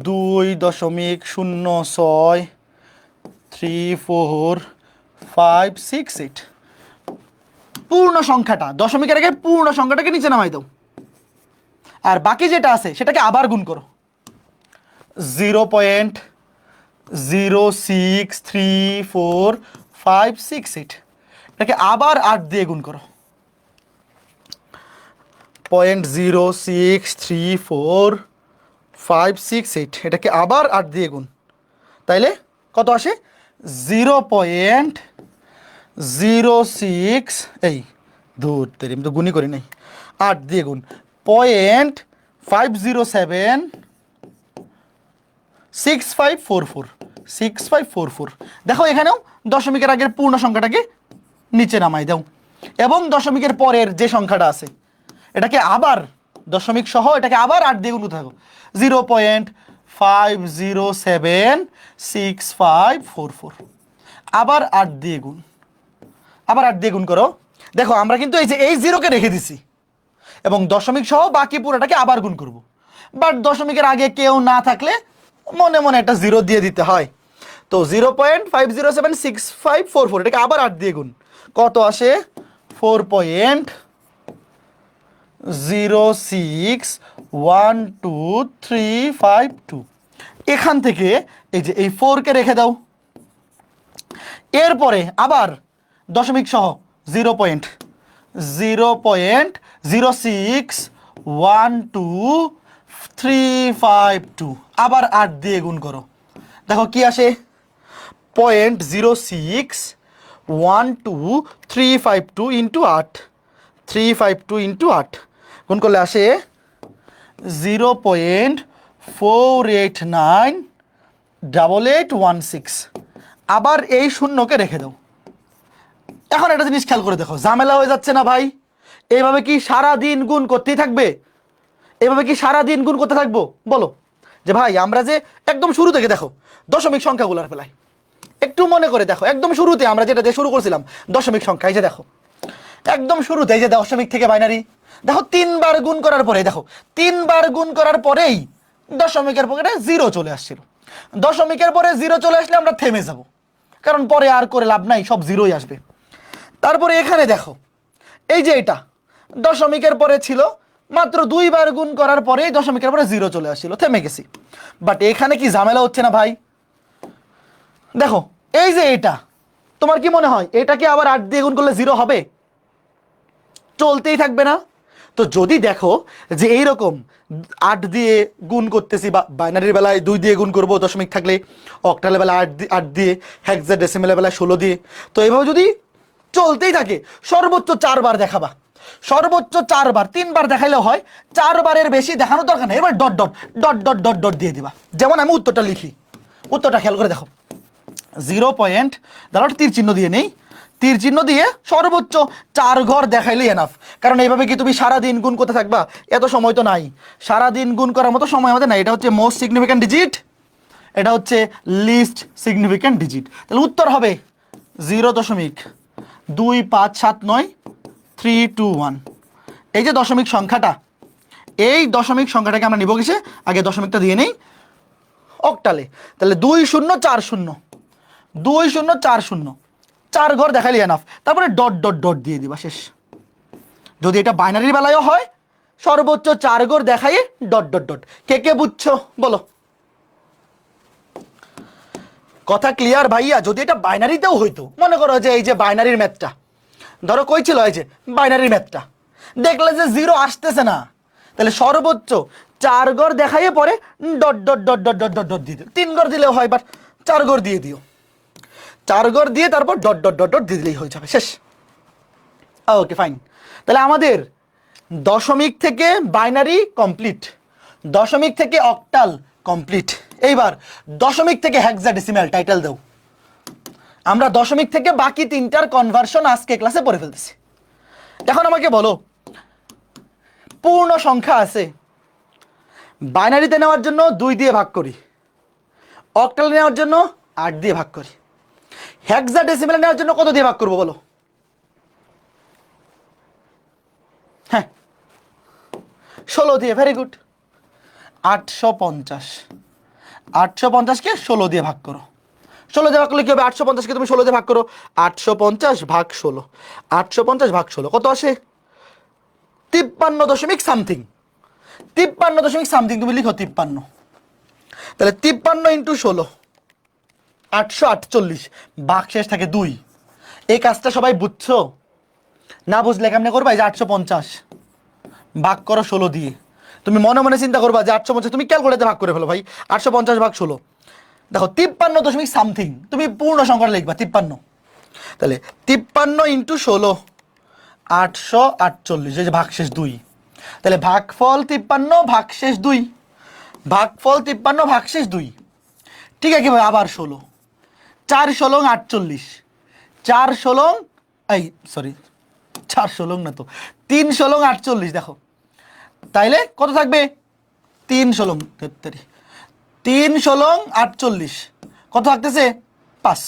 2.063456 পূর্ণ সংখ্যাটা, দশমিকের আগে পূর্ণ সংখ্যাটাকে নিচে নামাই দাও, আর বাকি যেটা আছে সেটাকে আবার গুণ করো। 0.0634568 এটাকে আবার 8 দিয়ে গুণ করো। 0.0634568 এটাকে আবার 8 দিয়ে গুণ, তাইলে কত আসে? 0.06, এই দূর তেরি, আমি তো গুণই করি নাই, 8 দিয়ে গুণ, 0.5076544 দেখো এখানেও দশমিকের আগের পূর্ণ সংখ্যাটাকে নিচে নামাই দাও, এবং দশমিকের পরের যে সংখ্যাটা আছে এটাকে আবার দশমিক সহ এটাকে আবার 8 দিয়ে গুণ করতে থাকো। 0.5076544 আবার 8 দিয়ে গুণ, আবার 8 দিয়ে গুণ করো। দেখো আমরা কিন্তু এই যে এই জিরোকে রেখে দিছি এবং দশমিক সহ বাকি পুরোটাকে আবার গুণ করব, বাট দশমিকের আগে কেউ না থাকলে মনে মনে একটা জিরো দিয়ে দিতে হয়। তো 0.5076544 এটাকে আবার 8 দিয়ে গুণ, কত আসে? 4.0612352। এখান থেকে এই যে এই 4কে রেখে দাও, এরপরে আবার দশমিক সহ 0.0612352 আবার 8 দিয়ে গুণ করো। দেখো কি আসে? 0.0612352 ইন্টু 8, 352 ইন্টু 8 গুণ করলে আসে 0.4898816। আবার এই শূন্যকে রেখে দাও। এখন একটা জিনিস খেয়াল করে দেখো, ঝামেলা হয়ে যাচ্ছে না ভাই? এইভাবে কি সারা দিন গুণ করতেই থাকবে? এইভাবে কি সারা দিন গুণ করতে থাকবো? বলো যে ভাই আমরা যে একদম শুরু থেকে দেখো দশমিক সংখ্যাগুলোর বেলায় একটু মনে করে দেখো, একদম শুরুতে আমরা যেটা দিয়ে শুরু করছিলাম দশমিক সংখ্যা, এই যে দেখো একদম শুরুতে এই যে দশমিক থেকে বাইনারি, দেখো 3 বার গুণ করার পরে, দেখো 3 বার গুণ করার পরেই দশমিকের পকেটে জিরো চলে আসছিল। দশমিকের পরে জিরো চলে আসলে আমরা থেমে যাব, কারণ পরে আর করে লাভ নাই, সব জিরোই আসবে। তারপরে এখানে দেখো এই যে এটা দশমিকের পরে ছিল, মাত্র 2 বার গুণ করার পরেই দশমিকের পরে জিরো চলে আসছিল, থেমে গেছি। বাট এখানে কি ঝামেলা হচ্ছে না ভাই? দেখো এই যে এটা, তোমার কি মনে হয় এটা কি আবার 8 দিয়ে গুণ করলে জিরো হবে? চলতেই থাকবে না? তো যদি দেখো যে এইরকম 8 দিয়ে গুণ করতেছি, বা বাইনারির বেলায় 2 দিয়ে গুণ করবো দশমিক থাকলে, অক্টালের বেলায় 8 দিয়ে, হেক্সাডেসিমেলের বেলায় 16 দিয়ে, তো এইভাবে যদি চলতেই থাকে সর্বোচ্চ 4 বার দেখাবা, সর্বোচ্চ 4 বার, 3 বার দেখাইলেও হয়, 4 বারের বেশি দেখানোর দরকার নেই। এবার dot dot dot dot dot dot দিয়ে দিবা। যেমন আমি উত্তরটা লিখি, উত্তরটা খেয়াল করে দেখো, 0. দাঁড়াও তীর চিহ্ন দিয়ে নেই, তীর চিহ্ন দিয়ে সর্বোচ্চ 4 ঘর দেখাইলেই এনাফ। কারণ এইভাবে কি তুমি সারা দিন গুণ করতে থাকবা? এত সময় তো নাই, সারা দিন গুণ করার মতো সময় আমাদের নাই। এটা হচ্ছে মোস্ট সিগনিফিক্যান্ট ডিজিট, এটা হচ্ছে লিস্ট সিগনিফিক্যান্ট ডিজিট। তাহলে উত্তর হবে 0.2579321। এই যে দশমিক সংখ্যাটা, এই দশমিক সংখ্যাটাকে আমরা নিব কিসে? আগে দশমিকটা দিয়ে নেই অক্টালে। তাহলে 2040, 2040, 4 ঘর দেখাইলে এনাফ, তারপরে ডট ডট ডট দিয়ে দিবা, শেষ। যদি এটা বাইনারির বেলায়ও হয় সর্বোচ্চ 4 ঘর দেখাই ডট ডট ডট। কে কে বুঝছো বলো? কথা ক্লিয়ার ভাইয়া? যদি এটা বাইনারিতেও হইতো, মনে করো যে এই যে বাইনারির ম্যাথটা ধরো কই ছিল, এই যে বাইনারির ম্যাথটা দেখলে যে জিরো আসতেছে না, তাহলে সর্বোচ্চ 4 ঘর দেখাইয়ে পরে dot dot dot dot dot dot dot দিয়ে দিও। 3 ঘর দিলেও হয়, বাট 4 ঘর দিয়ে দিও। 4 ঘর দিয়ে তারপর ডট ডট ডট ডট দিয়ে দিলেই হয়ে যাবে, শেষ। Okay fine. তাহলে আমাদের দশমিক থেকে বাইনারি কমপ্লিট, দশমিক থেকে অক্টাল কমপ্লিট। এইবার দশমিক থেকে হেক্সাডেসিমাল টাইটেল দাও। আমরা দশমিক থেকে বাকি 3টার কনভার্সন আজকে ক্লাসে পড়ে ফেলতেছি। এখন আমাকে বলো, পূর্ণ সংখ্যা আছে, বাইনারিতে নেওয়ার জন্য 2 দিয়ে ভাগ করি, অক্টালে নেওয়ার জন্য 8 দিয়ে ভাগ করি, হেক্সাডেসিমালে নেওয়ার জন্য কত দিয়ে ভাগ করবো বলো? হ্যাঁ 16 দিয়ে। Very good. 850, 850কে 16 দিয়ে ভাগ করো। 16 দিয়ে ভাগ করলে কি হবে? 850কে তুমি 16 দিয়ে ভাগ করো, 850 ভাগ 16, 850 ভাগ 16 কত আসে? 53 দশমিক সামথিং। 53 দশমিক সামথিং তুমি লিখো 53। তাহলে 53 ইন্টু 16 848, ভাগ শেষ থাকে 2। এই কাজটা সবাই বুঝছো? না বুঝলে কেমনে করবা? এই যে 850 ভাগ করো 16 দিয়ে। তুমি মনে মনে চিন্তা করবা যে 850, তুমি ক্যালকুলেটরে ভাগ করে ফেলো ভাই। 850 ভাগ 16, দেখো 53 দশমিক সামথিং। তুমি পূর্ণ সংখ্যা লিখবা 53। তাহলে 53 ইন্টু 16 848, এই যে ভাগ শেষ 2। তাহলে ভাগফল 53 ভাগ শেষ 2, ভাগফল 53 ভাগ শেষ 2। ঠিক আছে ভাই, আবার 16, 4 16 48, 4 16 এই সরি 4 16 না তো, 3 16 48। দেখো তাইলে কত থাকবে? 3 16 73, 3 16 48 কত থাকতেছে? 5।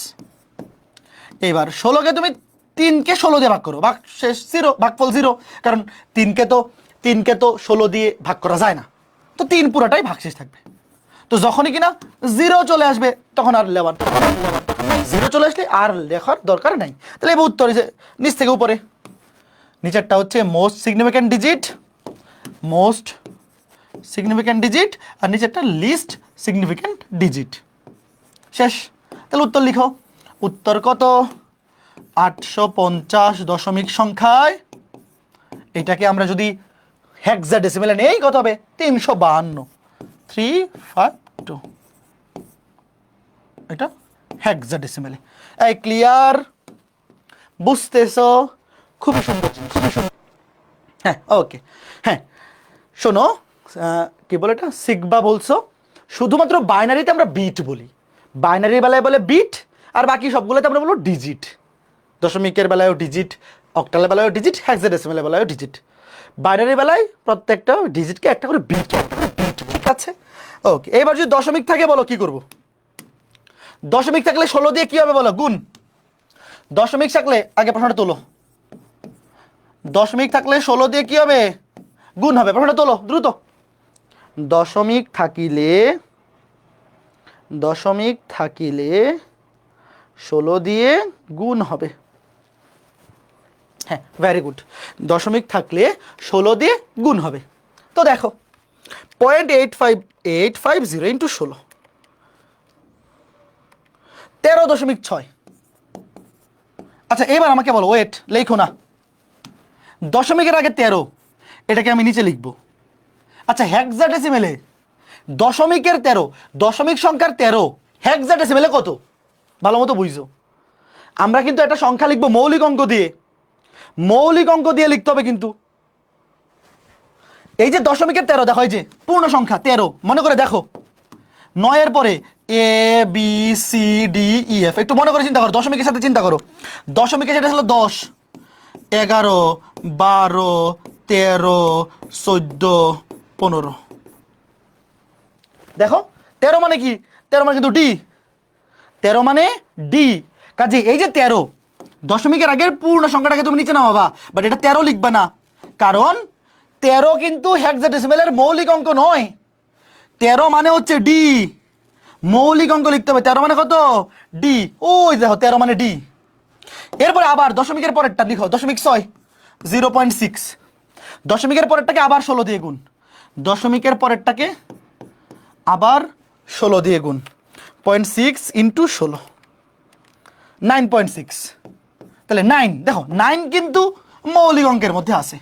এবার 16কে তুমি 3কে 16 দিয়ে ভাগ করো, ভাগ শেষ 0, ভাগফল 0। কারণ 3কে তো 16 দিয়ে ভাগ করা যায় না, তো 3 পুরোটাই ভাগ শেষ থাকবে। তো যখনই কিনা 0 চলে আসবে তখন আর লেবার, 0 চলে আসলে আর লেখার দরকার নাই। তাহলে এবার উত্তর নিচ থেকে উপরে, নিচেরটা হচ্ছে most significant digit, most significant digit, আর নিচেরটা লিস্ট সিগনিফিক্যান্ট ডিজিট। শেষ। তাহলে উত্তর লিখো। উত্তর কত? 850 দশমিক সংখ্যায় এটাকে আমরা যদি হেক্সাডেসিমালে নেই কত হবে? 352, 352। এটা হেক্সাডেসিমালে। এই ক্লিয়ার? বুঝতেছো? খুবই সুন্দর, খুবই সুন্দর। হ্যাঁ ওকে। হ্যাঁ শোনো, কি বলে এটা? সিগবা বলছো। শুধুমাত্র বাইনারিতে আমরা বিট বলি, বাইনারির বেলায় বলে বিট, আর বাকি সবগুলোতে আমরা বলবো ডিজিট। দশমিকের বেলায়ও ডিজিট, অক্টালের বেলায়ও ডিজিট, হেক্সাডেসিমালের বেলায়ও ডিজিট। বাইনারির বেলায় প্রত্যেকটা ডিজিটকে একটা করে বিট, ঠিক আছে? ওকে। এবার যদি দশমিক থাকে বলো কি করব? দশমিক থাকলে 16 দিয়ে কি হবে বলো? গুণ। দশমিক থাকলে আগে প্রশ্নটা তোলো। দশমিক থাকলে 16 দিয়ে কি হবে? গুণ হবে। প্রশ্নটা তোলো দ্রুত। দশমিক থাকিলে 16 দিয়ে গুণ হবে। হ্যাঁ ভেরি গুড। দশমিক থাকলে 16 দিয়ে গুণ হবে। তো দেখো 0.85850 ইন্টু 16, 13.6। আচ্ছা এবার আমাকে বলো, ওয়েট লেখো না, দশমিকের আগে 13, এটাকে আমি নিচে লিখবো। আচ্ছা হেক্সাডেসিমেলে দশমিকের 13, দশমিক সংখ্যার 13 হেক্সাডেসিমেলে কত? ভালো মতো বুঝছো? আমরা কিন্তু একটা সংখ্যা লিখবো মৌলিক অঙ্ক দিয়ে, মৌলিক অঙ্ক দিয়ে লিখতে হবে কিন্তু। এই যে দশমিকের 13, দেখো এই যে পূর্ণ সংখ্যা 13, মনে করে দেখো 9 এর পরে A B C D E F, একটু মনে করে চিন্তা করো, দশমিকের সাথে চিন্তা করো। দশমিকের সাথে হলো 10, 11, 12, 13, 14, 15। দেখো 13 মানে কি? 13 মানে কিন্তু ডি, 13 মানে ডি। কাজে এই যে 13, দশমিকের আগের পূর্ণ সংখ্যাটাকে তুমি নিচে নামাবা, বাট এটা 13 লিখবা না, কারণ 13 কিন্তু হেক্সাডেসিমেলের মৌলিক অঙ্ক নয়। 13 মানে হচ্ছে ডি, মৌলিক অঙ্ক লিখতে হবে। 13 মানে কত? ডি। ওই দেখো 13 মানে ডি। এরপরে আবার দশমিকের পরেরটা লিখো, 0.6, 0.6। দশমিকের পরেরটাকে আবার 16 দিয়ে গুণ, দশমিকের পরেরটাকে আবার 16 দিয়ে গুণ, 0.6 ইন্টু 16, 9.6। তাহলে 9, দেখো 9 কিন্তু মৌলিক অঙ্কের মধ্যে আছে।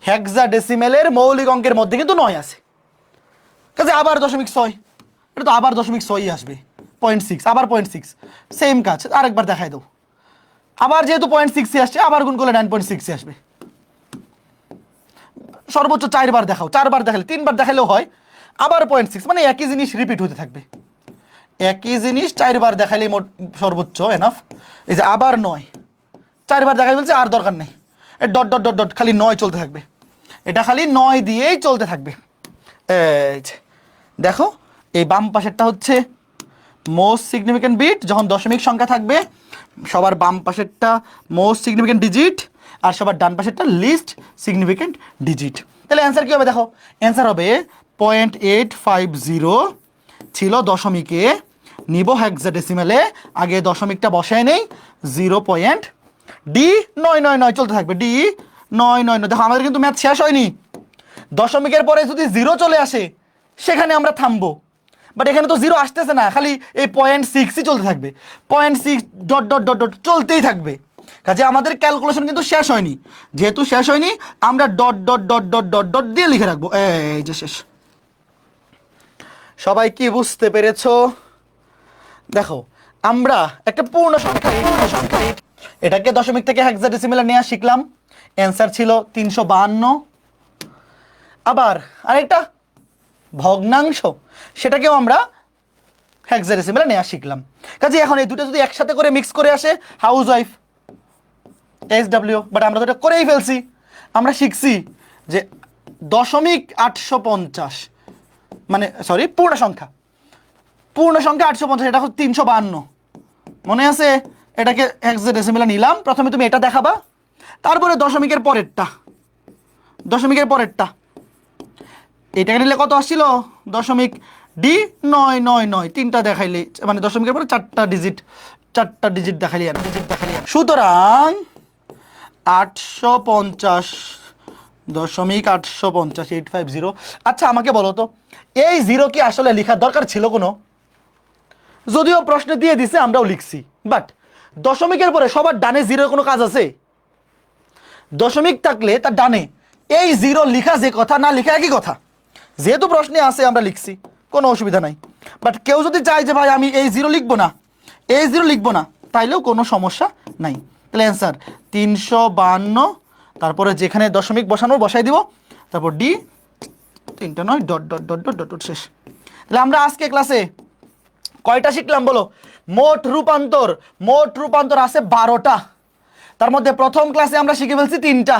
হেক্সাডেসিমেলের মৌলিক অঙ্কের মধ্যে কিন্তু 9 আছে, কাজে আবার 0.6, এটা তো আবার 0.6 আসবে, 0.6 আবার 0.6, সেম কাজ আরেকবার দেখাই দাও। আবার যেহেতু 0.6 আসছে, আবার গুণ করলে 9.6 আসবে। সর্বোচ্চ 4 বার দেখাও, 4 বার দেখালে, 3 বার দেখালেও হয়। আবার 0.6, মানে একই জিনিস রিপিট হতে থাকবে, একই জিনিস 4 বার দেখালেই মোট সর্বোচ্চ এনাফ। এই যে আবার 9, 4 বার দেখাই বলছে, আর দরকার নেই, ডট ডট ডট ডট খালি 9 চলতে থাকবে, এটা খালি 9 দিয়েই চলতে থাকবে। এই যে দেখো, এই বাম পাশেরটা হচ্ছে মোস্ট সিগনিফিক্যান্ট বিট, যখন দশমিক সংখ্যা থাকবে সবার বাম পাশেরটা মোস্ট সিগনিফিক্যান্ট ডিজিট, আর সবার ডান পাশেরটা লিস্ট সিগনিফিক্যান্ট ডিজিট। তাহলে অ্যান্সার কী হবে দেখো, অ্যান্সার হবে 0.850 ছিল দশমিকে, নিব হেক্সাডেসিমেলে, আগে দশমিকটা বসায় নেই, 0. ডি 999 চলতে থাকবে, ডি 999। দেখো আমাদের কিন্তু ম্যাথ শেষ হয়নি, দশমিকের পরে যদি 0 চলে আসে সেখানে আমরা থামবো, বাট এখানে তো 0 আসতেছে না, খালি এই 0.6ই চলতে থাকবে, 0.6 ডট ডট ডট ডট চলতেই থাকবে। কাজে আমাদের ক্যালকুলেশন কিন্তু শেষ হয়নি, যেহেতু শেষ হয়নি আমরা dot dot dot dot dot dot দিয়ে লিখে রাখবো, এই যে শেষ। সবাই কি বুঝতে পেরেছো? দেখো আমরা একটা পূর্ণ সংখ্যা এটাকে দশমিক থেকে হেক্সাডেসিমেলে নেওয়া শিখলাম, অ্যান্সার ছিল 352। আবার আরেকটা ভগ্নাংশ, সেটাকেও আমরা হেক্সাডেসিমেলে নেওয়া শিখলাম। কাজে এখন এই দুটো যদি একসাথে করে মিক্স করে আসে, হাউস ওয়াইফ SW, বাট আমরা তো এটা করেই ফেলছি। আমরা শিখছি যে 0.850, মানে সরি পূর্ণ সংখ্যা 850, এটা হচ্ছে 352, মনে আছে? এটাকে হেক্সাডেসিমেলে নিলাম, প্রথমে তুমি এটা দেখাবা, তারপরে দশমিকের পরেরটা এটাকে নিলে কত আসছিল, দশমিক ডি 999, 3টা দেখাইলে, মানে দশমিকের পরে 4টা ডিজিট দেখাইলে, সুতরাং 850.850। আচ্ছা আমাকে বলো তো, এই 0 কি আসলে লেখার দরকার ছিল কোনো? যদিও প্রশ্ন দিয়ে দিছে, আমরাও লিখছি, বাট দশমিকের পরে সবার ডানে 0 কোনো কাজ আছে? দশমিক থাকলে তার ডানে এই 0 লিখা যে কথা, না লিখা একই কথা, যেহেতু প্রশ্নে আছে আমরা লিখছি, কোনো অসুবিধা নাই। বাট কেউ যদি চায় যে ভাই আমি এই 0 লিখবো না, তাইলেও কোনো সমস্যা নাই। তাহলে অ্যান্সার 352, তারপরে যেখানে দশমিক বসানোর বসাই দিব, তারপর D 309 dot dot dot dot dot dot শেষ। তাহলে আমরা আজকে ক্লাসে কয়টা শিখলাম বলো? মোট রূপান্তর আছে 12টা, তার মধ্যে প্রথম ক্লাসে আমরা শিখে ফেলছি 3টা,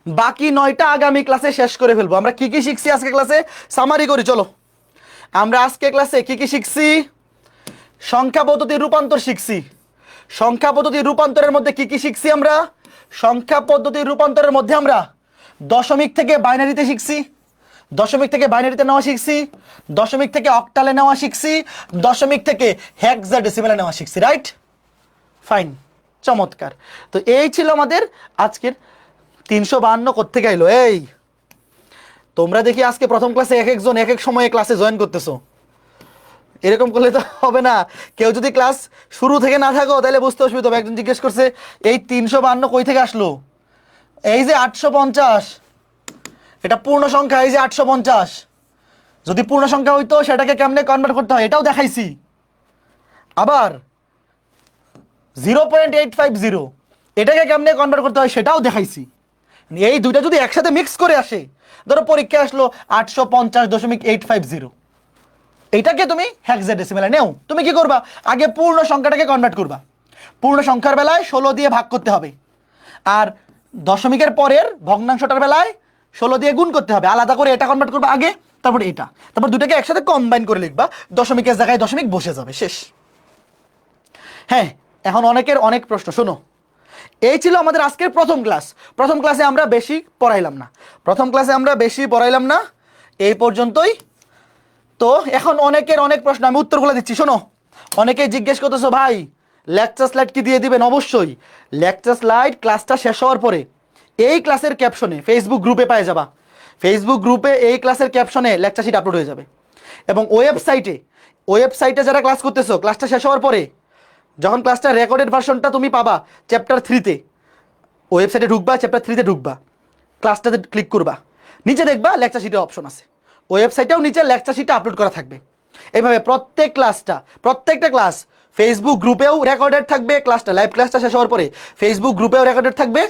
বাকি 9টা আগামী ক্লাসে শেষ করে ফেলবো। আমরা কি কি শিখছি আজকে ক্লাসে সামারি করি, চলো। আমরা আজকে ক্লাসে কি কি শিখছি? সংখ্যা পদ্ধতির রূপান্তর শিখছি। সংখ্যা পদ্ধতির রূপান্তরের মধ্যে কি কি শিখছি আমরা? সংখ্যা পদ্ধতির রূপান্তরের মধ্যে আমরা দশমিক থেকে বাইনারিতে শিখছি, দশমিক থেকে বাইনারিতে নেওয়া শিখছি, দশমিক থেকে অক্টালে নেওয়া শিখছি, দশমিক থেকে হেক্সাডেসিমেলে নেওয়া শিখছি, রাইট? ফাইন, চমৎকার। তো এই ছিল আমাদের আজকের 352 কোত্থেকে আইলো? এই তোমরা দেখি আজকে প্রথম ক্লাসে এক একজন এক এক সময়ে ক্লাসে জয়েন করতেছো, এরকম করলে তো হবে না। কেউ যদি ক্লাস শুরু থেকে না থাকো তাহলে বুঝতে অসুবিধা হবে। একজন জিজ্ঞেস করছে এই 352 কই থেকে আসলো? এই যে 850, এটা পূর্ণ সংখ্যা, এই যে 850, যদি পূর্ণ সংখ্যা হইতো সেটাকে কেমনে কনভার্ট করতে হয় এটাও দেখাইছি। আবার 0.850 এটাকে কেমনে কনভার্ট করতে হয় সেটাও দেখাইছি। এই দুইটা যদি একসাথে মিক্স করে আসে, ধরো পরীক্ষা আসলো 850.850, এইটাকে তুমি হেক্সাডেসিমেলে নেও, তুমি কি করবা? আগে পূর্ণ সংখ্যাটাকে কনভার্ট করবা। পূর্ণ সংখ্যার বেলায় 16 দিয়ে ভাগ করতে হবে, আর দশমিকের পরের ভগ্নাংশটার বেলায় 16 দিয়ে গুণ করতে হবে। আলাদা করে এটা কনভার্ট করবা আগে, তারপর এটা, তারপর দুটাকে একসাথে কম্বাইন করে লিখবা, দশমিকের জায়গায় দশমিক বসে যাবে, শেষ। হ্যাঁ, এখন অনেকের অনেক প্রশ্ন, শোনো। এই ছিল আমাদের আজকের প্রথম ক্লাস। প্রথম ক্লাসে আমরা বেশি পড়াইলাম না, এই পর্যন্তই। তো এখন অনেকের অনেক প্রশ্ন, আমি উত্তরগুলো দিচ্ছি, শোনো। অনেকেই জিজ্ঞেস করতেছো ভাই লেকচার স্লাইড কি দিয়ে দিবেন? অবশ্যই লেকচার স্লাইড ক্লাসটা শেষ হওয়ার পরে এই ক্লাসের ক্যাপশনে ফেসবুক গ্রুপে পাওয়া যাবা। ফেসবুক গ্রুপে এই ক্লাসের ক্যাপশনে লেকচার শিট আপলোড হয়ে যাবে, এবং ওয়েবসাইটে যারা ক্লাস করতেছো, ক্লাসটা শেষ হওয়ার পরে যখন ক্লাসটা রেকর্ডেড ভার্সনটা তুমি পাবা চ্যাপ্টার 3-তে, ওয়েবসাইটে ঢুকবা, চ্যাপ্টার 3-তে ঢুকবা, ক্লাসটাতে ক্লিক করবা, নিচে দেখবা লেকচার শিটের অপশন আছে, ওয়েবসাইটেও নিচে লেকচার শিটটা আপলোড করা থাকবে। এইভাবে প্রত্যেকটা ক্লাস ফেসবুক গ্রুপেও রেকর্ডেড থাকবে, লাইভ ক্লাসটা শেষ হওয়ার পরে ফেসবুক গ্রুপেও রেকর্ডেড থাকবে,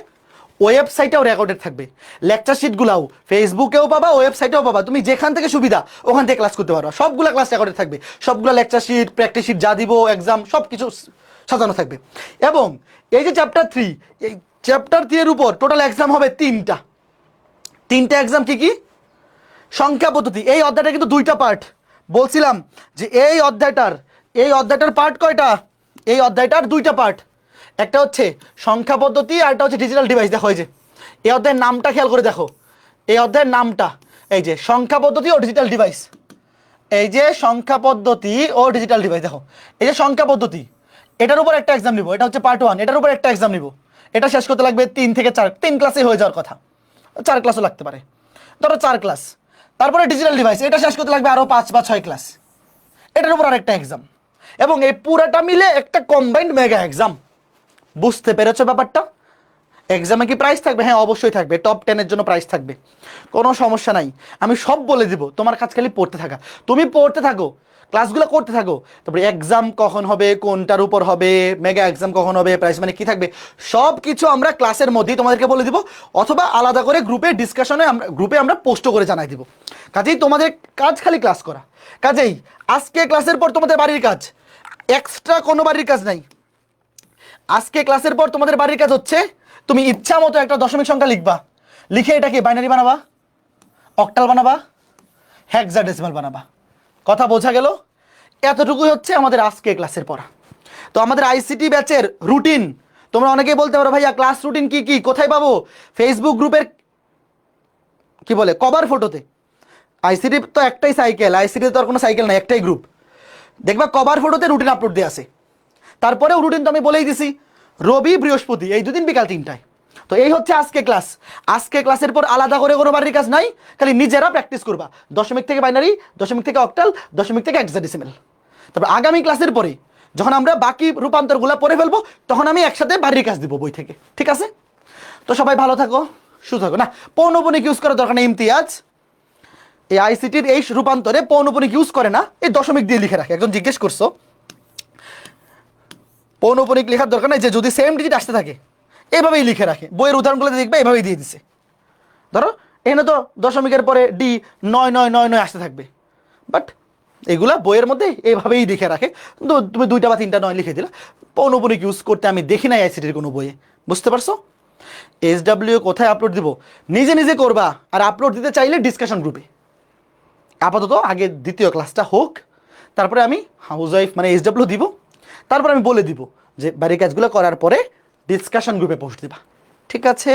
ওয়েবসাইটেও রেকর্ডেড থাকবে। লেকচার শিটগুলাও ফেসবুকেও পাবা, ওয়েবসাইটেও পাবা, তুমি যেখান থেকে সুবিধা ওখান থেকে ক্লাস করতে পারবা। সবগুলো ক্লাস রেকর্ডেড থাকবে, সবগুলো লেকচার শিট, প্র্যাকটিস শিট, যা দিব এক্সাম সব কিছু সাজানো থাকবে। এবং এই যে চ্যাপ্টার 3, এই চ্যাপ্টার 3 এর উপর টোটাল এক্সাম হবে তিনটা এক্সাম। কি সংখ্যা পদ্ধতি। এই অধ্যায়টা কিন্তু 2টা পার্ট। বলছিলাম যে এই অধ্যায়টার পার্ট কয়টা? এই অধ্যায়টার 2টা পার্ট, একটা হচ্ছে সংখ্যা পদ্ধতি আর একটা হচ্ছে ডিজিটাল ডিভাইস। দেখো এই যে এই অধ্যায়ের নামটা খেয়াল করে দেখো, এই অধ্যায়ের নামটা এই যে সংখ্যা পদ্ধতি ও ডিজিটাল ডিভাইস। এই যে সংখ্যা পদ্ধতি ও ডিজিটাল ডিভাইস, দেখো এই যে সংখ্যা পদ্ধতি, এটার উপর একটা এক্সাম নিব, এটা হচ্ছে পার্ট 1, এটার উপর একটা এক্সাম নিব। এটা শেষ করতে লাগবে 3 থেকে 4, 3 ক্লাসে হয়ে যাওয়ার কথা, 4 ক্লাসও লাগতে পারে, ধরো 4 ক্লাস। তারপরে ডিজিটাল ডিভাইস, এটা শেষ করতে লাগবে আরো 5 বা 6 ক্লাস, এটার উপর আরেকটা এক্সাম। এবং এই পুরাটা মিলে একটা কম্বাইন্ড মেগা এক্সাম। বুঝতে পেরেছো ব্যাপারটা? এক্সামে কি প্রাইস থাকবে? হ্যাঁ অবশ্যই থাকবে, টপ 10 এর জন্য প্রাইস থাকবে, কোনো সমস্যা নাই। আমি সব বলে দিব, তোমার কাজ খালি পড়তে থাকা। তুমি পড়তে থাকো, ক্লাসগুলো করতে থাকো, তারপরে এক্সাম কখন হবে, কোনটার উপর হবে, মেগা এক্সাম কখন হবে, প্রাইস মানে কি থাকবে, সব কিছু আমরা ক্লাসের মধ্যেই তোমাদেরকে বলে দিব, অথবা আলাদা করে গ্রুপে আমরা পোস্ট করে জানাই দিব। কাজেই তোমাদের কাজ খালি ক্লাস করা। কাজেই আজকে ক্লাসের পর তোমাদের বাড়ির কাজ, এক্সট্রা কোনো বাড়ির কাজ নাই। আজকে ক্লাসের পর তোমাদের বাড়ির কাজ হচ্ছে তুমি ইচ্ছা মতো একটা দশমিক সংখ্যা লিখবা, লিখে এটাকে বাইনারি বানাবা, অক্টাল বানাবা, হেক্সাডেসিমাল বানাবা। কথা বোঝা গেল? এতটুকুই হচ্ছে আমাদের আজকে ক্লাসের পড়া। তো আমাদের আইসিটি ব্যাচের রুটিন, তোমরা অনেকেই বলতে পারো ভাইয়া ক্লাস রুটিন কি কি কোথায় পাবো? ফেসবুক গ্রুপের কি বলে কভার ফটোতে। আইসিটি তো একটাই সাইকেল, আইসিটি তো আর কোনো সাইকেল নাই, একটাই গ্রুপ। দেখবা কভার ফটোতে রুটিন আপলোড দেওয়া আছে। তারপরেও রুটিন তো আমি বলেই দিছি, রবি বৃহস্পতি এই দুদিন বিকাল 3টায়। তো এই হচ্ছে আজকে ক্লাস। আজকে ক্লাসের পর আলাদা করে কোনো বাড়ির কাজ নাই, খালি নিজেরা প্র্যাকটিস করবা। দশমিক থেকে বাইনারি, দশমিক থেকে অক্টাল, দশমিক থেকে হেক্সাডেসিমাল। তারপর আগামী ক্লাসের পরে যখন আমরা বাকি রূপান্তরগুলো পড়ে ফেলবো, তখন আমি একসাথে বাড়ির কাজ দিব বই থেকে। ঠিক আছে? তো সবাই ভালো থাকো, সুস্থ থাকো। না, পৌনপুনিক ইউজ করার দরকার নেই। ইমতিয়াজ এই আইসিটির এই রূপান্তরে পৌনপুনিক ইউজ করে না, এই দশমিক দিয়ে লিখে রাখে। একজন জিজ্ঞেস করছো, পৌনপুনিক লেখার দরকার নাই, যে যদি সেম ডিজিট আসতে থাকে এভাবেই লিখে রাখে। বইয়ের উদাহরণগুলোতে দেখবে এভাবেই দিয়ে দিছে। ধরো এখানে তো দশমিকের পরে ডি 9999 আসতে থাকবে, বাট এগুলা বইয়ের মধ্যে এইভাবেই লিখে রাখে। কিন্তু তুমি 2টা বা 3টা 9 লিখে দিলা। পৌনপুনিক ইউজ করতে আমি দেখি নাই আইসিটির কোনো বইয়ে। বুঝতে পারছো? SW কোথায় আপলোড দিব? নিজে নিজে করবা, আর আপলোড দিতে চাইলে ডিসকাশন গ্রুপে। আপাতত আগে দ্বিতীয় ক্লাসটা হোক, তারপরে আমি হাউস ওয়াইফ মানে SW দিব। তারপর আমি বলে দিব যে বাড়ির কাজগুলো করার পরে ডিসকাশন গ্রুপে পোস্ট দিবা। ঠিক আছে?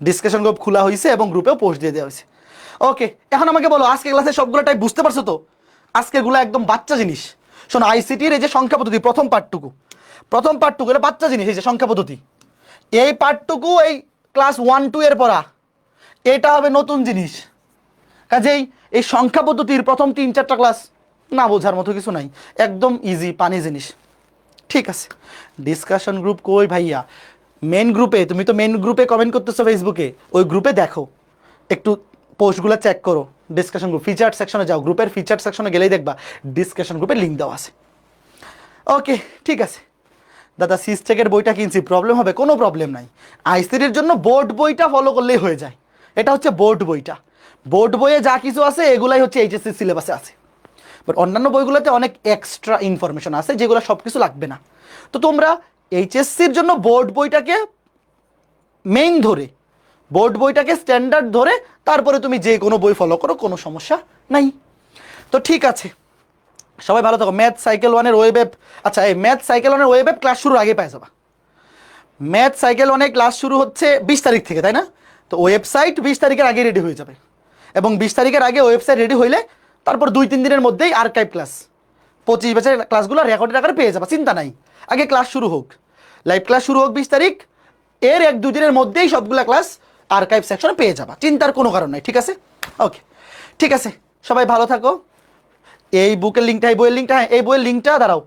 ডিসকাশন গ্রুপ খোলা হয়েছে এবং গ্রুপেও পোস্ট দিয়ে দেওয়া হয়েছে। ওকে, এখন আমাকে বলো আজকে ক্লাসে সবগুলো টাইপ বুঝতে পারছো তো? আজকেগুলো একদম বাচ্চা জিনিস। শোনো, আইসিটির এই যে সংখ্যা পদ্ধতি প্রথম পার্টটুকু এটা বাচ্চা জিনিস। এই যে সংখ্যা পদ্ধতি, এই পার্টটুকু এই ক্লাস 1-2 এর পড়া, এটা হবে নতুন জিনিস। কাজেই এই সংখ্যা পদ্ধতির প্রথম 3-4টা ক্লাস না বোঝার মতো কিছু নাই, একদম ইজি পানি জিনিস। ঠিক আছে? ডিসকাশন গ্রুপ কই ভাইয়া? মেন গ্রুপে, তুমি তো মেন গ্রুপে কমেন্ট করতেছো ফেসবুকে, ওই গ্রুপে দেখো, একটু পোস্টগুলো চেক করো। ডিসকাশন গ্রুপ ফিচার সেকশনে যাও, গ্রুপের ফিচার সেকশনে গেলেই দেখবা ডিসকাশন গ্রুপের লিঙ্ক দেওয়া আছে। ওকে, ঠিক আছে দাদা, সিস্টেকের বইটা কিনছি, প্রবলেম হবে? কোনো প্রবলেম নাই। আইসিটির জন্য বোর্ড বইটা ফলো করলেই হয়ে যায়। এটা হচ্ছে বোর্ড বইটা। বোর্ড বইয়ে যা কিছু আছে এগুলাই হচ্ছে এইচএসসি সিলেবাসে আছে। বাট অন্যান্য বইগুলোতে অনেক এক্সট্রা ইনফরমেশন আছে যেগুলো সব কিছু লাগবে না। তো তোমরা এইচএসসির জন্য বোর্ড বইটাকে মেইন ধরে, বোর্ড বইটাকে স্ট্যান্ডার্ড ধরে তারপরে তুমি যে কোনো বই ফলো করো, কোনো সমস্যা নাই। তো ঠিক আছে, সবাই ভালো থাকো। ম্যাথ সাইকেল 1-এর ওয়েব অ্যাপ, আচ্ছা এই ম্যাথ সাইকেল 1-এর ওয়েব অ্যাপ ক্লাস শুরুর আগে পেয়ে যাবা। ম্যাথ সাইকেল 1-এ ক্লাস শুরু হচ্ছে 20 তারিখ থেকে, তাই না? তো ওয়েবসাইট 20 তারিখের আগে রেডি হয়ে যাবে, এবং 20 তারিখের আগে ওয়েবসাইট রেডি হইলে তারপর 2-3 দিনের মধ্যেই আর্কাইভ ক্লাস 25 ব্যাচের ক্লাসগুলো রেকর্ডেড আকারে পেয়ে যাবা। চিন্তা নাই, আগে ক্লাস শুরু হোক, লাইভ ক্লাস শুরু হোক 20 তারিখ, এর 1-2 দিনের মধ্যেই সবগুলা ক্লাস আর্কাইভ সেকশনে পেয়ে যাবা। চিন্তার কোনো কারণ নাই। ঠিক আছে? ওকে, ঠিক আছে, সবাই ভালো থাকো। এই বুকের লিঙ্কটা, এই বইয়ের লিঙ্কটা, এই বইয়ের লিঙ্কটা দাঁড়াও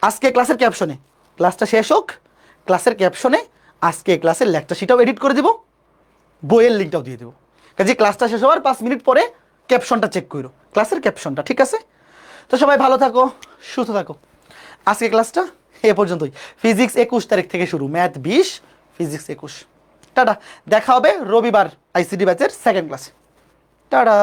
আজকে ক্লাসের ক্যাপশনে, ক্লাসটা শেষ হোক ক্লাসের ক্যাপশনে আজকে ক্লাসের লেকচার শিটটাও এডিট করে দিব, বইয়ের লিঙ্কটাও দিয়ে দেবো। কাজে ক্লাসটা শেষ হওয়ার 5 মিনিট পরে ক্যাপশনটা চেক করো, ক্লাসের ক্যাপশনটা, ঠিক আছে? তো সবাই ভালো থাকো, সুস্থ থাকো। আজকে ক্লাসটা এ পর্যন্তই। ফিজিক্স 21 তারিখ থেকে শুরু, ম্যাথ 20, ফিজিক্স 21। টাটা, দেখা হবে রবিবার আইসিডি ব্যাচের সেকেন্ড ক্লাসে। টাটা।